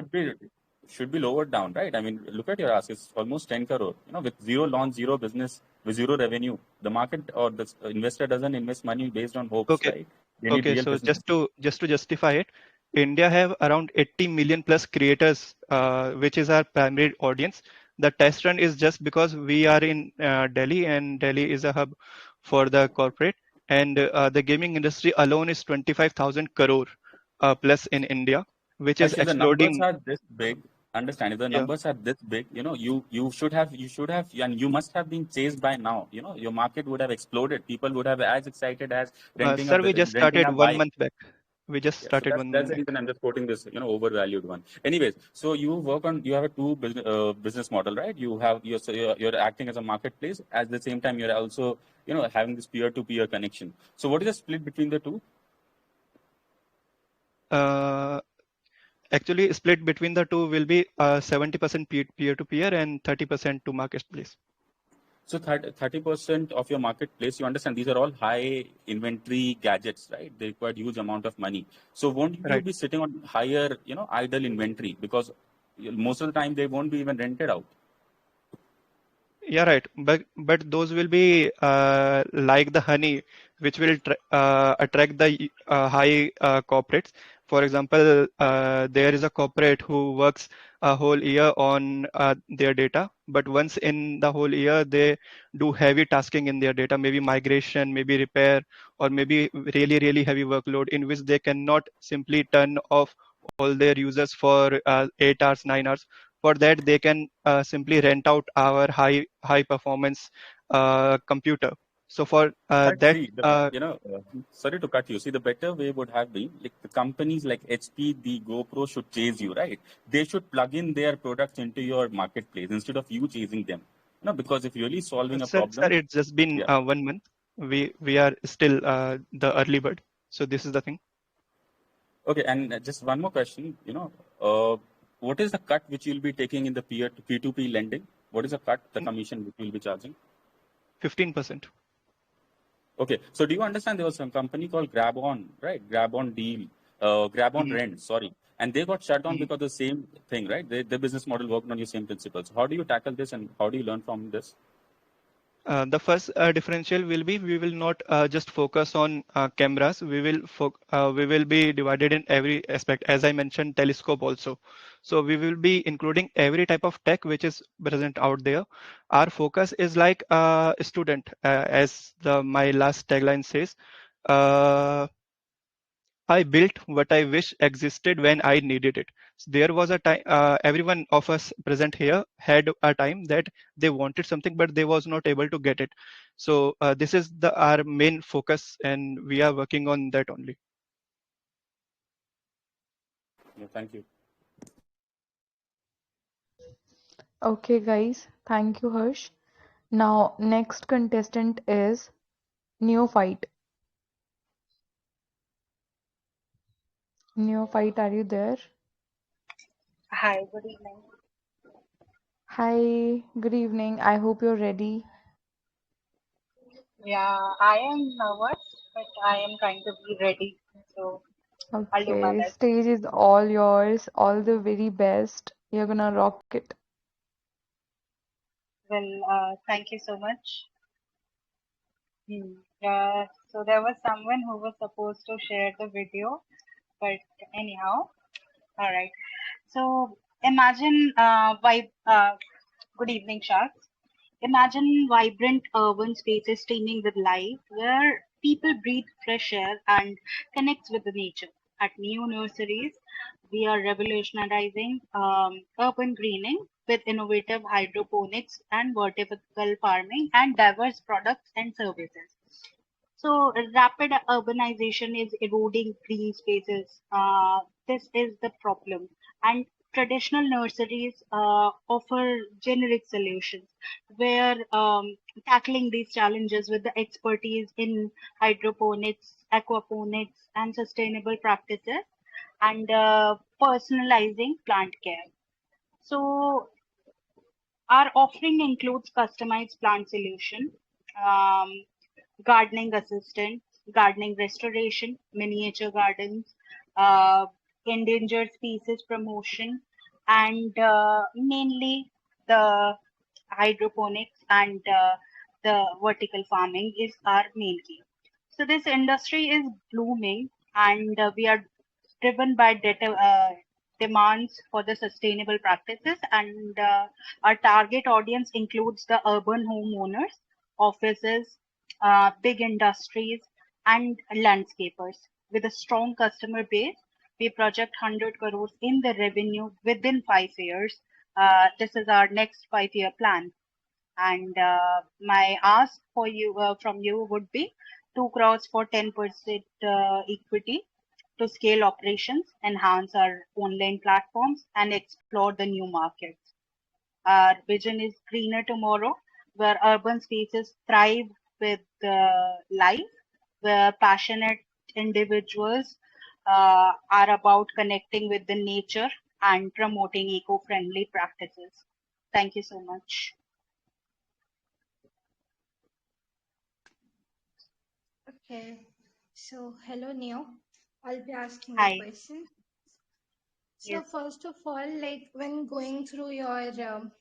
should be lowered down, right? I mean, look at your ask; it's almost 10 crore. With zero launch, zero business, with zero revenue, the market or the investor doesn't invest money based on hopes, okay. right? They need Okay, real so business. just to justify it, India have around 80 million plus creators, which is our primary audience. The test run is just because we are in Delhi, and Delhi is a hub for the corporate, and the gaming industry alone is 25,000 crore plus in India, which is Harsh, if the numbers exploding. are this big, understand, if the Yeah. numbers are this big, you should have, and you must have been chased by now. Your market would have exploded. People would have as excited as Sir, we just renting started a one bike. month back. We just Yeah, so started that's 1 month that's the back. reason I'm just quoting this, overvalued one. Anyways, so you have a two business model, right? You're acting as a marketplace. At the same time, you're also having this peer-to-peer connection. So what is the split between the two? Uh, Actually, split between the two will be 70% peer-to-peer and 30% to marketplace. So 30% of your marketplace, you understand these are all high inventory gadgets, right? They require huge amount of money. So won't you Right. be sitting on higher, idle inventory because most of the time they won't be even rented out. Yeah, right. But those will be like the honey, which will attract the high corporates. For example, there is a corporate who works a whole year on their data, but once in the whole year they do heavy tasking in their data, maybe migration, maybe repair, or maybe really heavy workload in which they cannot simply turn off all their users for 8 hours, 9 hours. So they will be sitting on high inventory, which will attract the high corporates. And For that, they can simply rent out our high performance computer. So for But that, see, sorry to cut you. See, the better way would have been like the companies like HP, the GoPro should chase you, right? They should plug in their products into your marketplace instead of you chasing them. Because if you're really solving a sir, problem, it's just been yeah. 1 month. We are still the early bird. So this is the thing. Okay, and just one more question. What is the cut which you'll be taking in the P2P lending? What is the cut, the commission which you'll be charging? 15%. Okay, so do you understand there was some company called GrabOn, right? GrabOn Rent, sorry. And they got shut down because of the same thing, right? Their business model worked on your same principles. How do you tackle this and how do you learn from this? The first differential will be we will not just focus on cameras. We will be divided in every aspect. As I mentioned, telescope also. So we will be including every type of tech which is present out there. Our focus is like a student, as my last tagline says. I built what I wish existed when I needed it. So there was a time, everyone of us present here had a time that they wanted something, but they was not able to get it. So this is our main focus, and we are working on that only. Yeah, thank you. Okay, guys. Thank you, Harsh. Now, next contestant is Neophyte. Neophyte, are you there? Hi, good evening. Hi, good evening. I hope you're ready. Yeah, I am nervous, but I am trying to be ready. So I'll do my Okay, best. stage is all yours. All the very best. You're gonna rock it. Well, thank you so much. So there was someone who was supposed to share the video, but anyhow, all right. So imagine, good evening, Sharks. Imagine vibrant urban spaces teeming with life where people breathe fresh air and connect with the nature. At New Nurseries, we are revolutionizing urban greening with innovative hydroponics and vertical farming and diverse products and services. So rapid urbanization is eroding green spaces. This is the problem. And traditional nurseries offer generic solutions where tackling these challenges with the expertise in hydroponics, aquaponics, and sustainable practices and personalizing plant care. So our offering includes customized plant solution, um, gardening assistance, gardening restoration, miniature gardens, uh, endangered species promotion, and mainly the hydroponics and the vertical farming is our main key. So this industry is blooming, and we are driven by demands for the sustainable practices, and our target audience includes the urban homeowners, offices, big industries, and landscapers. With a strong customer base, we project 100 crores in the revenue within 5 years. This is our next 5-year plan. And my ask for you from you would be 2 crores for 10% equity to scale operations, enhance our online platforms, and explore the new markets. Our vision is greener tomorrow, where urban spaces thrive with life, where passionate individuals are about connecting with the nature and promoting eco-friendly practices. Thank you so much. Okay. So, hello, Neo. I'll be asking you a Hi. question. So, Yes. first of all, like when going through your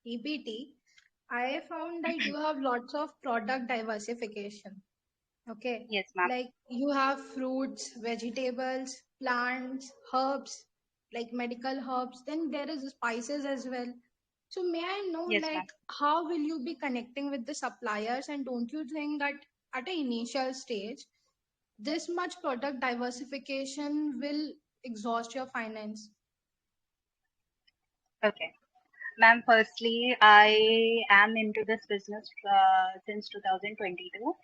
EBT, I found that you have lots of product diversification. Okay. Yes, ma'am. Like you have fruits, vegetables, plants, herbs, like medical herbs. Then there is spices as well. So may I know Yes, ma'am. like how will you be connecting with the suppliers, and don't you think that at an initial stage this much product diversification will exhaust your finance? Okay. Ma'am, firstly, I am into this business since 2022,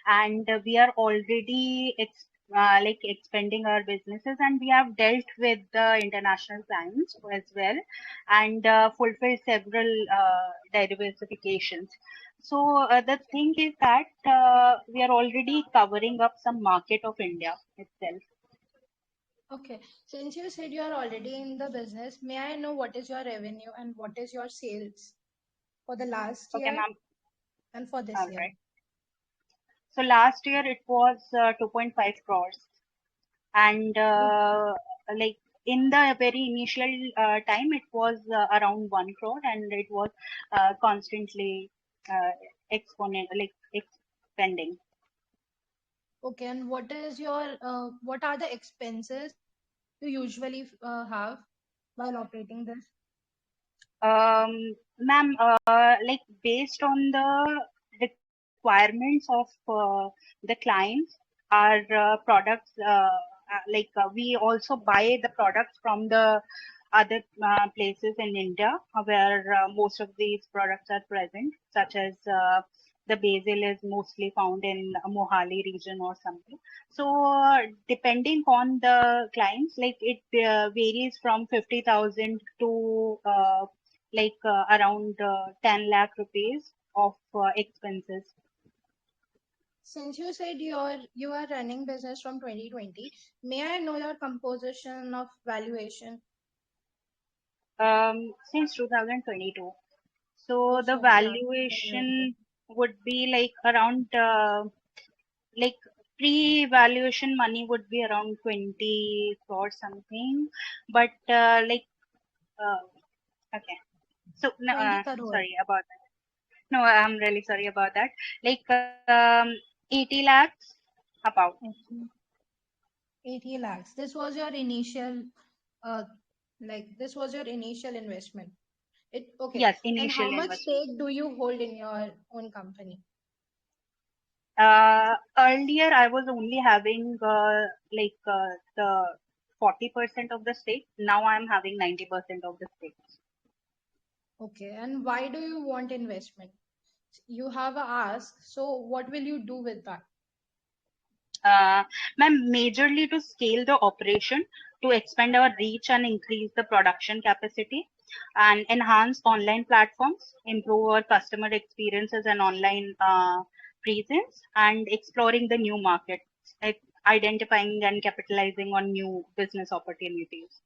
and we are already expanding our businesses, and we have dealt with the international clients as well, and fulfilled several diversifications. So the thing is that we are already covering up some market of India itself. Okay. Since you said you are already in the business, may I know what is your revenue and what is your sales for the last Okay, year ma'am. and for this All year? right. So last year it was 2.5 crores, and like in the very initial time it was around 1 crore, and it was constantly uh, expanding. Okay. And what is your what are the expenses you usually have while operating this? Ma'am, like based on the requirements of the clients, our products, we also buy the products from the other places in India where most of these products are present, such as the basil is mostly found in Mohali region or something. So depending on the clients, like it varies from 50,000 to around 10 lakh rupees of expenses. Since you said you are running business from 2020, may I know your composition of valuation? Since 2022. So Oh, the so yeah, 2022. valuation would be like around like pre-valuation money would be around 20 or something, but uh, okay. So 20 crore. sorry about that. No, I'm really sorry about that. Like 80 lakhs about. Okay. 80 lakhs. This was your initial, uh, this was your initial investment. Okay. Yes, And initial how much investment. stake do you hold in your own company? Earlier, I was only having the 40% of the stake. Now I am having 90% of the stake. Okay. And why do you want investment? You have a ask. So what will you do with that? Uh, Ma'am, majorly to scale the operation, to expand our reach and increase the production capacity, and enhance online platforms, improve our customer experiences and online presence, and exploring the new markets, identifying and capitalizing on new business opportunities.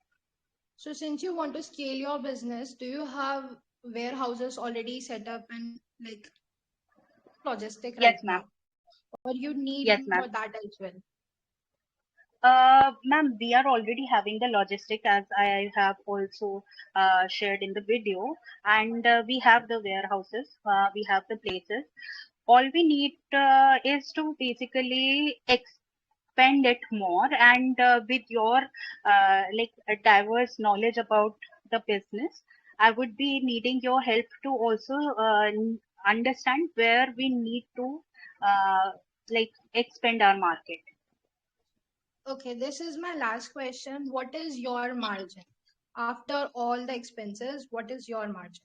So since you want to scale your business, do you have warehouses already set up and like logistic Yes, right ma'am. now? Or you need Yes, one ma'am. for that as well? Ma'am, we are already having the logistic, as I have also shared in the video, and we have the warehouses, we have the places. All we need is to basically expand it more, and with your a diverse knowledge about the business, I would be needing your help to also understand where we need to expand our market. Okay, this is my last question. What is your margin? After all the expenses, what is your margin?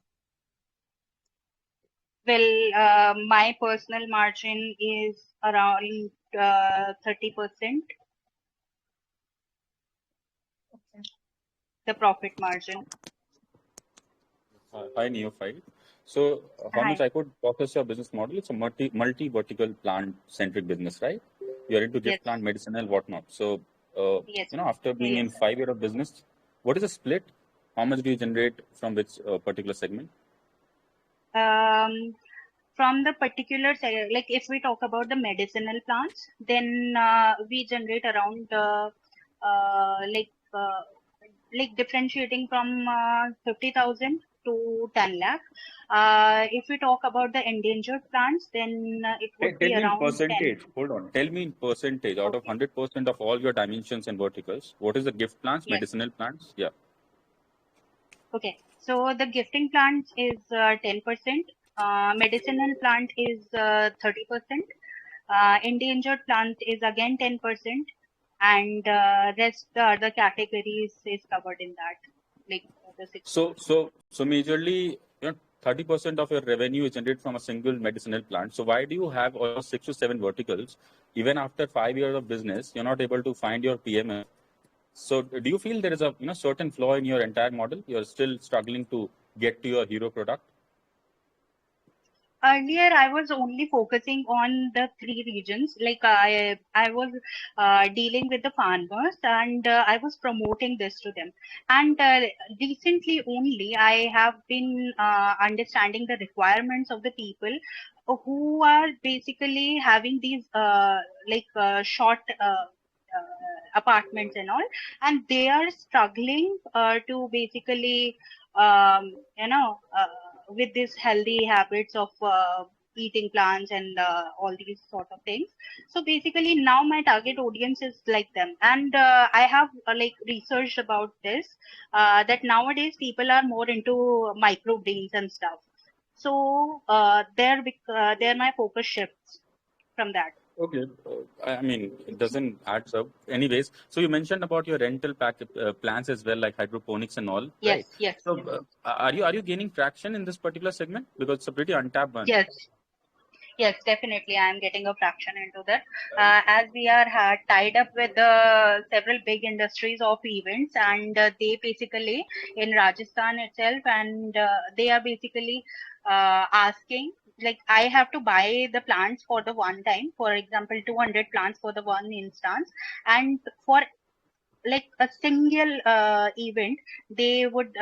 Well, my personal margin is around 30%, Okay. the profit margin. Hi, Neophyte. So, how much Hi. I could focus your business model? It's a multi-vertical plant-centric business, right? You're into Yes. gift plant, medicinal, whatnot. So, Yes. after being in Yes. 5 years of business, what is the split? How much do you generate from which particular segment? From the particular, like if we talk about the medicinal plants, then we generate around uh, like uh, differentiating from 50,000 to 10 lakh. If we talk about the endangered plants, then it would Tell be me in around 10. percentage. Hold on. Tell me in percentage out of Okay. 100% of all your dimensions and verticals. What is the gift plants, Yes. medicinal plants? Yeah. Okay. So the gifting plant is 10%. Medicinal plant is 30%. Endangered plant is again 10%, and rest the other categories is covered in that. like the So majorly, 30% of your revenue is generated from a single medicinal plant. So why do you have almost 6 to 7 verticals? Even after 5 years of business, you're not able to find your PMF. So do you feel there is a certain flaw in your entire model? You're still struggling to get to your hero product? Earlier, I was only focusing on the three regions. Like I was dealing with the farmers, and I was promoting this to them. And recently only, I have been understanding the requirements of the people who are basically having these short apartments and all, and they are struggling to basically with these healthy habits of eating plants and all these sort of things. So basically now my target audience is like them, and I have researched about this, that nowadays people are more into microgreens and stuff. So there my focus shifts from that. Okay. I mean, it doesn't add up. Anyways, so you mentioned about your rental plans as well, like hydroponics and all, Yes, right? yes, So yes. are you gaining traction in this particular segment? Because it's a pretty untapped one. Yes, definitely. I am getting a fraction into that. As we are tied up with several big industries of events, and they basically in Rajasthan itself, and they are basically asking, like, I have to buy the plants for the one time, for example, 200 plants for the one instance, and for like a single event, they would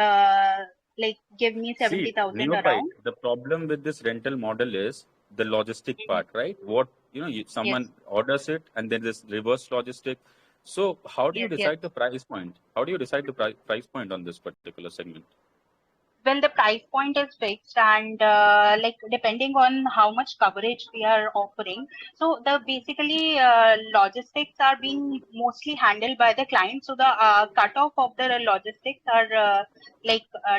give me See, 70,000 Neophyte, around. the problem with this rental model is the logistic part, right? What, someone orders it and then this reverse logistic. So how do you Yes. decide the price point? How do you decide the price point on this particular segment? Well, the price point is fixed, and depending on how much coverage we are offering. So the basically logistics are being mostly handled by the client. So the cutoff of the logistics are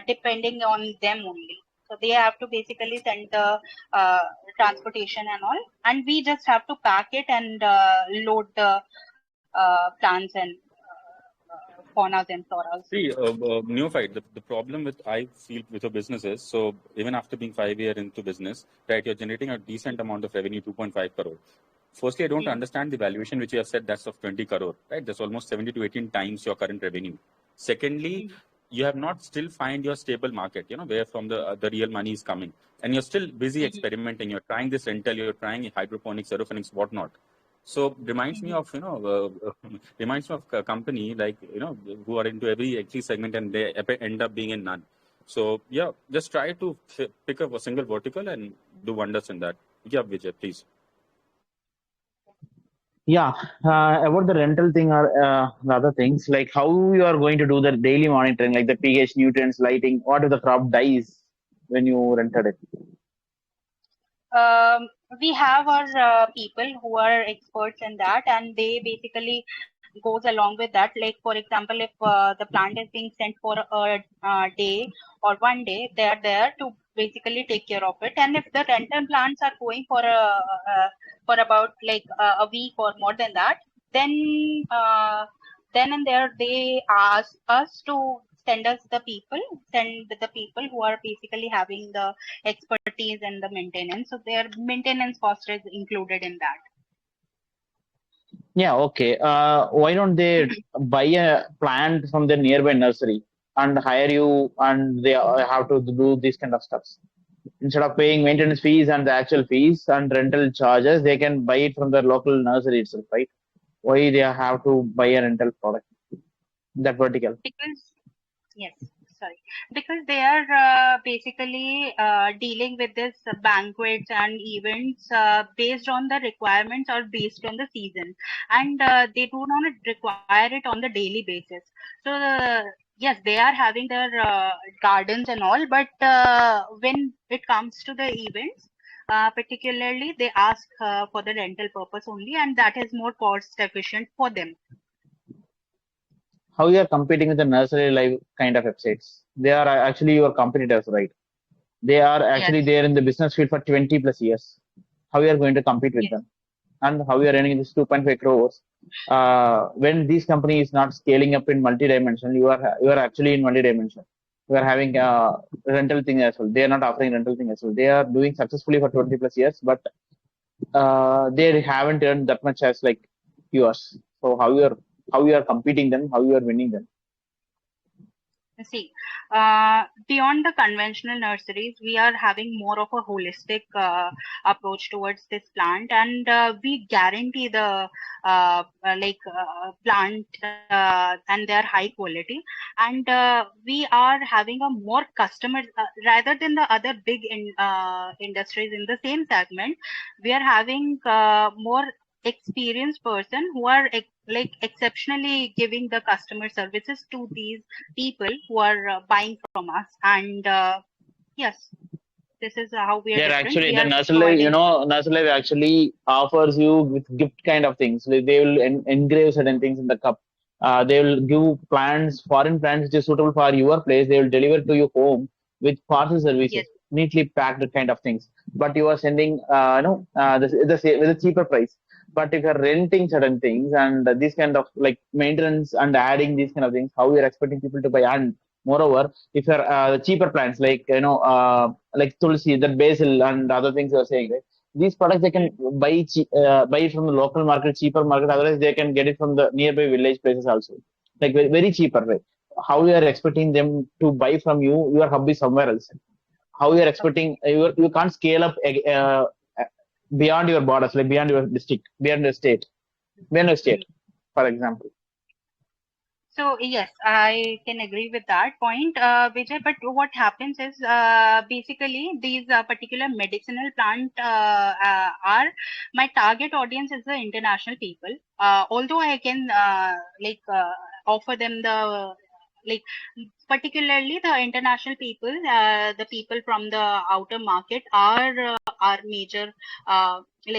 depending on them only. So they have to basically send the transportation and all, and we just have to pack it and load the plants and faunas and floras. See, Neophyte, the problem with I feel with your business is, so even after being 5 years into business, right, you're generating a decent amount of revenue, 2.5 crore. Firstly, I don't understand the valuation which you have said that's of 20 crore, right? That's almost 70 to 18 times your current revenue. Secondly, you have not still find your stable market, where from the real money is coming. And you're still busy experimenting. You're trying this rental, you're trying hydroponics, aeroponics, whatnot. So reminds me of a company like who are into every segment and they end up being in none. So yeah, just try to pick up a single vertical and do wonders in that. Yeah, Vijay, please. Yeah, about the rental thing or the other things, like how you are going to do the daily monitoring, like the pH, nutrients, lighting, what if the crop dies when you rented it? We have our people who are experts in that, and they basically goes along with that. Like for example, if the plant is being sent for a day or one day, they are there to basically take care of it. And if the rental plants are going for about a week or more than that, then and there they ask us to send the people who are basically having the expertise in the maintenance. So their maintenance cost is included in that. Yeah, okay. Why don't they buy a plant from the nearby nursery and hire you, and they have to do these kind of stuffs? Instead of paying maintenance fees and the actual fees and rental charges, they can buy it from the local nursery itself, right? Why they have to buy a rental product, that vertical? Because they are basically dealing with this banquets and events based on the requirements or based on the season, and they do not require it on the daily basis. So yes, they are having their gardens and all, but when it comes to the events, particularly they ask for the rental purpose only, and that is more cost efficient for them. How you are competing with the nursery live kind of websites? They are actually your competitors, right? They are actually there in the business field for 20 plus years. How you are going to compete with them? and how you are earning this 2.5 crores. When these companies not scaling up in multi-dimension, you are actually in multi-dimension. You are having rental thing as well. They are not offering rental thing as well. They are doing successfully for 20 plus years, but they haven't earned that much as like yours. So how you are competing them, how you are winning them. See, beyond the conventional nurseries, we are having more of a holistic approach towards this plant, and we guarantee the plant and their high quality. And we are having a more customers rather than the other big industries in the same segment. We are having more experienced person who are exceptionally giving the customer services to these people who are buying from us. And yes, this is how we are Yeah, different. actually, We the are Nursery Life, providing Nursery Life actually offers you with gift kind of things. Like, they will engrave certain things in the cup. They will give plants, foreign plants which is suitable for your place. They will deliver to your home with parcel yes, services, neatly packed kind of things. But you are sending, with a cheaper price. But if you're renting certain things and these kind of like maintenance and adding these kind of things, how you're expecting people to buy? And moreover, if you're cheaper plants like tulsi, the basil, and other things you are saying, right? These products they can buy from the local market, cheaper market. Otherwise, they can get it from the nearby village places also, like very, very cheaper, right? How you are expecting them to buy from you? Your hub is somewhere else. How you are expecting you can't scale up beyond your borders, like beyond your district, beyond your state, for example. so yes, I can agree with that point, Vijay. But what happens is basically these particular medicinal plant are my target audience is the international people. Although I can offer them the like particularly the international people, the people from the outer market are our major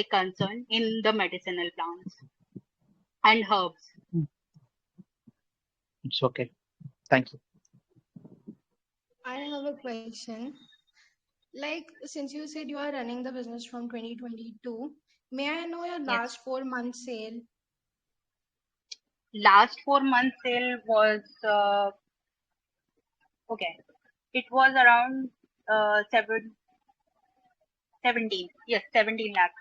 concern in the medicinal plants and herbs. It's okay. Thank you. I have a question. Like, since you said you are running the business from 2022, may I know your Yes. last 4 months sale? Last 4 months sale was okay. It was around 17. Yes, 17 lakh.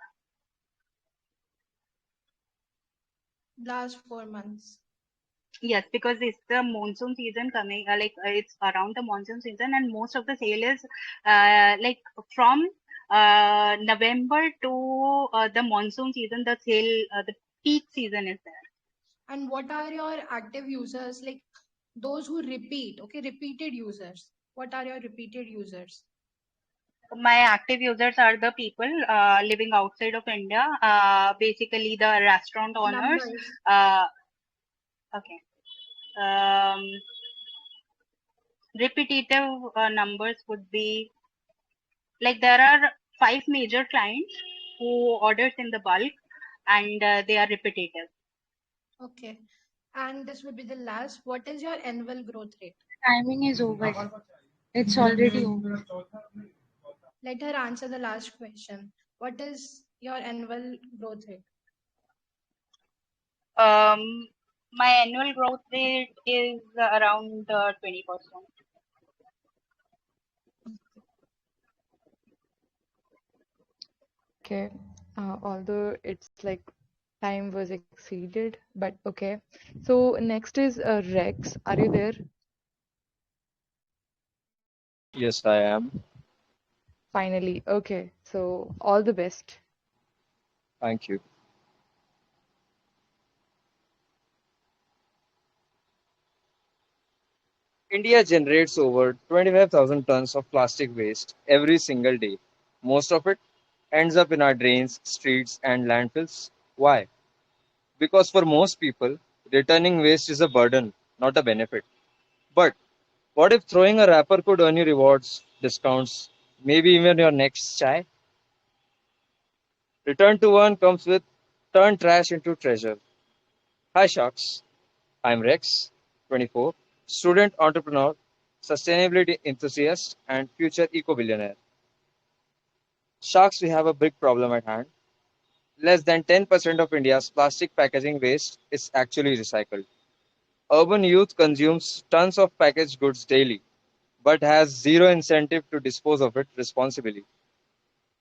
Last 4 months. Yes, because it's the monsoon season coming. It's around the monsoon season, and most of the sale is from November to the monsoon season. The sale, the peak season is there. And what are your active users? Like those who repeat, okay, repeated users. What are your repeated users? My active users are the people living outside of India, basically the restaurant owners. Numbers. Okay. Repetitive numbers would be like there are 5 major clients who orders in the bulk, and they are repetitive. Okay. And this would be the last. What is your annual growth rate? Timing is over. It's already over. Let her answer the last question. What is your annual growth rate? My annual growth rate is around 20%. Okay. Although it's like time was exceeded, but okay. So next is Rex. Are you there? Yes, I am. Finally. Okay. So all the best. Thank you. India generates over 25,000 tons of plastic waste every single day. Most of it ends up in our drains, streets, and landfills. Why? Because for most people, returning waste is a burden, not a benefit. But what if throwing a wrapper could earn you rewards, discounts, maybe even your next chai? Return to One comes with Turn Trash into Treasure. Hi, Sharks. I'm Rex, 24, student entrepreneur, sustainability enthusiast, and future eco billionaire. Sharks, we have a big problem at hand. Less than 10% of India's plastic packaging waste is actually recycled. Urban youth consumes tons of packaged goods daily, but has zero incentive to dispose of it responsibly.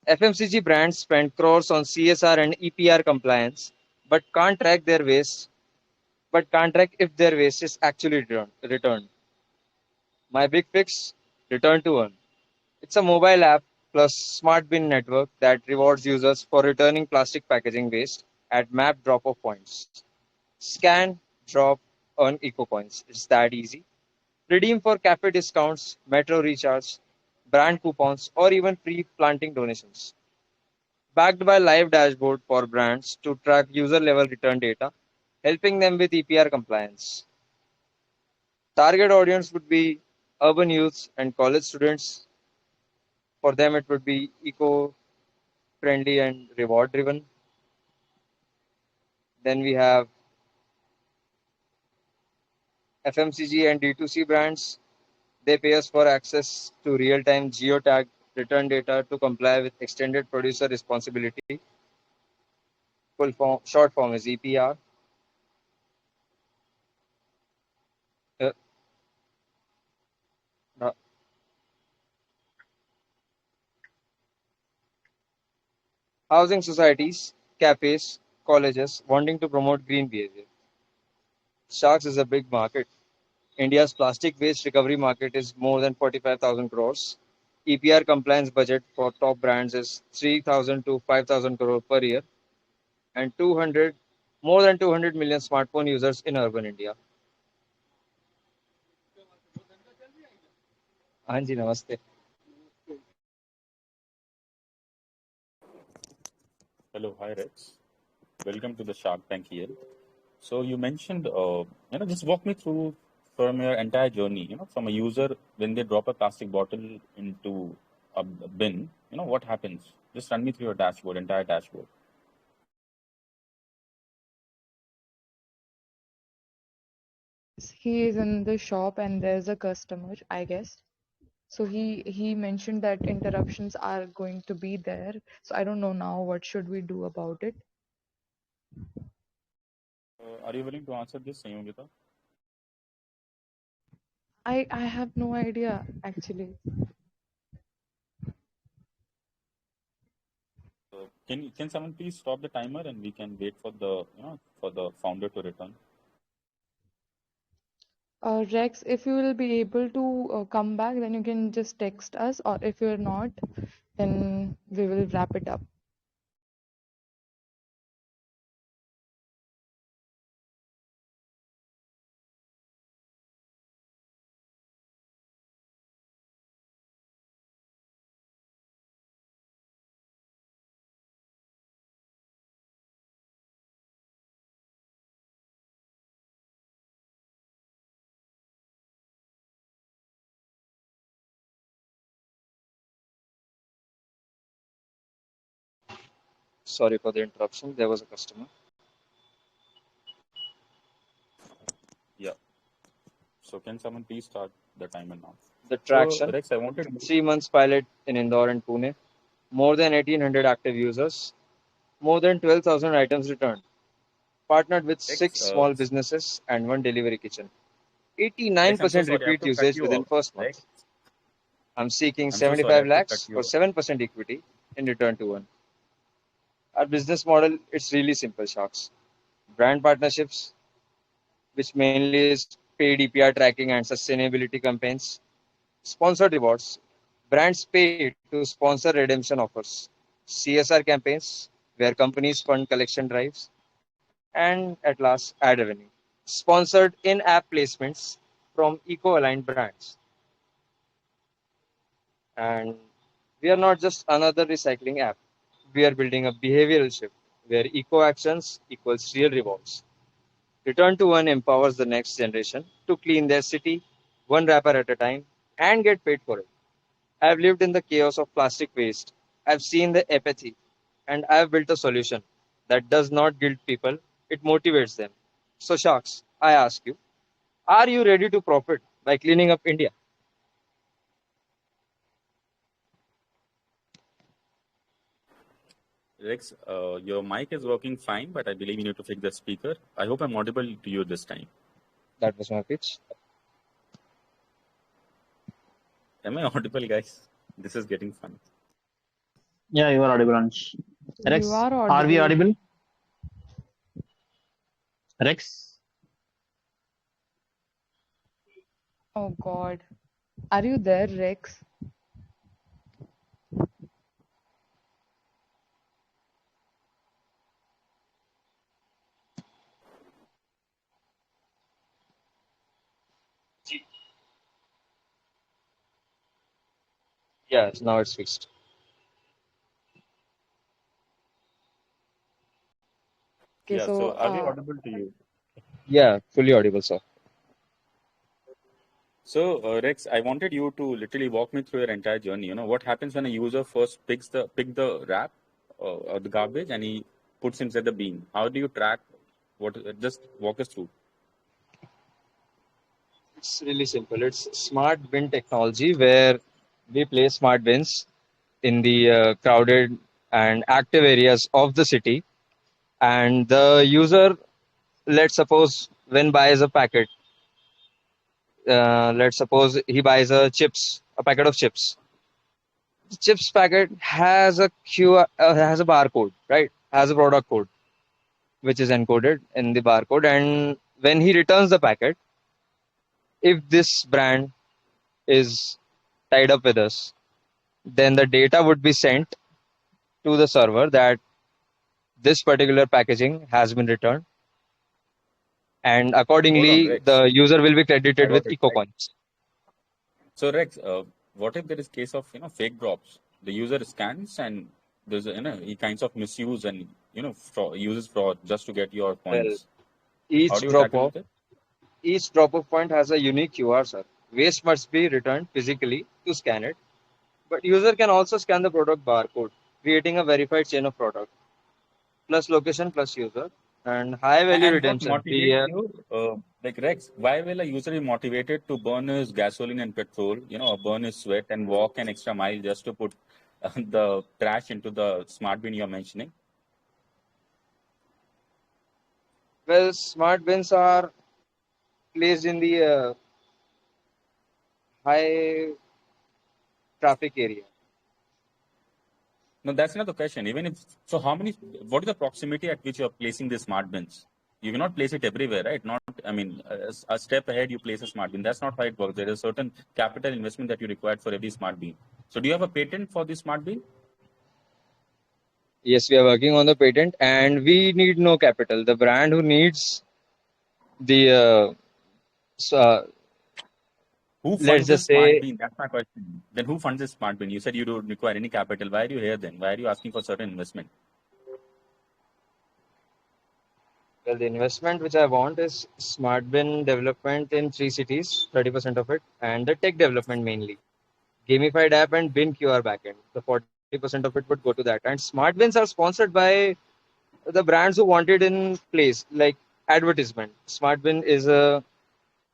FMCG brands spend crores on CSR and EPR compliance, but can't track their waste, but can't track if their waste is actually returned. My big fix: Return to One. It's a mobile app plus smart bin network that rewards users for returning plastic packaging waste at map drop-off points. Scan, drop, earn eco points. It's that easy. Redeem for cafe discounts, metro recharge, brand coupons, or even free planting donations. Backed by live dashboard for brands to track user level return data, helping them with EPR compliance. Target audience would be urban youths and college students. For them, it would be eco friendly and reward driven. Then we have FMCG and D2C brands. They pay us for access to real time geotag return data to comply with extended producer responsibility. Full form, short form is EPR. Uh, uh, Housing societies, cafes, colleges wanting to promote green behavior. Sharks is a big market. India's plastic waste recovery market is more than 45,000 crores. EPR compliance budget for top brands is 3,000 to 5,000 crore per year, and 200 more than 200 million smartphone users in urban India. हाँ जी नमस्ते. Hello, hi Rex. Welcome to the Shark Tank here. So you mentioned, just walk me through from your entire journey. From a user when they drop a plastic bottle into a bin, what happens? Just run me through your dashboard, entire dashboard. He is in the shop and there's a customer, I guess. So he mentioned that interruptions are going to be there. So I don't know now what should we do about it. Are you willing to answer this, Sayogita? I have no idea actually. Can someone please stop the timer and we can wait for the founder to return? Rex, if you will be able to come back, then you can just text us, or if you're not, then we will wrap it up. Sorry for the interruption. There was a customer. Yeah. So can someone please start the timer now? The So traction. Rex, I wanted 3 months pilot in Indore and Pune. More than 1,800 active users. More than 12,000 items returned. Partnered with Rex, 6 small businesses and 1 delivery kitchen. Rex, I'm so 89% sorry, I have repeat to cut usage you within off. first Rex, month. I'm seeking I'm so sorry, I 75 have to cut lakhs you for off. 7% equity in return to one. Our business model, it's really simple, Sharks. Brand partnerships, which mainly is paid EPR tracking and sustainability campaigns. Sponsored rewards. Brands pay to sponsor redemption offers. CSR campaigns, where companies fund collection drives. And at last, ad revenue. Sponsored in-app placements from eco-aligned brands. And we are not just another recycling app. We are building a behavioral shift where eco actions equals real rewards. Return to One empowers the next generation to clean their city one wrapper at a time and get paid for it. I've lived in the chaos of plastic waste. I've seen the apathy, and I've built a solution that does not guilt people, it motivates them. So, Sharks, I ask you, are you ready to profit by cleaning up India? Rex, your mic is working fine, but I believe you need to fix the speaker. I hope I'm audible to you this time. That was my pitch. Am I audible, guys? This is getting fun. Yeah, you are audible, Anish. You Rex, are are we audible. audible? Rex? Oh God. Are you there, Rex? Yeah, now it's fixed. Okay, Yeah, so so are we audible to you? Yeah, fully audible, sir. So, Rex, I wanted you to literally walk me through your entire journey. What happens when a user first pick the wrap or the garbage and he puts inside the bin? How do you track just walk us through. It's really simple. It's smart bin technology where we place smart bins in the crowded and active areas of the city, and the user, let's suppose, when buys a packet, let's suppose he buys a packet of chips. The chips packet has a has a barcode, right? Has a product code which is encoded in the barcode, and when he returns the packet, if this brand is tied up with us, then the data would be sent to the server that this particular packaging has been returned, and Hold on, accordingly Rex. the user will be I credited with got it. eco coins. So Rex, what if there is case of fake drops? The user scans and there's he kinds of misuse and uses fraud just to get your Well, points. How each do you drop tackle off with it? each drop off point has a unique QR, sir. Waste must be returned physically to scan it, but user can also scan the product barcode, creating a verified chain of product plus location plus user and high value And what redemption. motivates you, like Rex? Why will a user be motivated to burn his gasoline and petrol, or burn his sweat and walk an extra mile just to put the trash into the smart bin you're mentioning? Well, smart bins are placed in the high traffic area. No, that's not the question. Even if so, what is the proximity at which you're placing the smart bins? You cannot place it everywhere, right? Not, I mean, a step ahead, you place a smart bin. That's not how it works. There is a certain capital investment that you require for every smart bin. So, do you have a patent for this smart bin? Yes, we are working on the patent, and we need no capital. The brand who needs the Who let's funds this just smart say, bin? That's my question. Then who funds this smart bin? You said you don't require any capital. Why are you here then? Why are you asking for certain investment? well, the investment which I want is smart bin development in 3 cities, 30% of it, and the tech development mainly. Gamified app and bin QR backend. The 40% of it would go to that. And smart bins are sponsored by the brands who want it in place, like advertisement. Smart bin is a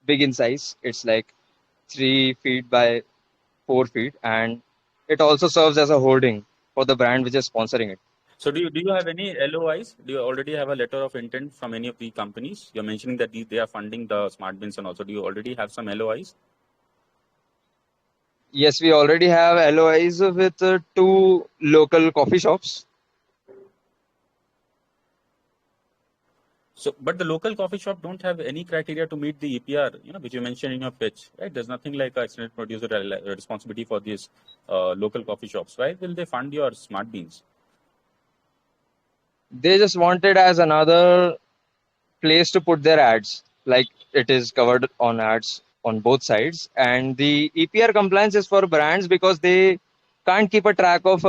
big in size. It's like 3 feet by 4 feet, and it also serves as a hoarding for the brand which is sponsoring it. So, do you have any LOIs? Do you already have a letter of intent from any of the companies? You're mentioning that they are funding the smart bins, and also, do you already have some LOIs? Yes, we already have LOIs with 2 local coffee shops. So, but the local coffee shop don't have any criteria to meet the EPR, which you mentioned in your pitch, right? There's nothing like a extended producer responsibility for these local coffee shops. Why will they fund your smart beans? They just wanted as another place to put their ads, like it is covered on ads on both sides. And the EPR compliance is for brands because they can't keep a track of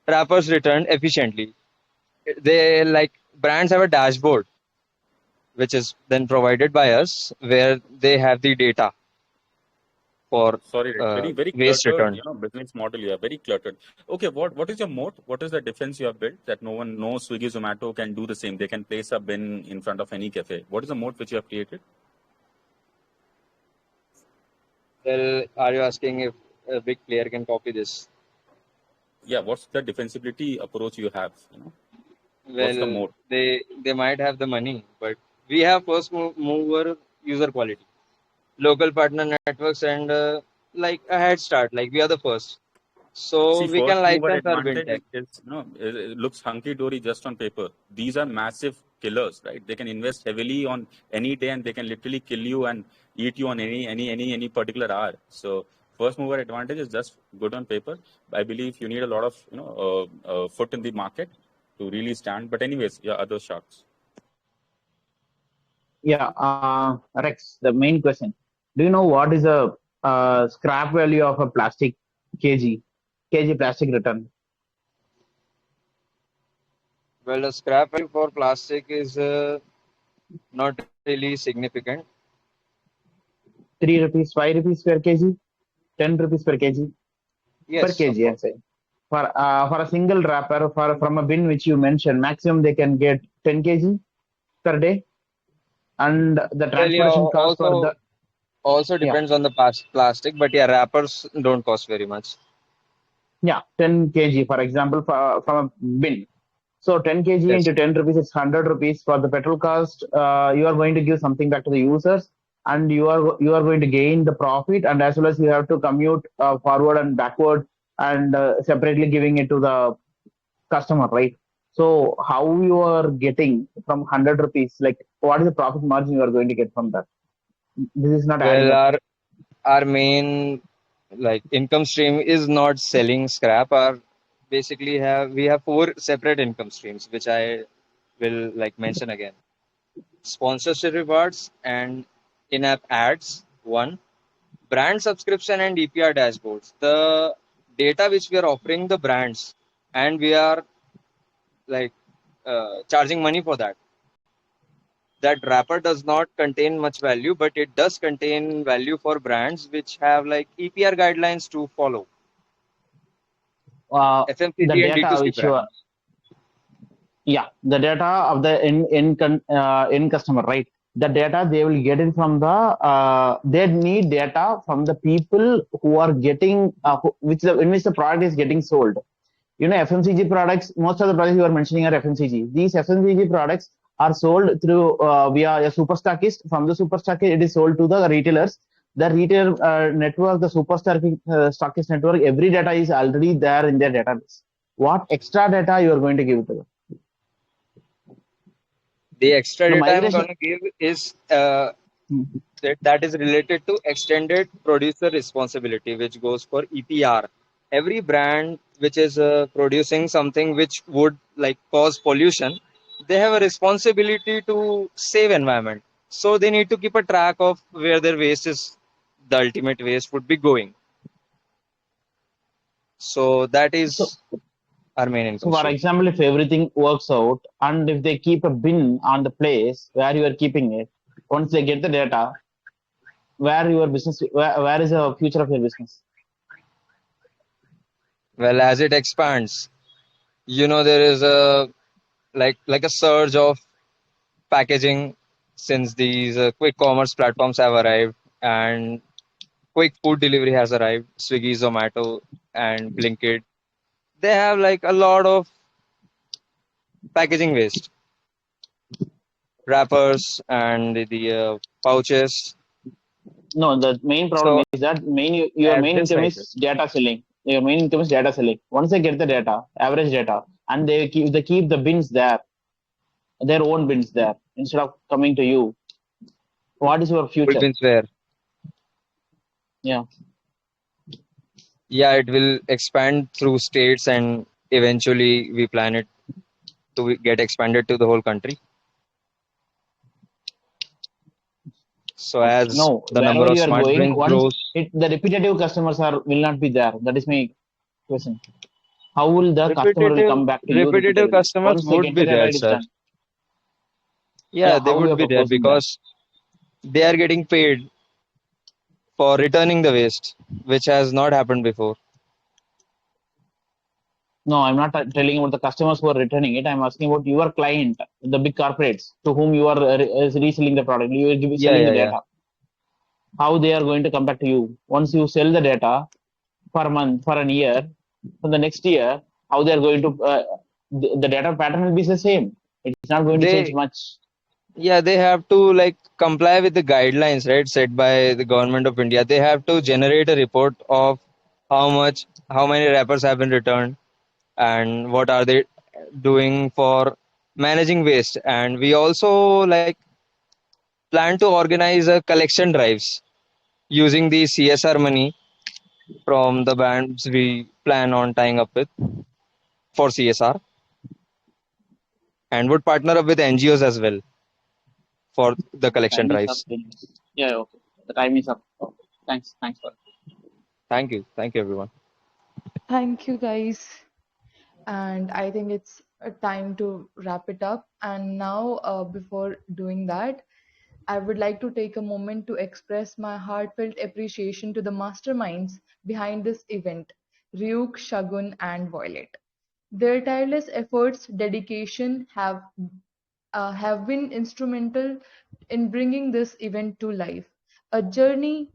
wrappers returned efficiently. They like brands have a dashboard which is then provided by us where they have the data for Sorry, very, very waste cluttered, return. business model. You are very cluttered. Okay, what is your moat? What is the defense you have built that no one, no Swiggy, Zomato can do the same? They can place a bin in front of any cafe. What is the moat which you have created? Well, are you asking if a big player can copy this? yeah, what's the defensibility approach you have? What's the Well, mode? they might have the money, but we have first mover user quality, local partner networks, and like a head start. Like we are the first, so See, we can first mover license our advantage tech. is, it looks hunky dory just on paper. These are massive killers, right? They can invest heavily on any day and they can literally kill you and eat you on any particular hour. So first mover advantage is just good on paper. I believe you need a lot of foot in the market to really stand. But anyways, yeah, other sharks. Yeah, Rex, the main question. Do you know what is the scrap value of a plastic kg plastic return? Well, the scrap value for plastic is not really significant. 3 rupees, 5 rupees per kg, 10 rupees per kg? Per Yes, of kg, I'm course. saying. For a single wrapper, from a bin which you mentioned, maximum they can get 10 kg per day. And the Well, yeah, transportation cost for the, also yeah, depends on the plastic, but yeah, wrappers don't cost very much. yeah, 10 kg, for example, from a bin. So 10 kg Yes. into 10 rupees, it's 100 rupees for the petrol cost. You are going to give something back to the users, and you are going to gain the profit, and as well as you have to commute forward and backward, and separately giving it to the customer, right? So how you are getting from 100 rupees, like what is the profit margin you are going to get from that? This is not adding Well, up. our main like income stream is not selling scrap. Our basically we have four separate income streams, which I will like mention again. Sponsorship rewards and in-app ads, one. Brand subscription and EPR dashboards. The data which we are offering the brands, and we are like charging money for that. That wrapper does not contain much value, but it does contain value for brands which have like EPR guidelines to follow. The FMCG and data D2C which you are, brands. yeah, the data of the end customer, right? The data they will get it from the they need data from the people who are getting in which the product is getting sold. FMCG products, most of the products you are mentioning are FMCG. These FMCG products are sold through via a super stockist. From the super stockist, it is sold to the retailers. The retail network, the super stockist network, every data is already there in their database. What extra data you are going to give to them? The extra The data I'm migration. going to give is that is related to extended producer responsibility, which goes for EPR. Every brand which is producing something which would like cause pollution, they have a responsibility to save environment. So they need to keep a track of where their waste is, the ultimate waste would be going. So that So, is our main so income for stream. example, if everything works out, and if they keep a bin on the place where you are keeping it, once they get the data, where your business, where is the future of your business? Well, as it expands, there is a like a surge of packaging since these quick commerce platforms have arrived and quick food delivery has arrived. Swiggy, Zomato, and Blinkit. They have like a lot of packaging waste, wrappers and the pouches. No, the main problem So is that your as main this income cycle, is data selling. Your main income is data selling. Once they get the data, average data, and they keep the bins there, their own bins there, instead of coming to you. What is your full future? bins where Yeah. yeah, it will expand through states and eventually we plan it to get expanded to the whole country. So as No, the number wherever of you are smart going, bins once grows, the repetitive customers will not be there. That is my question. How will the customer will repetitive come back to you repetitive repeatedly? customers Once they would get the be data, there, it is sir. done. Yeah, Yeah, they how you would are be there proposing that? because they are getting paid for returning the waste, which has not happened before. No, I'm not telling about the customers who are returning it. I'm asking about your client, the big corporates to whom you are reselling the product. You are Yeah, selling the yeah, yeah. data. How they are going to come back to you once you sell the data for a month, for an year? for the next year, how they are going to, the data pattern will be the same. It's not going to change They, much. yeah, they have to like comply with the guidelines, right, set by the government of India. They have to generate a report of how many wrappers have been returned, and what are they doing for managing waste. And we also like plan to organize a collection drives using the CSR money from the bands we plan on tying up with for CSR, and would partner up with NGOs as well for the collection Time is up. drives. Anyways. Yeah, okay. The time is up. Okay. Thanks for. Thank you everyone. Thank you, guys. And I think it's a time to wrap it up. And now, before doing that, I would like to take a moment to express my heartfelt appreciation to the masterminds behind this event, Ryuk, Shagun, and Violet. Their tireless efforts, dedication have been instrumental in bringing this event to life. A journey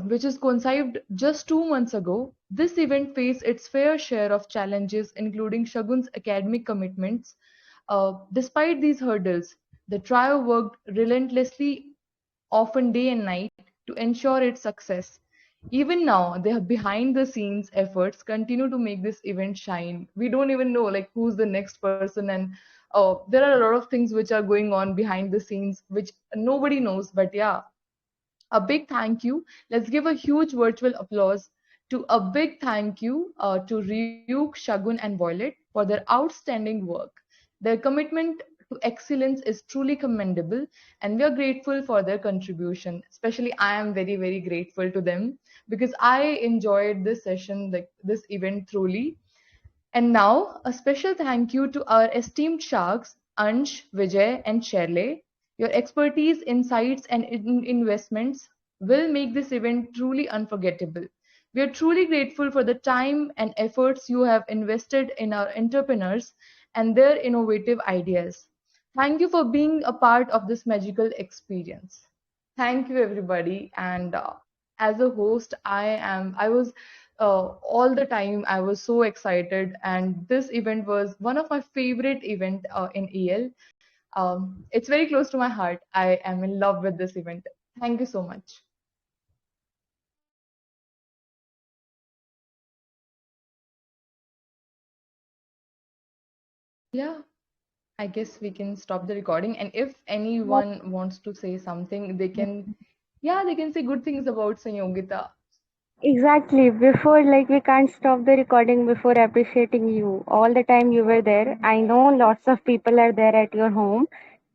which is conceived just 2 months ago. This event faced its fair share of challenges, including Shagun's academic commitments. Despite these hurdles, the trio worked relentlessly, often day and night, to ensure its success. Even now, their behind the scenes efforts continue to make this event shine. We don't even know like who's the next person, and there are a lot of things which are going on behind the scenes which nobody knows. But yeah, a big thank you. Let's give a huge virtual applause to a big thank you to Ryuk, Shagun, and Violet for their outstanding work. Their commitment to excellence is truly commendable, and we are grateful for their contribution. Especially, I am very, very grateful to them because I enjoyed this session, like this event, truly. And now, a special thank you to our esteemed sharks, Ansh, Vijay, and Shirley. Your expertise, insights, and investments will make this event truly unforgettable. We are truly grateful for the time and efforts you have invested in our entrepreneurs and their innovative ideas. Thank you for being a part of this magical experience. Thank you, everybody. And as a host, I was all the time I was so excited, and this event was one of my favorite event in EL. It's very close to my heart. I am in love with this event. Thank you so much. Yeah, I guess we can stop the recording. And if anyone wants to say something, they can, yeah, they can say good things about Sanyogita. Exactly. Before, like, we can't stop the recording before appreciating you. All the time you were there. I know lots of people are there at your home,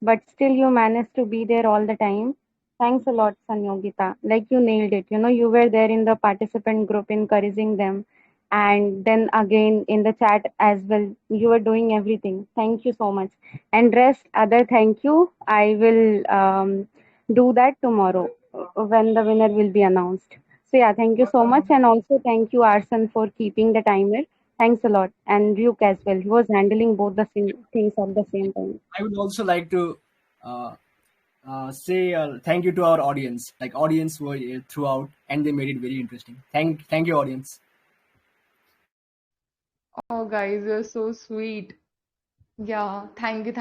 but still you managed to be there all the time. Thanks a lot, Sanyogita. Like, you nailed it. You know, you were there in the participant group encouraging them, and then again in the chat as well. You were doing everything. Thank you so much. And rest, other thank you. I will do that tomorrow when the winner will be announced. So yeah, thank you so much, and also thank you Arson for keeping the timer. Thanks a lot, and Ryuk as well. He was handling both the things at the same time. I would also like to uh, say thank you to our audience. Like audience were throughout, and they made it very interesting. Thank you, audience. Oh, guys, you're so sweet. Yeah, thank you,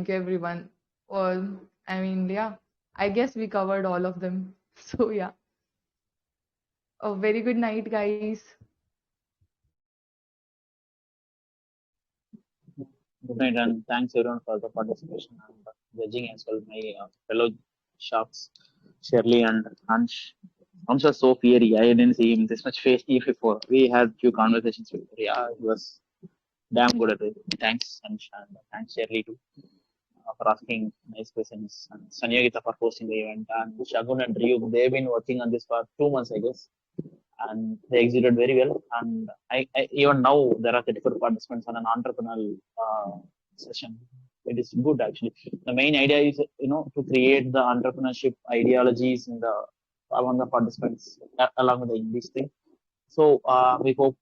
everyone. Well, I mean, yeah, I guess we covered all of them. So, yeah, a very good night, guys. Good night, and thanks everyone for the participation and judging as well. My fellow sharks, Shirley and Ansh. Ansh was so fiery. I didn't see him this much fiery before. We had few conversations with him. Yeah, he was damn good at it. Thanks, Ansh, and thanks, Shirley, too, for asking nice questions. And Sanyogita for hosting the event. And Shagun and Ryuk, they've been working on this for 2 months, I guess. And they executed very well. And even now there are 34 participants on an entrepreneurial session. It is good actually. The main idea is to create the entrepreneurship ideologies in the among the participants along with the English thing. So I hope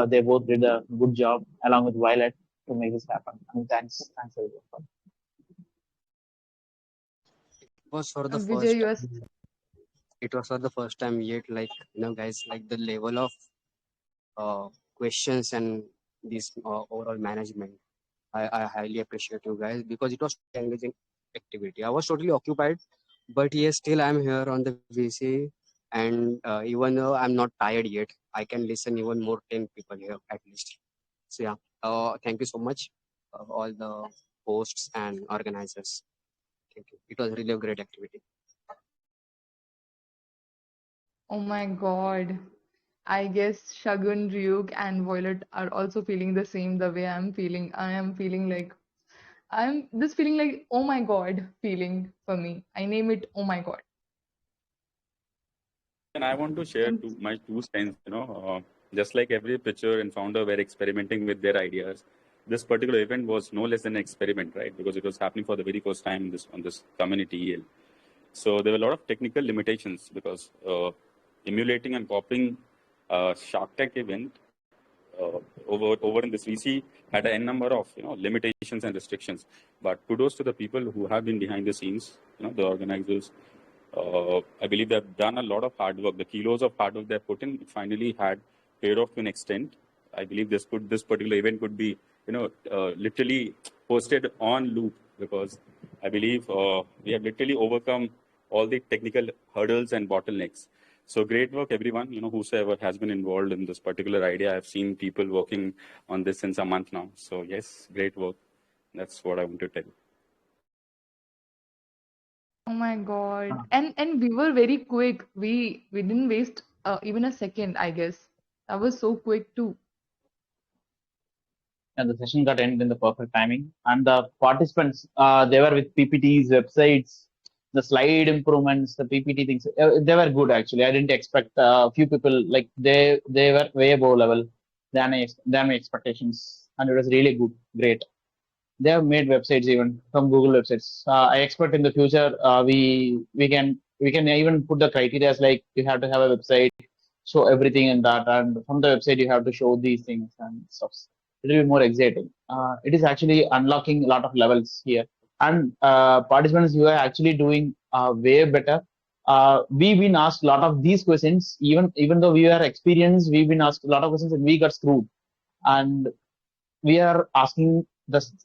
they both did a good job along with Violet to make this happen. And thanks everyone. Was for the Vijay, first you are. time. It was for the first time yet, like, guys, like the level of questions and this overall management. I highly appreciate you guys because it was engaging activity. I was totally occupied, but yes, still I'm here on the VC, and even though I'm not tired yet, I can listen even more 10 people here at least. So yeah, thank you so much, all the hosts and organizers. Thank you. It was really a great activity. Oh my God. I guess Shagun, Ryuk, and Violet are also feeling the same the way I'm feeling. I am feeling like I'm this feeling like oh my God feeling for me. I name it oh my God. And I want to share my 2 cents. Just like every pitcher and founder were experimenting with their ideas, this particular event was no less than an experiment, right? Because it was happening for the very first time on this community EL. So there were a lot of technical limitations because emulating and copying Shark Tank event over in this VC had an n number of limitations and restrictions. But kudos to the people who have been behind the scenes, the organizers. I believe they've done a lot of hard work. The kilos of hard work they put in finally had paid off to an extent. I believe this particular event could be literally posted on loop because I believe we have literally overcome all the technical hurdles and bottlenecks. So great work, everyone. Whosoever has been involved in this particular idea. I've seen people working on this since a month now. So yes, great work. That's what I want to tell. Oh my God. And we were very quick. We didn't waste even a second, I guess. That was so quick too. And the session got ended in the perfect timing. And the participants, they were with PPTs, websites, the slide improvements, the PPT things. They were good actually. I didn't expect a few people like they were way above level than my expectations, and it was really good, great. They have made websites even from Google websites. I expect in the future we can even put the criteria as like you have to have a website, show everything in that, and from the website you have to show these things and stuff. It will be more exciting. It is actually unlocking a lot of levels here, and participants you are actually doing way better. We've been asked a lot of these questions, even though we are experienced, we've been asked a lot of questions and we got screwed. And we are asking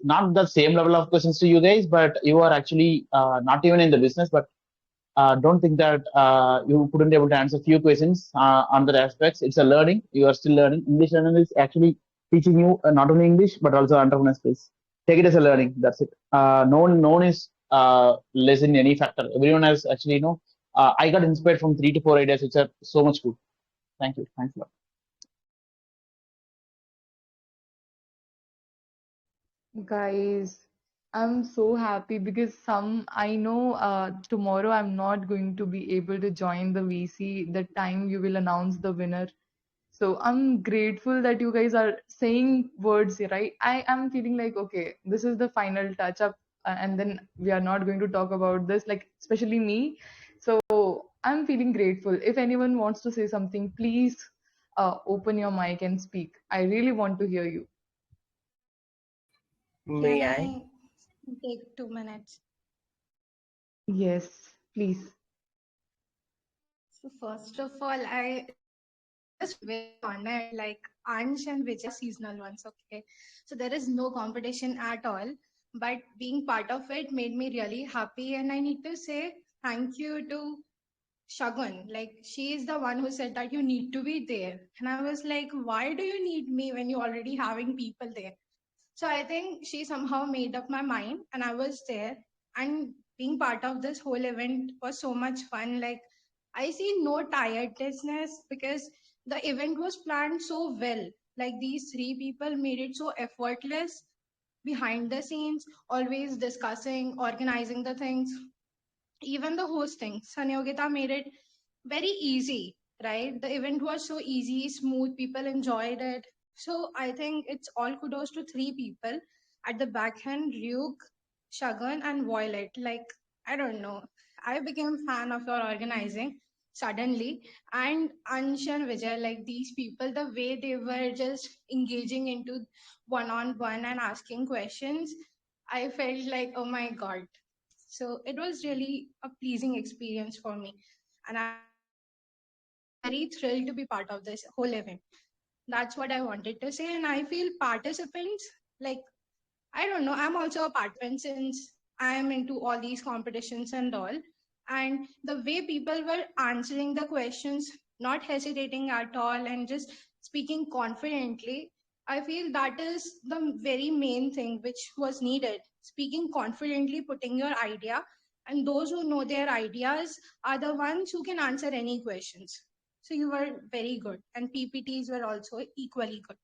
not the same level of questions to you guys, but you are actually not even in the business, but don't think that you couldn't be able to answer few questions on the aspects. It's a learning. You are still learning. English learning is actually teaching you not only English but also entrepreneur skills. Take it as a learning. That's it. No one is less in any factor. Everyone has actually I got inspired from 3 to 4 ideas, which are so much good. Thank you. Thanks a lot. Guys, I'm so happy because I know tomorrow I'm not going to be able to join the VC the time you will announce the winner. So I'm grateful that you guys are saying words, right? I am feeling like, okay, this is the final touch up, and then we are not going to talk about this, like, especially me. So I'm feeling grateful. If anyone wants to say something, please open your mic and speak. I really want to hear you. May Can I? I take 2 minutes? Yes, please. So first of all, I just very honored, like Ansh and Vijay seasonal ones. Okay, so there is no competition at all, but being part of it made me really happy, and I need to say thank you to Shagun. Like she is the one who said that you need to be there, and I was like, why do you need me when you're already having people there? So I think she somehow made up my mind, and I was there. And being part of this whole event was so much fun. Like I see no tiredness because the event was planned so well. Like these three people made it so effortless behind the scenes, always discussing, organizing the things, even the hosting. Sanyogita made it very easy, right? The event was so easy, smooth, people enjoyed it. So I think it's all kudos to three people at the back end, Ryuk, Shagun, and Violet. Like, I don't know. I became fan of your organizing suddenly. And Ansh and Vijay, like these people, the way they were just engaging into one-on-one and asking questions, I felt like, oh my God. So it was really a pleasing experience for me. And I'm very thrilled to be part of this whole event. That's what I wanted to say. And I feel participants, like, I don't know, I'm also a participant since I am into all these competitions and all. And the way people were answering the questions, not hesitating at all, and just speaking confidently, I feel that is the very main thing which was needed. Speaking confidently, putting your idea, and those who know their ideas are the ones who can answer any questions. So you were very good, and PPTs were also equally good.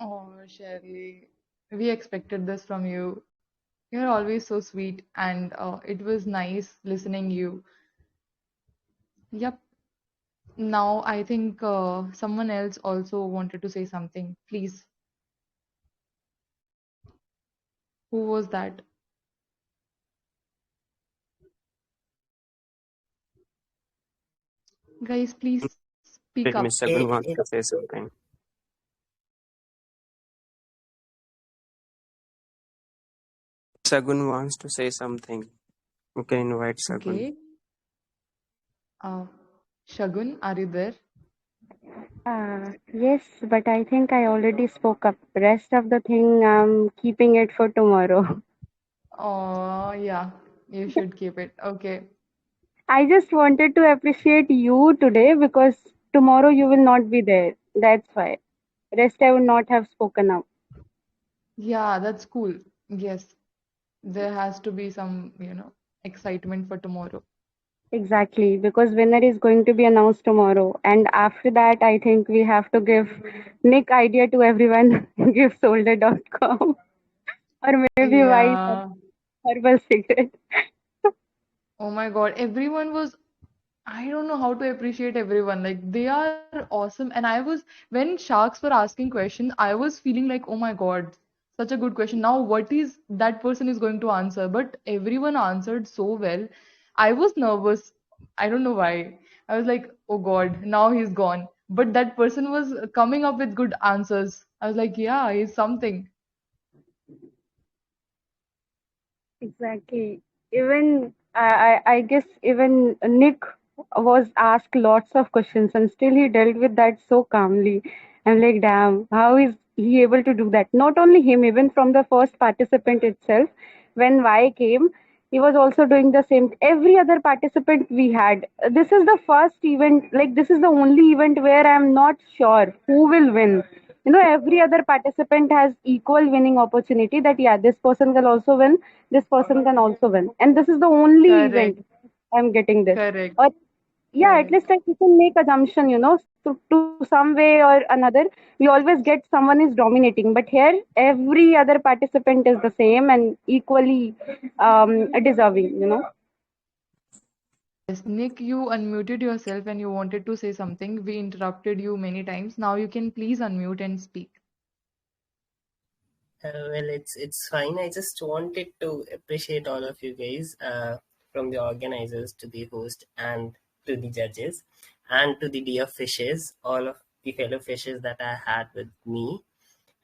Oh, Shirley, we expected this from you. You're always so sweet, and it was nice listening you. Yep. Now I think someone else also wanted to say something. Please, who was that? Guys, please speak Let up. Mr. Gun wants to say something. Sagun wants to say something. You can invite Sagun. Okay. Uh, Shagun, are you there? Yes, but I think I already spoke up. Rest of the thing, I'm keeping it for tomorrow. Oh, yeah, you should keep it. Okay. I just wanted to appreciate you today because tomorrow you will not be there. That's why. Rest I would not have spoken up. Yeah, that's cool. Yes, there has to be some, excitement for tomorrow. Exactly, because winner is going to be announced tomorrow. And after that, I think we have to give Nick idea to everyone, give solder.com or maybe buy Yeah. herbal cigarette. Oh my God, everyone was, I don't know how to appreciate everyone. Like they are awesome. And when sharks were asking questions, I was feeling like, oh my God, such a good question. Now, what is that person is going to answer? But everyone answered so well. I was nervous. I don't know why. I was like, oh God, now he's gone. But that person was coming up with good answers. I was like, yeah, he's something. Exactly. Even I guess even Nick was asked lots of questions and still he dealt with that so calmly. I'm like, damn, how is he able to do that? Not only him, even from the first participant itself, when Y came, he was also doing the same. Every other participant we had. This is the first event, like this is the only event where I'm not sure who will win. Every other participant has equal winning opportunity that yeah, this person will also win, this person can also win, and this is the only Correct, event I'm getting this. correct, Or yeah, at correct. least like we can make assumption, to some way or another we always get someone is dominating, but here every other participant is the same and equally deserving. Yes, Nick, you unmuted yourself and you wanted to say something. We interrupted you many times. Now you can please unmute and speak. Well, it's fine. I just wanted to appreciate all of you guys, from the organizers to the host and to the judges and to the dear fishes, all of the fellow fishes that I had with me,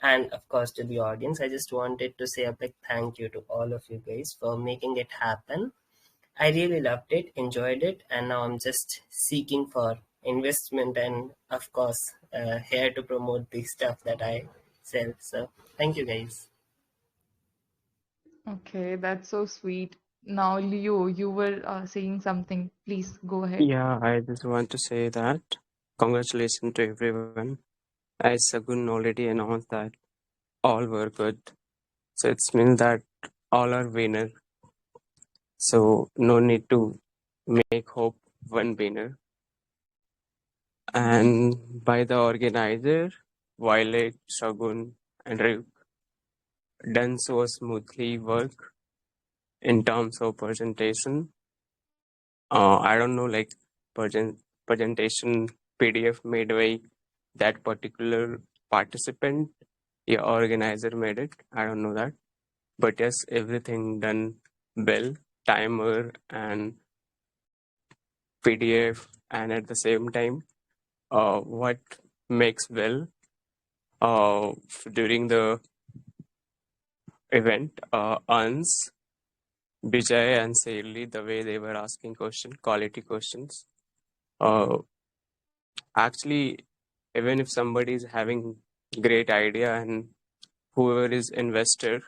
and of course to the audience. I just wanted to say a big thank you to all of you guys for making it happen. I really loved it, enjoyed it, and now I'm just seeking for investment and of course here to promote the stuff that I sell. So thank you guys. Okay, that's so sweet. Now, Leo, you were saying something. Please go ahead. Yeah, I just want to say that congratulations to everyone. As Sagun already announced that all were good. So it means that all are winner. So no need to make hope one winner. And by the organizer, Violet, Shagun, and Ryuk done so smoothly work in terms of presentation. I don't know, like presentation PDF made by that particular participant. Yeah, organizer made it. I don't know that, but yes, everything done well. Timer and PDF, and at the same time, what makes well during the event earns Vijay and Saili the way they were asking quality questions. Uh, Actually, even if somebody is having great idea and whoever is investor,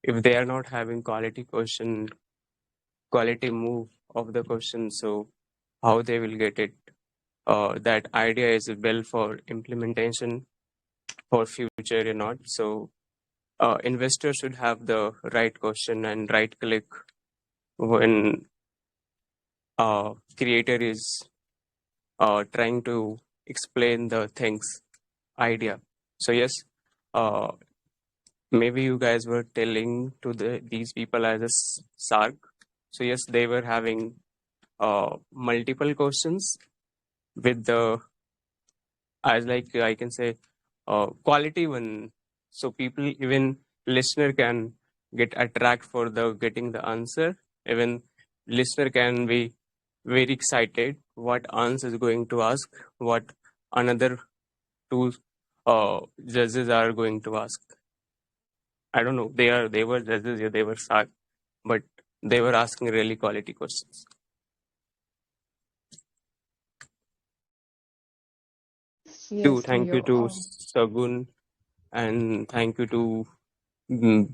if they are not having quality question, quality move of the question, so how they will get it? That idea is well for implementation for future or not. So investors should have the right question and right click when creator is trying to explain the things idea. So yes, uh, maybe you guys were telling to these people as a sark. So yes, they were having multiple questions with the, as like I can say, quality one. So people, even listener can get attract for the getting the answer. Even listener can be very excited what answer is going to ask, what another two judges are going to ask. I don't know. They were judges, yeah, they were sark, but they were asking really quality questions. Yes, Thank you Leo. to Sagun, and thank you to mm,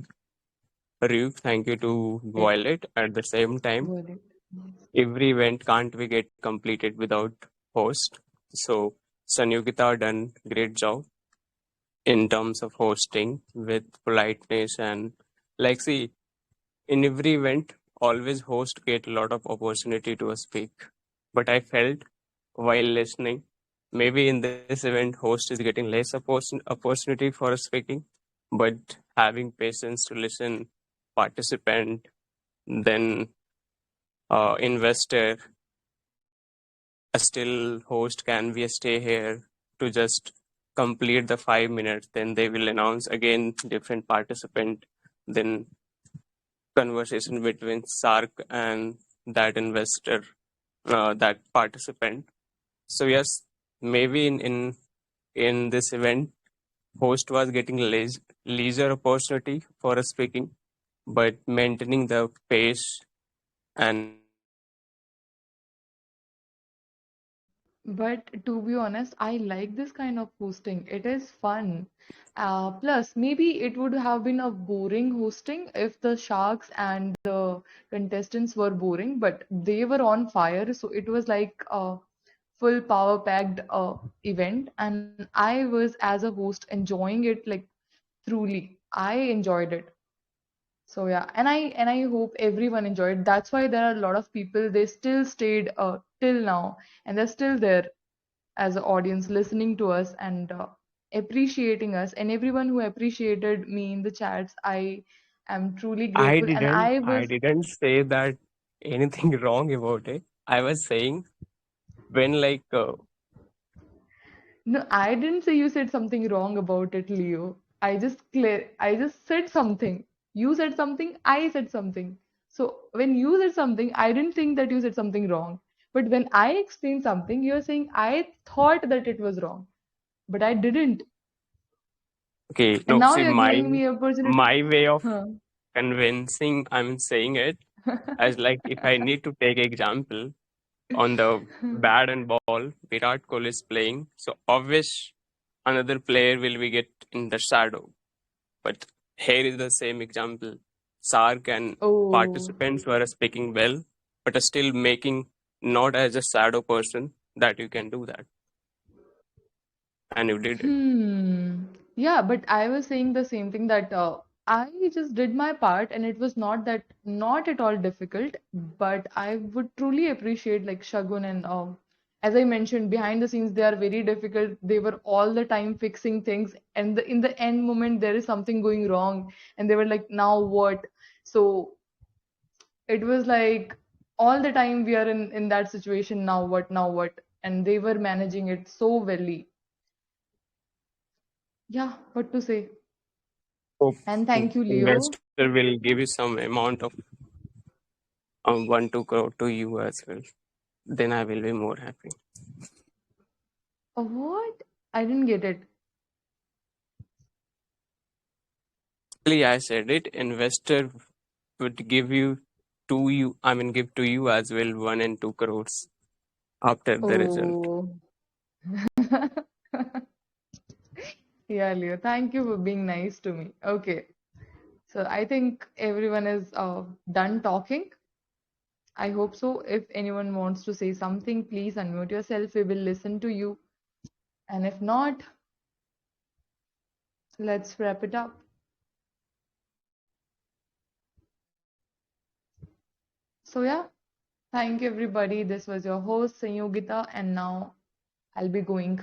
Ryuk, thank you to It Violet. At the same time, would it? every event can't be get completed without host. So Sanyogita done great job in terms of hosting with politeness and like see in every event always host get a lot of opportunity to speak. But I felt while listening, maybe in this event host is getting less opportunity for speaking, but having patience to listen participant, then investor, a still host can be a stay here to just complete the 5 minutes. Then they will announce again different participant. Then conversation between Sark and that investor, that participant. So yes, maybe in this event, host was getting leisure opportunity for speaking, but maintaining the pace and But to be honest, I like this kind of hosting. It is fun. Plus, maybe it would have been a boring hosting if the sharks and the contestants were boring, but they were on fire. So it was like a full power packed event. And I was, as a host, enjoying it like truly. I enjoyed it. So yeah, and I hope everyone enjoyed. That's why there are a lot of people, they still stayed till now, and they're still there as an audience listening to us and appreciating us. And everyone who appreciated me in the chats, I am truly I grateful. And didn't I I was didn't say that anything wrong about it. I was saying when like no, I didn't say you said something wrong about it, Leo. I just said something. You said something, I said something. So when you said something, I didn't think that you said something wrong. But when I explained something, you're saying I thought that it was wrong, but I didn't. okay, And no, now see you're giving me opportunity. my way of Huh. convincing, I'm saying it as like if I need to take example on the bat and ball, Virat Kohli is playing, so obvious another player will be get in the shadow. But here is the same example. Sark and Oh. participants were speaking well, but are still making not as a shadow person that you can do that. And you did it. Yeah, but I was saying the same thing that I just did my part and it was not at all difficult, but I would truly appreciate like Shagun and as I mentioned, behind the scenes they are very difficult. They were all the time fixing things and in the end moment there is something going wrong and they were like, now what? So it was like all the time we are in that situation, now what, now what? And they were managing it so well. Yeah, what to say? Hope And thank you, Leo. investor will give you some amount of 1-2 crore to you as well. Then I will be more happy. What? I didn't get it. Actually, I said it. Investor would give you give to you as well 1 and 2 crores after the result. Oh, Yeah, Leo, thank you for being nice to me. Okay, so I think everyone is done talking. I hope so. If anyone wants to say something, please unmute yourself. We will listen to you. And if not, let's wrap it up. So yeah, thank you everybody. This was your host Sanyogita, and now I'll be going.